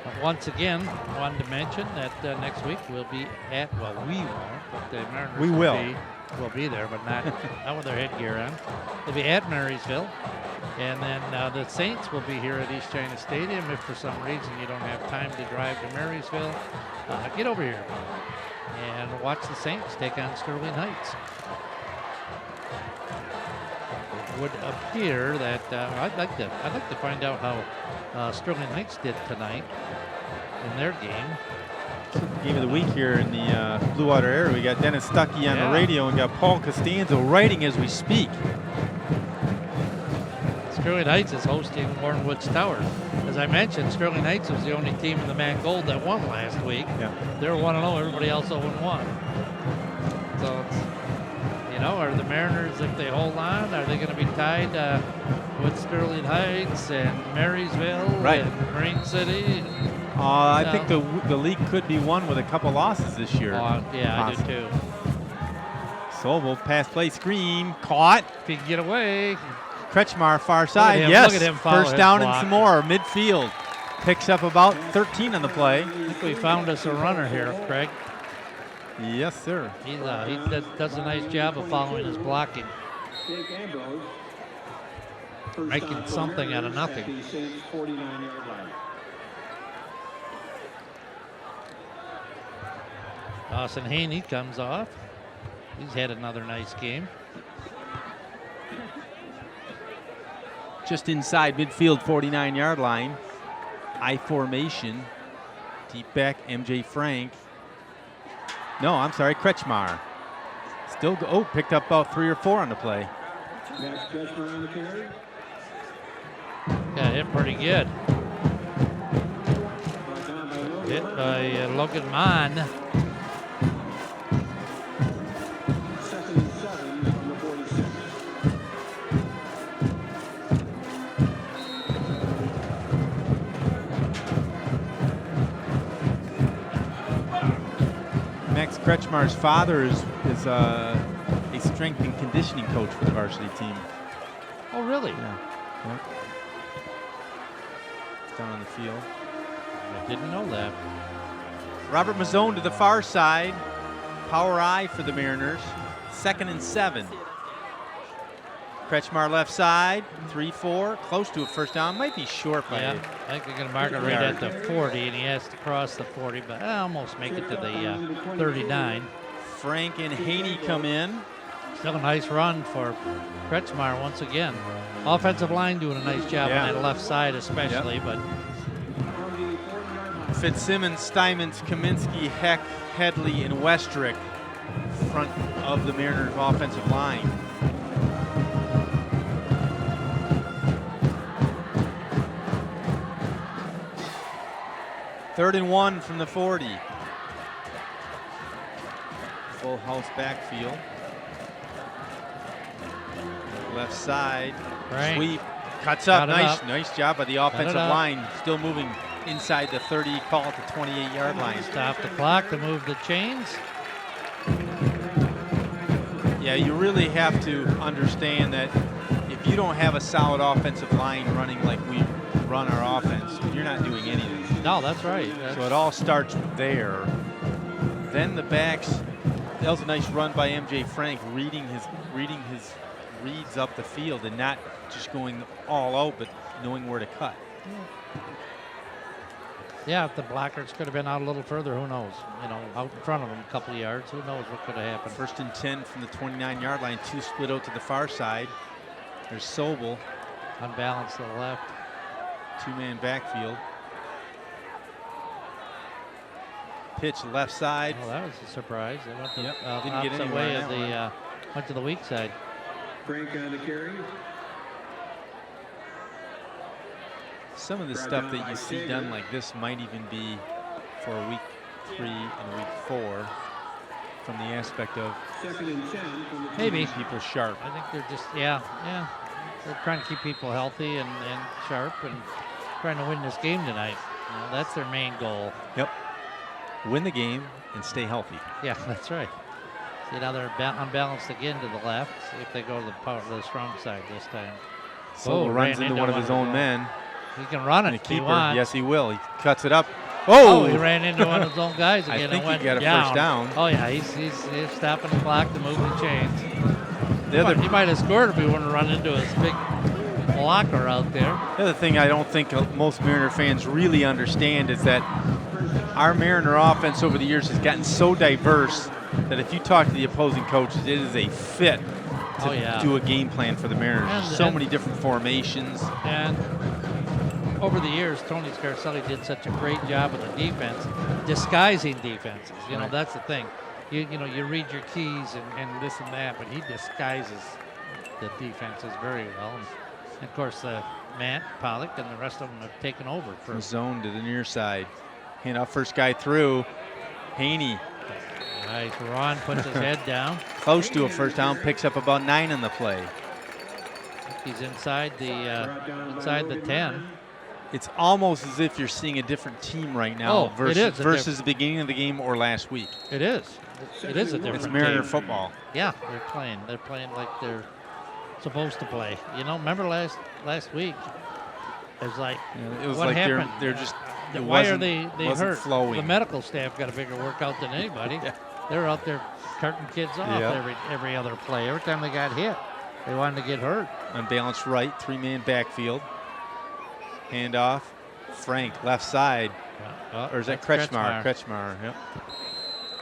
But once again, wanted to mention that next week we'll be at, well, we won't, but the Mariners will be there, but not with their headgear on. They'll be at Marysville. And then the Saints will be here at East China Stadium. If for some reason you don't have time to drive to Marysville, get over here and watch the Saints take on Sterling Heights. It would appear that I'd like to find out how Sterling Heights did tonight in their game. Game of the week here in the Blue Water area. We got Dennis Stuckey on the radio and got Paul Costanzo writing as we speak. Sterling Heights is hosting Warrenwoods Tower. As I mentioned, Sterling Heights was the only team in the MAC Gold that won last week. Yeah. They're 1-0, everybody else 0-1. So, are the Mariners, if they hold on, are they going to be tied with Sterling Heights and Marysville and Marine City? I think the league could be won with a couple losses this year. I do too. Sobel, pass play, screen, caught. If he can get away. Kretschmar, far side, Look at him first down and block. some more, midfield. Picks up about 13 on the play. I think we found us a runner here, Craig. Yes, sir. He does a nice job of following his blocking. Making something out of nothing. Dawson Haney comes off. He's had another nice game. Just inside midfield, 49-yard line. I formation. Deep back, MJ Frank. No, I'm sorry, Kretschmar. Still picked up about 3 or 4 on the play. Got hit pretty good. Hit by Logan Mann. Kretschmar's father is a strength and conditioning coach for the varsity team. Oh, really? Yeah. Down on the field. I didn't know that. Robert Mazzone to the far side. Power I for the Mariners. 2nd and 7. Kretschmar left side. 3-4. Close to a first down. Might be short by I think they're going to mark it right at the 40, and he has to cross the 40, but almost make it to the 39. Frank and Haney come in. Still a nice run for Kretschmar once again. Offensive line doing a nice job on that left side especially, but Fitzsimmons, Steinmans, Kaminsky, Heck, Headley, and Westrick front of the Mariners offensive line. Third and 1 from the 40. Full house backfield. Left side. Frank. Sweep. Cuts up. Nice job by the offensive line. Still moving inside the 30, call it the 28-yard line. Stop the clock to move the chains. Yeah, you really have to understand that if you don't have a solid offensive line running like we run our offense, you're not doing anything. No, that's right. So it all starts there. Then the backs. That was a nice run by MJ Frank, reading his reads up the field and not just going all out, but knowing where to cut. Yeah, if the blockers could have been out a little further, who knows? Out in front of them a couple of yards, who knows what could have happened. 1st and 10 from the 29-yard line. 2 split out to the far side. There's Sobel. Unbalanced to the left. 2-man backfield. Pitch left side. Well, that was a surprise. They went the Didn't get opposite anywhere way on of that the went to the weak side. Frank on the carry. Some of the stuff that you see done like this might even be for week 3 and week 4 from the aspect of Maybe. people sharp. I think they're just, yeah. They're trying to keep people healthy and sharp and trying to win this game tonight. You know, that's their main goal. Yep. Win the game and stay healthy. Yeah, that's right. See, now they're unbalanced again to the left. See if they go to the strong side this time. So runs into one of his own men. He can run it The if he keeper, wants. yes, he will. He cuts it up. Oh, he ran into one of his own guys again. I think and went he got a down. first down. Oh, yeah, he's stopping the clock to move the chains. The He might have scored if he wouldn't have run into his big blocker out there. The other thing I don't think most Mariner fans really understand is that our Mariner offense over the years has gotten so diverse that if you talk to the opposing coaches, it is a fit to do a game plan for the Mariners. And- so and- many different formations. And over the years, Tony Scarcelli did such a great job with the defense, disguising defenses. You know, that's the thing. You know, you read your keys and this and that, but he disguises the defenses very well. And of course, Matt, Pollock, and the rest of them have taken over. From zone to the near side. Hand off first guy through. Haney. Nice. Ron puts his head down. Close to a first down, picks up about 9 in the play. He's inside the 10. It's almost as if you're seeing a different team right now versus the beginning of the game or last week. It is. It is a different It's Mariner team. football. Yeah, they're playing like they're supposed to play. You know, remember last week? It was like, It was what like happened? they're just. It Why are wasn't- they wasn't hurt? flowing. The medical staff got a bigger workout than anybody. They're out there carting kids off every other play. Every time they got hit, they wanted to get hurt. Unbalanced right, 3-man backfield. Handoff. Frank, left side. Or is that that's Kretschmar? Kretschmar, yep.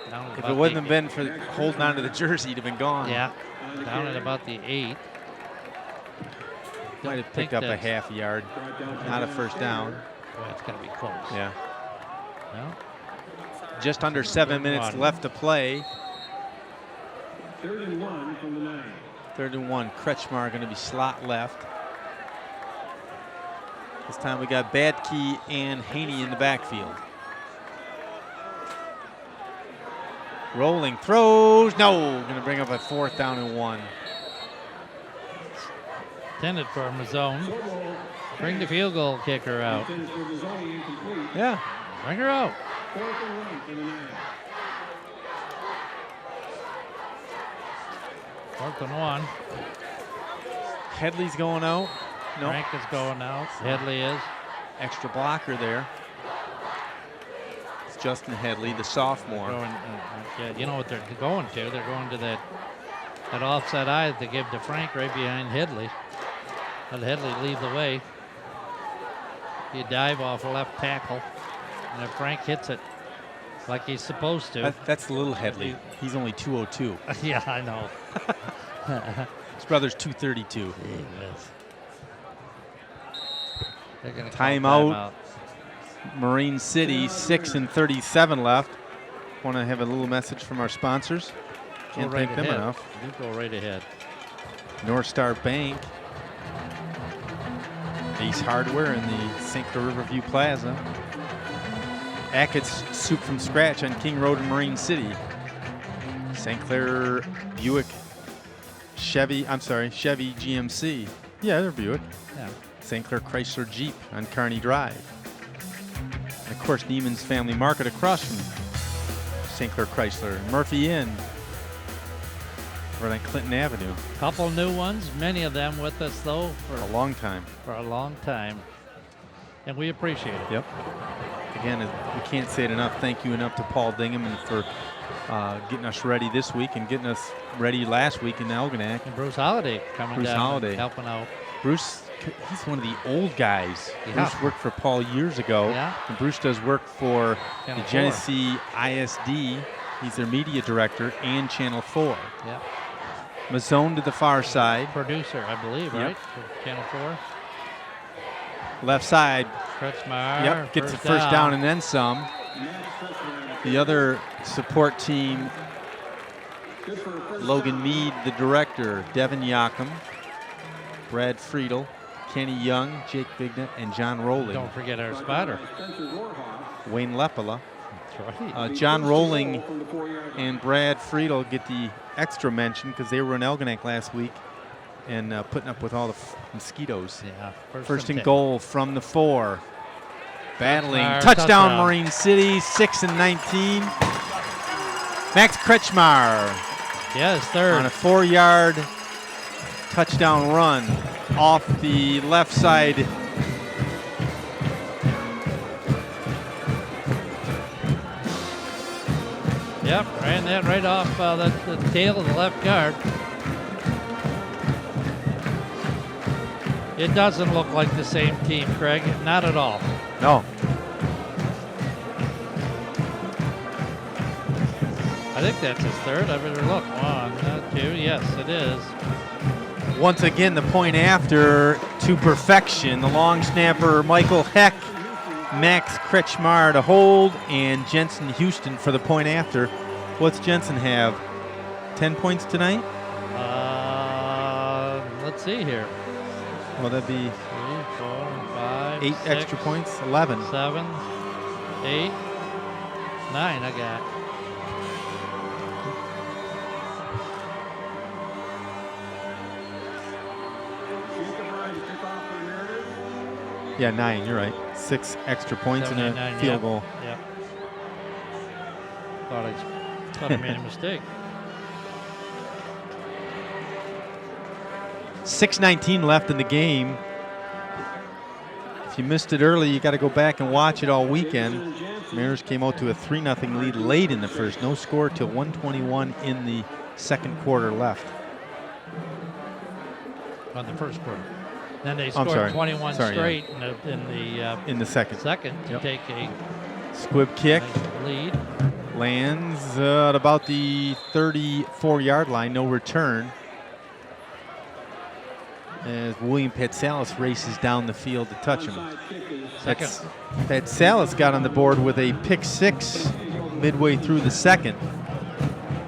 Down at If about it wouldn't have the- been for holding on to the jersey, he'd have been gone. Yeah, down at about the 8. Might have picked up a half yard. Not a first down. Boy, it's got to be close. Yeah. No? Just under 7 minutes left to play. 3rd and 1 from the 9. 3rd and 1. Kretschmar going to be slot left. This time we got Badke and Haney in the backfield. Rolling, throws, no. Going to bring up a 4th down and 1. Intended for Mazzone. Bring the field goal kicker out. Yeah. Bring her out. 4th and 1 for the 9. 4th and 1. Headley's going out. No. Frank is going out. Headley is. Extra blocker there. It's Justin Headley, the sophomore. Yeah, you know what they're going to? They're going to that offside eye that they give to Frank right behind Headley. Let Headley lead the way. You dive off a left tackle, and if Frank hits it like he's supposed to. That's little Headley. He's only 202. Yeah, I know. His brother's 232. They're gonna call Timeout. Marine City, 6:37 left. Want to have a little message from our sponsors. Can't thank them enough. You go right ahead. North Star Bank, Ace Hardware in the St. Clair Riverview Plaza. Ackett's Soup from Scratch on King Road in Marine City. St. Clair Buick Chevy GMC. Yeah, they're Buick. Yeah. St. Clair Chrysler Jeep on Kearney Drive. And of course, Neiman's Family Market across from St. Clair Chrysler. Murphy Inn, right on Clinton Avenue. Couple new ones, many of them with us though For a long time. And we appreciate it. Yep. Again, we can't say it enough. Thank you enough to Paul Dingham for getting us ready this week and getting us ready last week in Algonac. And Bruce Holiday coming down and helping out. Bruce, he's one of the old guys. Yeah. Bruce worked for Paul years ago. Yeah. And Bruce does work for Channel the 4. Genesee ISD. He's their media director and Channel 4. Yeah. Mazzone to the far side. Producer, I believe, Yep. right? For Channel 4. Left side. Kretschmar. Yep, gets the first down and then some. The other support team, Logan Mead, the director, Devin Yakum, Brad Friedel, Kenny Young, Jake Vigna, and John Rowling. Don't forget our spotter. Wayne Lepela. That's right. John Rowling and Brad Friedel get the extra mention because they were in Elginak last week and putting up with all the mosquitoes. Yeah. First and goal from the 4. Battling. Touchdown. Touchdown, Marine City, 6 and 19. Max Kretschmar Yeah, his third. on a 4-yard touchdown run off the left side. Yep, ran that right off the tail of the left guard. It doesn't look like the same team, Craig. Not at all. No. I think that's his third. I better look. 1, 2. Yes, it is. Once again, the point after to perfection. The long snapper, Michael Heck, Max Kretschmar to hold, and Jensen Houston for the point after. What's Jensen have? 10 points tonight? Let's see here. Well, that'd be 3, 4, 5, 8 6, extra points. 11. 7, 8, 9. I got. Yeah, 9. You're right. 6 extra points and a 79, field goal. Yeah. Thought I made a mistake. 6:19 left in the game. If you missed it early, you got to go back and watch it all weekend. Mariners came out to a 3-0 lead late in the first. No score till 1:21 in the second quarter left. On the first quarter. Then they I'm scored sorry. 21 Sorry, straight yeah. In the second. second to Yep. take a Squib kick nice lead. lands at about the 34-yard line. No return. As William Petsalis races down the field to touch him. Second. Petsalis got on the board with a pick 6 midway through the second.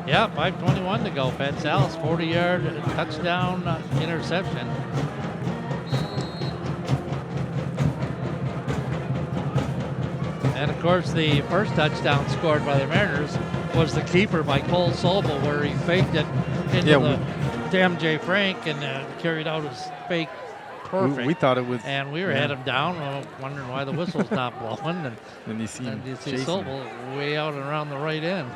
Yeah, 5:21 to go. Petsalis 40-yard touchdown interception. And of course, the first touchdown scored by the Mariners was the keeper by Cole Sobel, where he faked it into to MJ Frank and carried out his fake perfect. We thought it was. And we were had him down, wondering why the whistle's not blowing. And you see, Sobel way out and around the right end.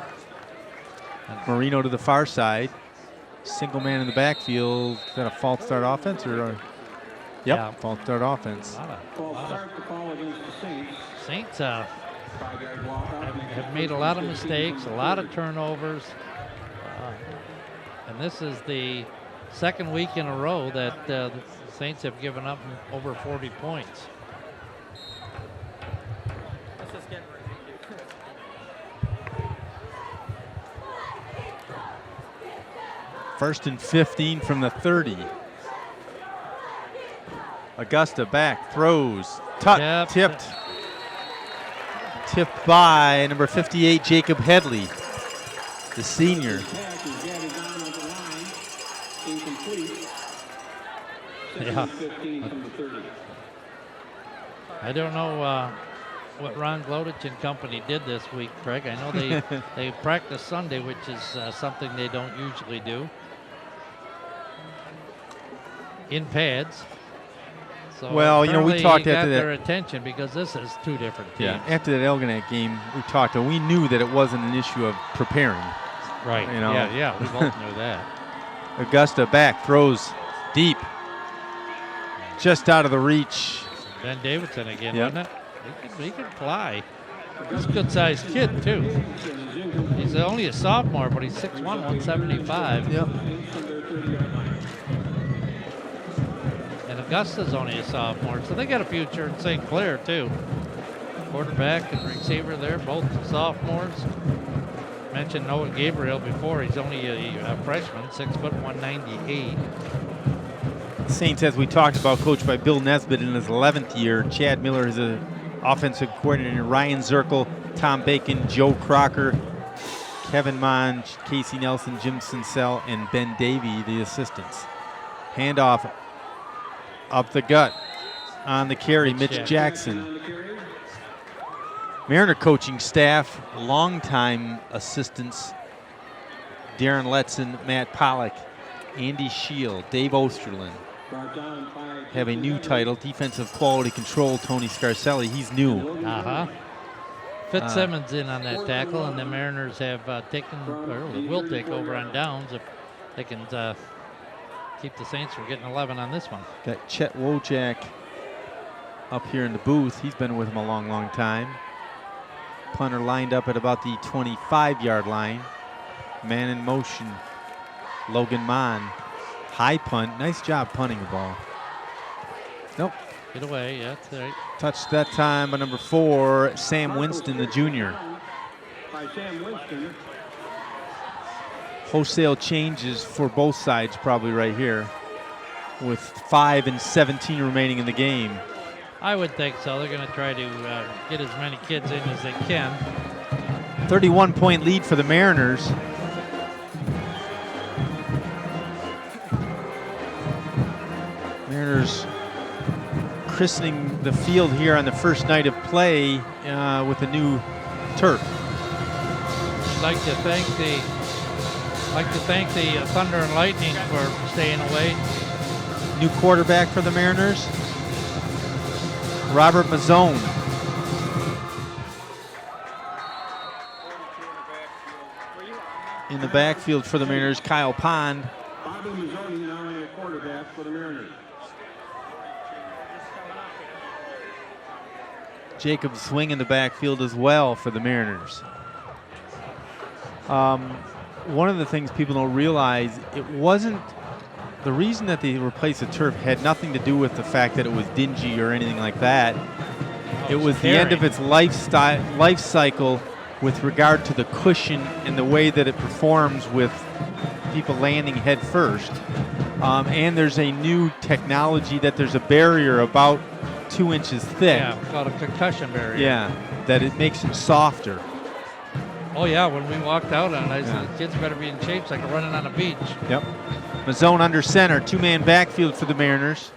Marino to the far side. Single man in the backfield. Is that a false start offense or? Yep, Yeah. false start offense. Saints have made a lot of mistakes, a lot of turnovers. And this is the second week in a row that the Saints have given up over 40 points. Let's just get ready. First and 15 from the 30. Augusta back, throws, tipped by number 58, Jacob Headley, the senior. Yeah. I don't know what Ron Glodich and company did this week, Craig. I know they practice Sunday, which is something they don't usually do, in pads. So well, you know, we talked after their that. attention because this is two different teams. Yeah, after that Elginak game, we talked, and we knew that it wasn't an issue of preparing. Right. You know? Yeah, we both knew that. Augusta back, throws deep, just out of the reach. Ben Davidson again, Yep. wasn't it? He can fly. He's a good-sized kid, too. He's only a sophomore, but he's 6'1", 175. Yep. And Augusta's only a sophomore, so they got a future in St. Clair, too. Quarterback and receiver there, both sophomores. Mentioned Noah Gabriel before. He's only a freshman, 6', 198. Saints, as we talked about, coached by Bill Nesbitt in his 11th year. Chad Miller is an offensive coordinator. Ryan Zirkle, Tom Bacon, Joe Crocker, Kevin Monge, Casey Nelson, Jim Sincel, and Ben Davey, the assistants. Handoff Up the gut on the carry, Mitch Jackson. Mariner coaching staff, longtime assistants, Darren Letson, Matt Pollock, Andy Shield, Dave Osterlin. Have a new title, Defensive Quality Control, Tony Scarcelli. He's new. Fitzsimmons in on that tackle, and the Mariners have taken, or will take over on downs if they can keep the Saints from getting 11 on this one. Got Chet Wojak up here in the booth. He's been with him a long, long time. Punter lined up at about the 25-yard line. Man in motion, Logan Mon. High punt. Nice job punting the ball. Nope. Get away, yeah, that's right. Touched that time by number 4, Sam Winston, the junior. By Sam Winston. Wholesale changes for both sides probably right here with 5 and 17 remaining in the game. I would think so. They're going to try to get as many kids in as they can. 31-point lead for the Mariners. Mariners christening the field here on the first night of play with a new turf. I'd like to thank the Thunder and Lightning for staying away. New quarterback for the Mariners, Robert Mazzone. In the backfield for the Mariners, Kyle Pond. Bobby Mazzoni now a quarterback for the Mariners. Jacob Swing in the backfield as well for the Mariners. One of the things people don't realize, it wasn't the reason that they replaced the turf had nothing to do with the fact that it was dingy or anything like that. It was the end of its life cycle with regard to the cushion and the way that it performs with people landing head first. And there's a new technology that there's a barrier about 2 inches thick. Yeah, called a concussion barrier. Yeah, that it makes it softer. Oh yeah, when we walked out on it, I said, the kids better be in shape so I can run it on a beach. Yep. Mazzone under center, 2-man backfield for the Mariners.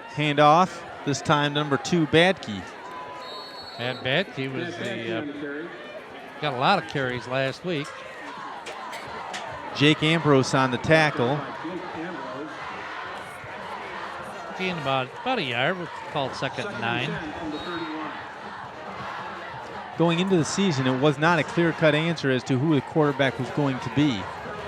Hand off, this time number 2, Badke. And Badke was got a lot of carries last week. Jake Ambrose on the tackle. Gained about a yard. We'll call it second and 9. Going into the season, it was not a clear-cut answer as to who the quarterback was going to be.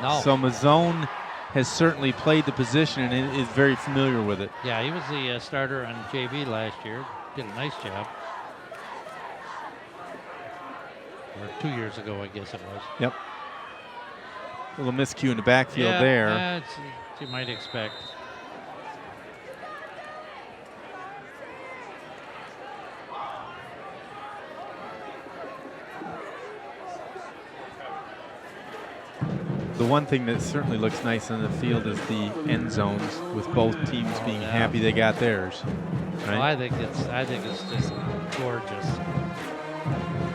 No. So Mazzone has certainly played the position and is very familiar with it. Yeah, he was the starter on JV last year. Did a nice job. Or 2 years ago, I guess it was. Yep. A little miscue in the backfield there. Yeah, it's, you might expect. The one thing that certainly looks nice on the field is the end zones, with both teams being happy they got theirs. Right? Well, I think it's just gorgeous.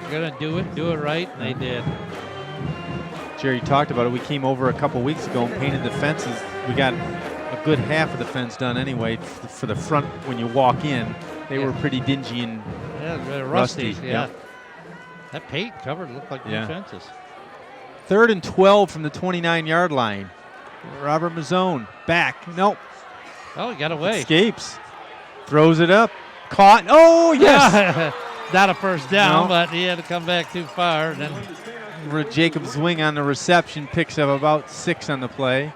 You're gonna do it right, and they did. Jerry talked about it. We came over a couple weeks ago and painted the fences. We got a good half of the fence done anyway for the front when you walk in. They were pretty dingy and they're rusty. Yeah. That paint covered looked like new fences. 3rd and 12 from the 29-yard line. Robert Mazzone back. Nope. Oh, he got away. Escapes. Throws it up. Caught. Oh, yes. Not a first down, No. but he had to come back too far. Then Jacob Zwing on the reception picks up about 6 on the play.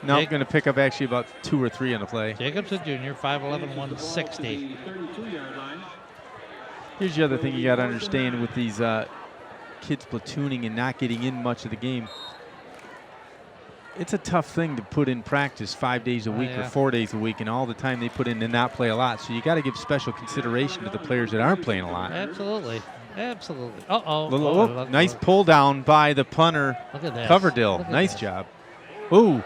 No, going to pick up actually about 2 or 3 on the play. Jacobs a junior, 5'11", 160. Here's the other thing you got to understand with these kids platooning and not getting in much of the game. It's a tough thing to put in practice 5 days a week or 4 days a week, and all the time they put in to not play a lot. So you got to give special consideration to the players that aren't playing a lot. Absolutely. Uh-oh. Nice pull down by the punter, Look at that. Coverdale. Nice job. Ooh.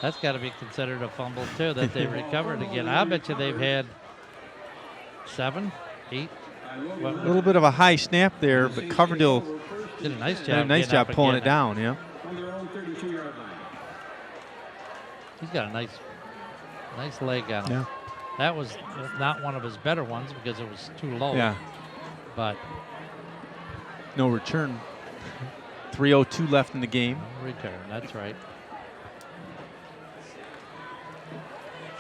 That's got to be considered a fumble, too, that they recovered again. I bet you they've had 7, 8. A little bit of a high snap there, but Coverdale did a nice job. did a nice job pulling it down, yeah. He's got a nice leg on him. Yeah. That was not one of his better ones because it was too low. Yeah. But No return. 3:02 left in the game. no return. That's right.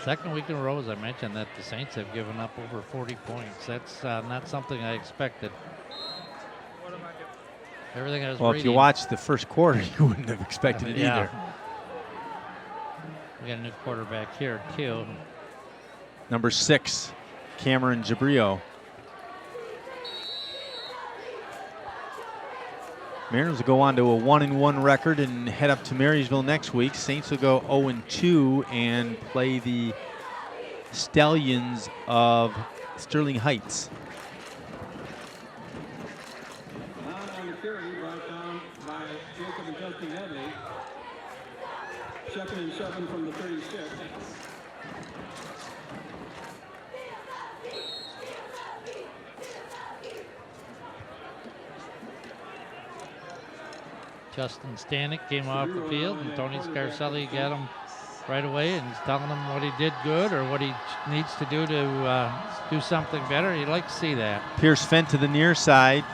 Second week in a row, as I mentioned, that the Saints have given up over 40 points. That's not something I expected. Everything I was Well, reading. if you watched the first quarter, you wouldn't have expected it either. We got a new quarterback here, too. Number 6, Cameron Jabrio. Mariners will go on to a 1-1 record and head up to Marysville next week. Saints will go 0-2 and play the Stallions of Sterling Heights. On the carry, brought down by Jacob and Justin Headley. 2nd and 7 from the 36. Justin Stanek came off the field, and Tony Scarcelli got him right away, and he's telling him what he did good or what he needs to do do something better. You'd like to see that. Pierce Fent to the near side.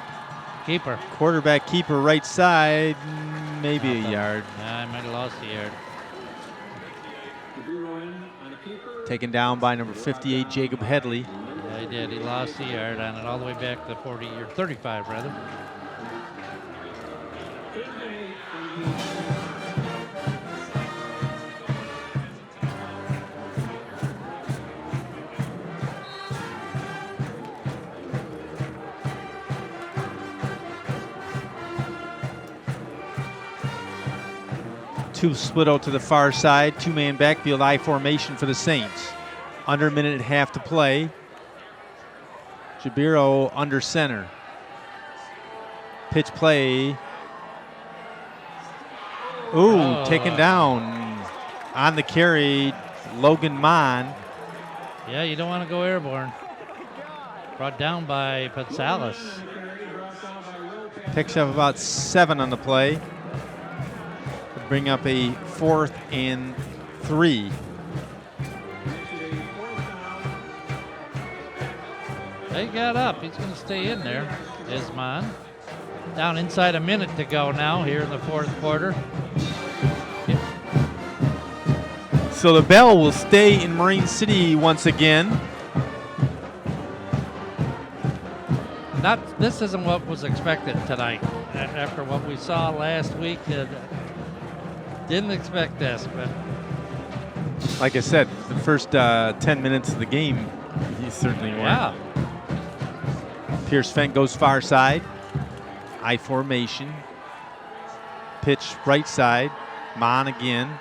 Keeper. Quarterback keeper right side, maybe a yard. Nah, I might have lost a yard. Taken down by number 58, Jacob Headley. Yeah, he did. He lost a yard on it all the way back to 40 or 35 rather. Two split out to the far side, 2-man backfield I formation for the Saints. Under a minute and a half to play. Jabiro under center. Pitch play. Ooh, taken down on the carry, Logan Mon. Yeah, you don't want to go airborne. Brought down by Patsalis. Picks up about 7 on the play. Bring up a 4th and 3. They got up. He's going to stay in there. Isman. Down inside a minute to go now here in the 4th quarter. So the bell will stay in Marine City once again. This isn't what was expected tonight. After what we saw last week, didn't expect this, but like I said, the first 10 minutes of the game, he certainly won. yeah. Pierce Fent goes far side. I formation. Pitch right side. Mon again.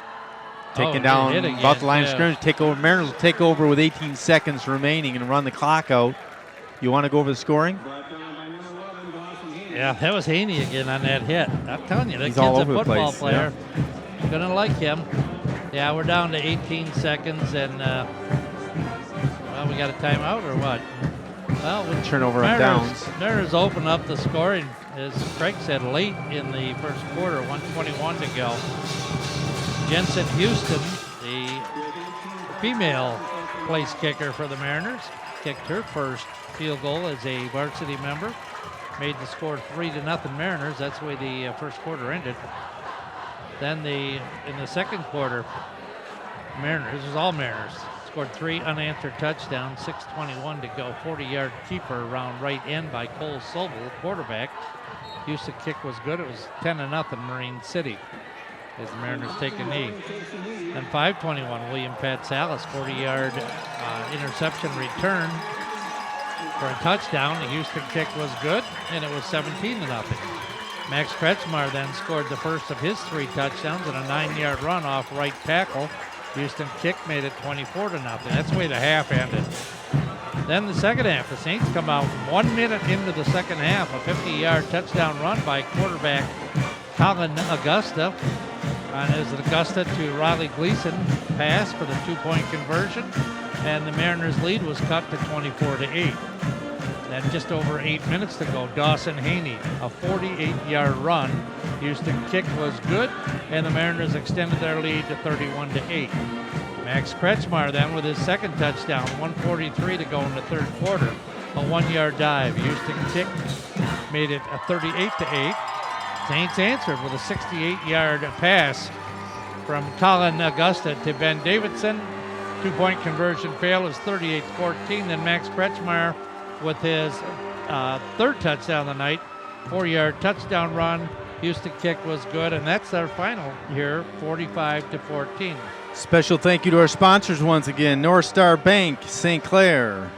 Taken hit down again, about the line of yeah. scrimmage. Take over. Mariners will take over with 18 seconds remaining and run the clock out. You want to go over the scoring? Yeah, that was Haney again on that hit. I'm telling you, that He's kid's all a over the football place, player. Gonna like him. Yeah, we're down to 18 seconds, and well, we got a timeout or what? Well, with Turnover on downs. Mariners open up the scoring, as Craig said, late in the first quarter, 1:21 to go. Jensen Houston, the female place kicker for the Mariners, kicked her first field goal as a varsity member. Made the score 3-0 Mariners. That's the way the first quarter ended. Then in the second quarter, Mariners, this was all Mariners, scored 3 unanswered touchdowns, 6:21 to go, 40-yard keeper around right end by Cole Sobel, quarterback. Houston kick was good. It was 10-0 Marine City as the Mariners take a knee. Then 5:21, William Patsalis, 40-yard interception return for a touchdown. The Houston kick was good, and it was 17-0. Max Kretschmar then scored the first of his 3 touchdowns and a 9-yard run off right tackle. Houston kick made it 24-0. That's the way the half ended. Then the second half, the Saints come out 1 minute into the second half, a 50-yard touchdown run by quarterback Colin Augusta. And it was an Augusta to Riley Gleason pass for the 2-point conversion, and the Mariners' lead was cut to 24-8. Then just over 8 minutes to go, Dawson Haney, a 48-yard run. Houston kick was good, and the Mariners extended their lead to 31-8. Max Kretschmar then with his second touchdown, 1:43 to go in the third quarter. A 1-yard dive. Houston kick made it a 38-8. Saints answered with a 68-yard pass from Colin Augusta to Ben Davidson. 2-point conversion fail is 38-14. Then Max Kretschmar with his third touchdown of the night, 4-yard touchdown run. Houston kick was good, and that's our final here, 45-14. Special thank you to our sponsors once again, North Star Bank, St. Clair,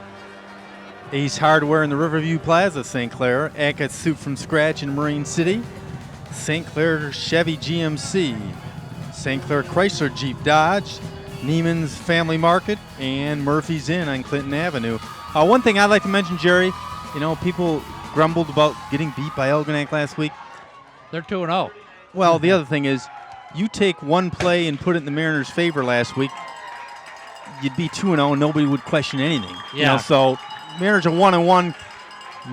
Ace Hardware in the Riverview Plaza, St. Clair, Ackett's Soup from Scratch in Marine City, St. Clair Chevy GMC, St. Clair Chrysler Jeep Dodge, Neiman's Family Market, and Murphy's Inn on Clinton Avenue. One thing I'd like to mention, Jerry, people grumbled about getting beat by Elginak last week. They're 2-0. Well, the other thing is, you take one play and put it in the Mariners' favor last week, you'd be 2-0 and nobody would question anything. Yeah. So Mariners are 1-1.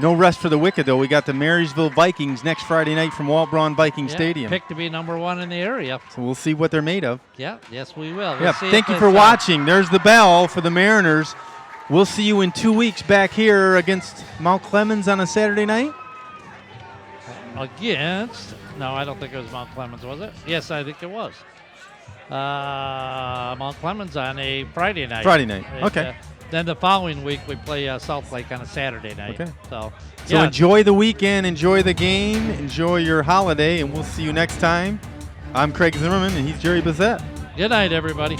No rest for the wicked, though. We got the Marysville Vikings next Friday night from Walt Braun Viking Stadium. Picked to be number 1 in the area. So we'll see what they're made of. Yeah, yes, we will. Yeah, thank you for watching. There's the bell for the Mariners. We'll see you in 2 weeks back here against Mount Clemens on a Saturday night. No, I don't think it was Mount Clemens, was it? Yes, I think it was. Mount Clemens on a Friday night. Friday night, okay. Then the following week we play South Lake on a Saturday night. Okay. So enjoy the weekend, enjoy the game, enjoy your holiday, and we'll see you next time. I'm Craig Zimmerman, and he's Jerry Bissett. Good night, everybody.